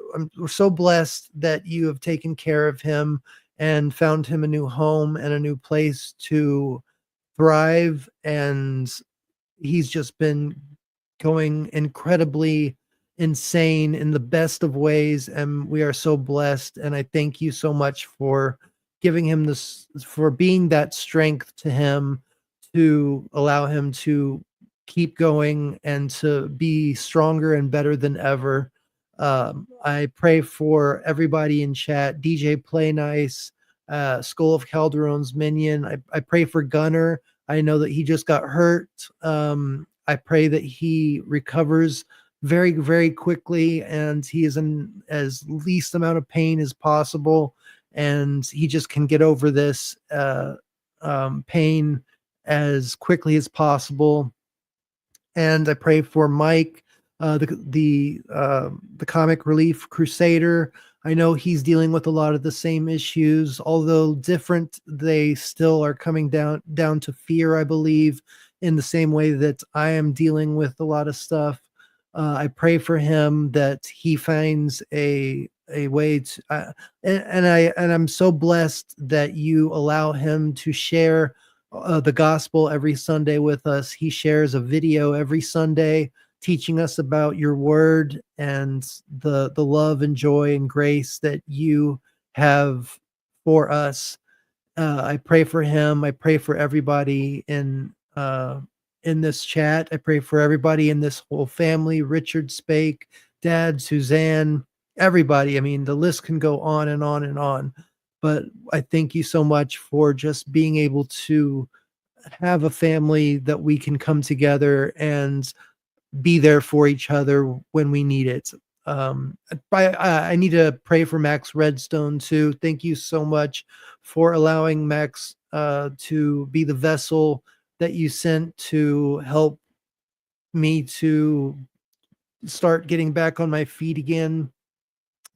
so blessed that you have taken care of him and found him a new home and a new place to thrive. And he's just been going incredibly insane in the best of ways. And we are so blessed. And I thank you so much for giving him this, for being that strength to him, to allow him to keep going and to be stronger and better than ever. I pray for everybody in chat, DJ Play Nice, Skull of Calderon's Minion. I pray for Gunner. I know that he just got hurt. I pray that he recovers very, very quickly and he is in as least amount of pain as possible. And he just can get over this pain as quickly as possible. And I pray for Mike, the comic relief crusader. I know he's dealing with a lot of the same issues, although different. They still are coming down to fear, I believe, in the same way that I am dealing with a lot of stuff. I pray for him that he finds a way to, and I'm so blessed that you allow him to share the gospel every Sunday with us. He shares a video every Sunday teaching us about your word and the love and joy and grace that you have for us. I pray for him. I pray for everybody in this chat. I pray for everybody in this whole family, Richard Spake, Dad, Suzanne, everybody. I mean, the list can go on and on and on, but I thank you so much for just being able to have a family that we can come together and be there for each other when we need it. I need to pray for Max Redstone too. Thank you so much for allowing Max to be the vessel that you sent to help me to start getting back on my feet again,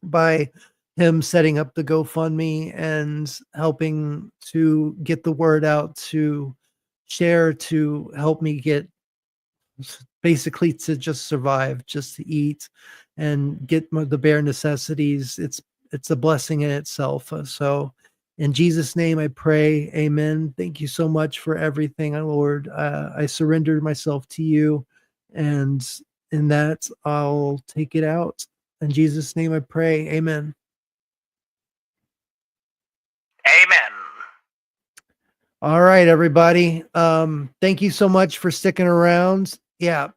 by him setting up the GoFundMe and helping to get the word out, to share, to help me get basically to just survive, just to eat and get the bare necessities, it's a blessing in itself. So in Jesus' name I pray, amen. Thank you so much for everything, Lord. I surrender myself to you, and in that I'll take it out. In Jesus' name I pray, amen. Amen. All right, everybody. Thank you so much for sticking around. Yeah.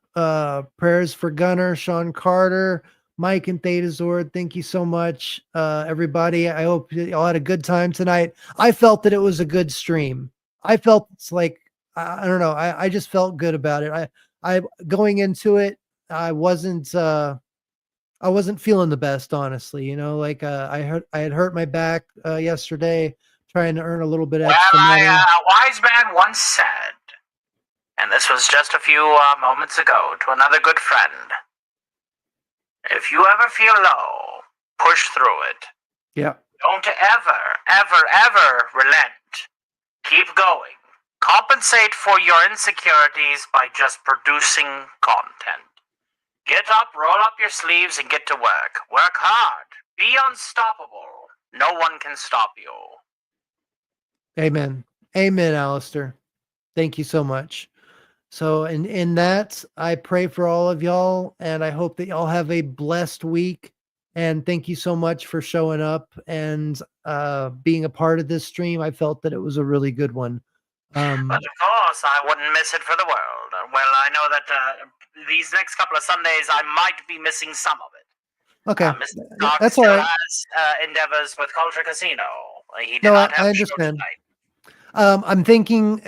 Prayers for Gunner, Sean Carter, Mike, and Thetazord. Thank you so much, everybody. I hope you all had a good time tonight. I felt that it was a good stream. I felt it's like, I don't know. I just felt good about it. I going into it, I wasn't feeling the best, honestly. You know, like I had hurt my back yesterday trying to earn a little bit extra money. A wise man once said, and this was just a few moments ago, to another good friend, if you ever feel low, push through it. Yeah. Don't ever relent. Keep going. Compensate for your insecurities by just producing content. Get up, roll up your sleeves, and get to work. Work hard. Be unstoppable. No one can stop you. Amen. Amen, Alistair. Thank you so much. So in that, I pray for all of y'all, and I hope that y'all have a blessed week. And thank you so much for showing up and being a part of this stream. I felt that it was a really good one. But of course, I wouldn't miss it for the world. Well, I know that these next couple of Sundays, I might be missing some of it. Okay. Mr. Stark That's all still right. has endeavors with Culture Casino. He did No, not I have a show understand. tonight. I'm thinking,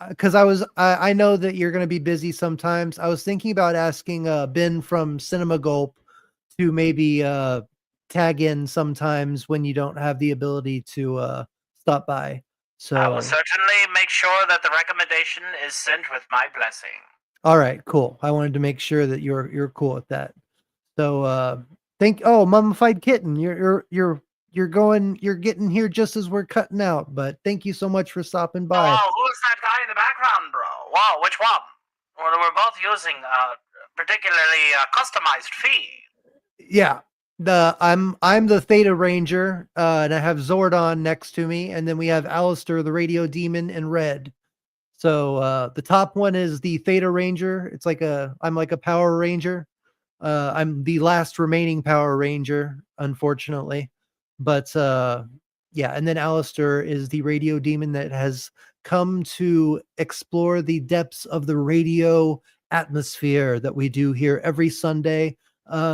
because I know that you're going to be busy sometimes. I was thinking about asking Ben from Cinema Gulp to maybe tag in sometimes when you don't have the ability to stop by. So I will certainly make sure that the recommendation is sent with my blessing. all right, cool. I wanted to make sure that you're cool with that. So Mummified Kitten, you're getting here just as we're cutting out, but thank you so much for stopping by. Oh, who's that guy in the background, bro? Wow, which one? Well, we're both using particularly customized feed. Yeah. I'm the Theta Ranger, and I have Zordon next to me, and then we have Alistair the Radio Demon in red. So the top one is the Theta Ranger. I'm like a Power Ranger. I'm the last remaining Power Ranger, unfortunately. But yeah, and then Alistair is the Radio Demon that has come to explore the depths of the radio atmosphere that we do here every Sunday.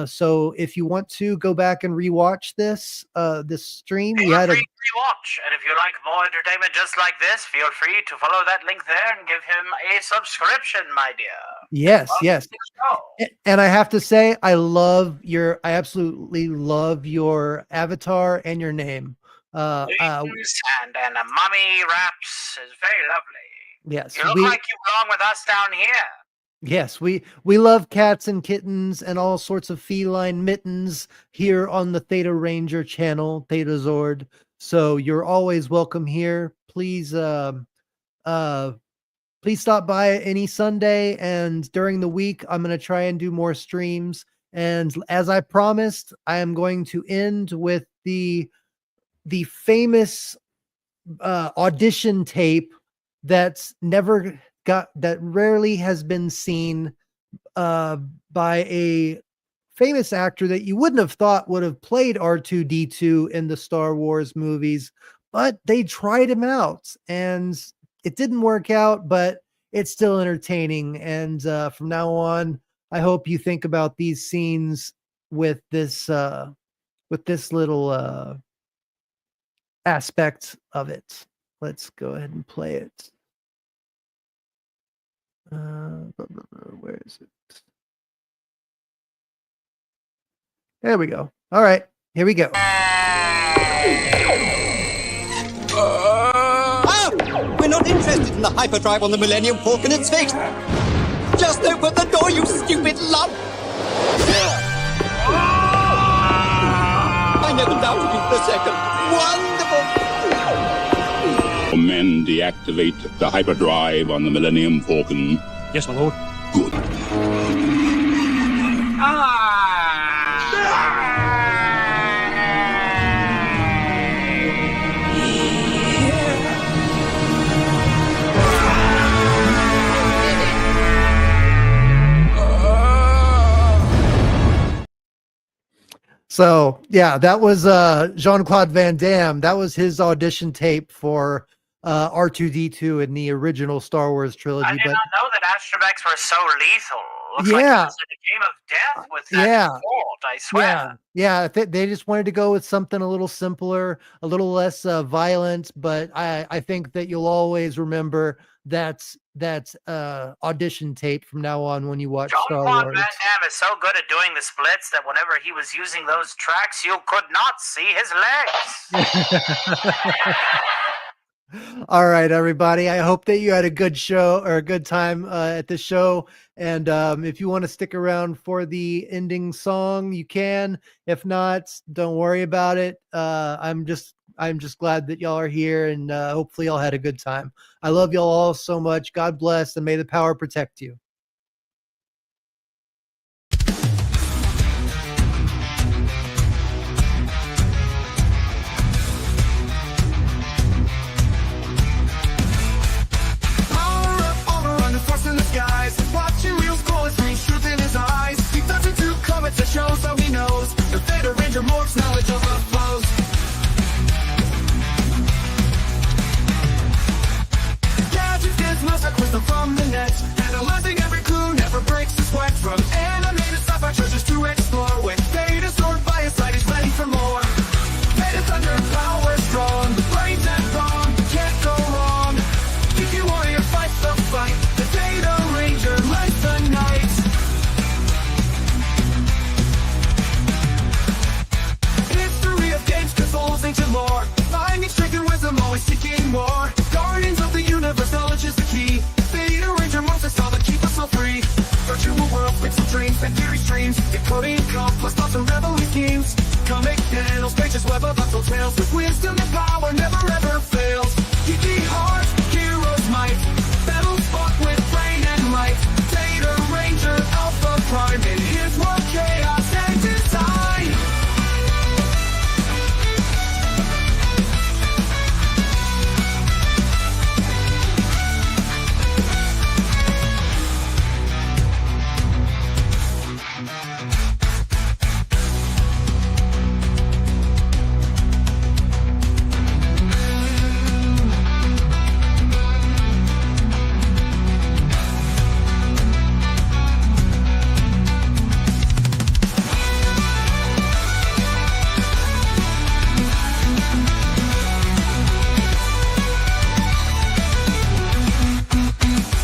So if you want to go back and rewatch this stream, we had a Rewatch, and if you like more entertainment just like this, feel free to follow that link there and give him a subscription, my dear. yes. And I have to say, I absolutely love your avatar and your name. And mummy raps is very lovely. Yes, You look like you belong with us down here. Yes, we love cats and kittens and all sorts of feline mittens here on the Theta Ranger channel, Thetazord. So you're always welcome here. Please stop by any Sunday, and during the week I'm going to try and do more streams. And as I promised, I am going to end with the famous audition tape that rarely has been seen by a famous actor that you wouldn't have thought would have played R2-D2 in the Star Wars movies, but they tried him out and it didn't work out, but it's still entertaining. And from now on, I hope you think about these scenes with this little aspect of it. Let's go ahead and play it. Where is it? There we go. All right, here we go. We're not interested in the hyperdrive on the Millennium Falcon. It's fixed. Just open the door, you stupid lump. I never doubted you for a second. Wonderful. Men deactivate the hyperdrive on the Millennium Falcon. Yes, my lord. Good. So yeah, that was Jean-Claude Van Damme. That was his audition tape for R2-D2 in the original Star Wars trilogy. I did not know that astromechs were so lethal. Looks Yeah. like it was in a game of death with that Yeah. fault, I swear. Yeah, they just wanted to go with something a little simpler, a little less violent, but I think that you'll always remember that's audition tape from now on when you watch Star Jean-Claude Wars. Van Damme is so good at doing the splits that whenever he was using those tracks, you could not see his legs. All right, everybody. I hope that you had a good show or a good time at the show. And if you want to stick around for the ending song, you can. If not, don't worry about it. I'm just glad that y'all are here, and hopefully y'all had a good time. I love y'all all so much. God bless, and may the power protect you. Watching wheels cold, strange truth in his eyes. He turns into comets that shows how he knows. The Theta Ranger morphs, knowledge overflows. Gadgets gets most like wisdom from the net. Analyzing every clue, never breaks a sweat. From animated sci-fi treasures to explore. With Thetazord by his side, he's ready for more. Theta thunder, power strong. The brains and brawn, can't go wrong. Geeky warrior fights the fight. The Theta Ranger lights the night. History of games, consoles, ancient lore. Finding strength and wisdom, always seeking more. Guardians of the universe, knowledge is the key. Theta Ranger monsters, all that keep us all free. Virtual worlds, pixel dreams, and theory streams. Decoding complex thoughts and reveling schemes. Comic panels, pages, web of untold tales. With wisdom and power, never ever fails. Geeky heart, heroes might. Battles fought with brain and light. Theta Ranger, Alpha Prime. In his world, chaos and design.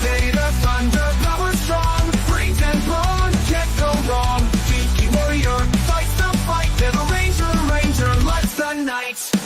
Theta thunder, power strong. Brains and brawn, can't go wrong. Geeky warrior fights the fight. Theta Ranger, lights the night.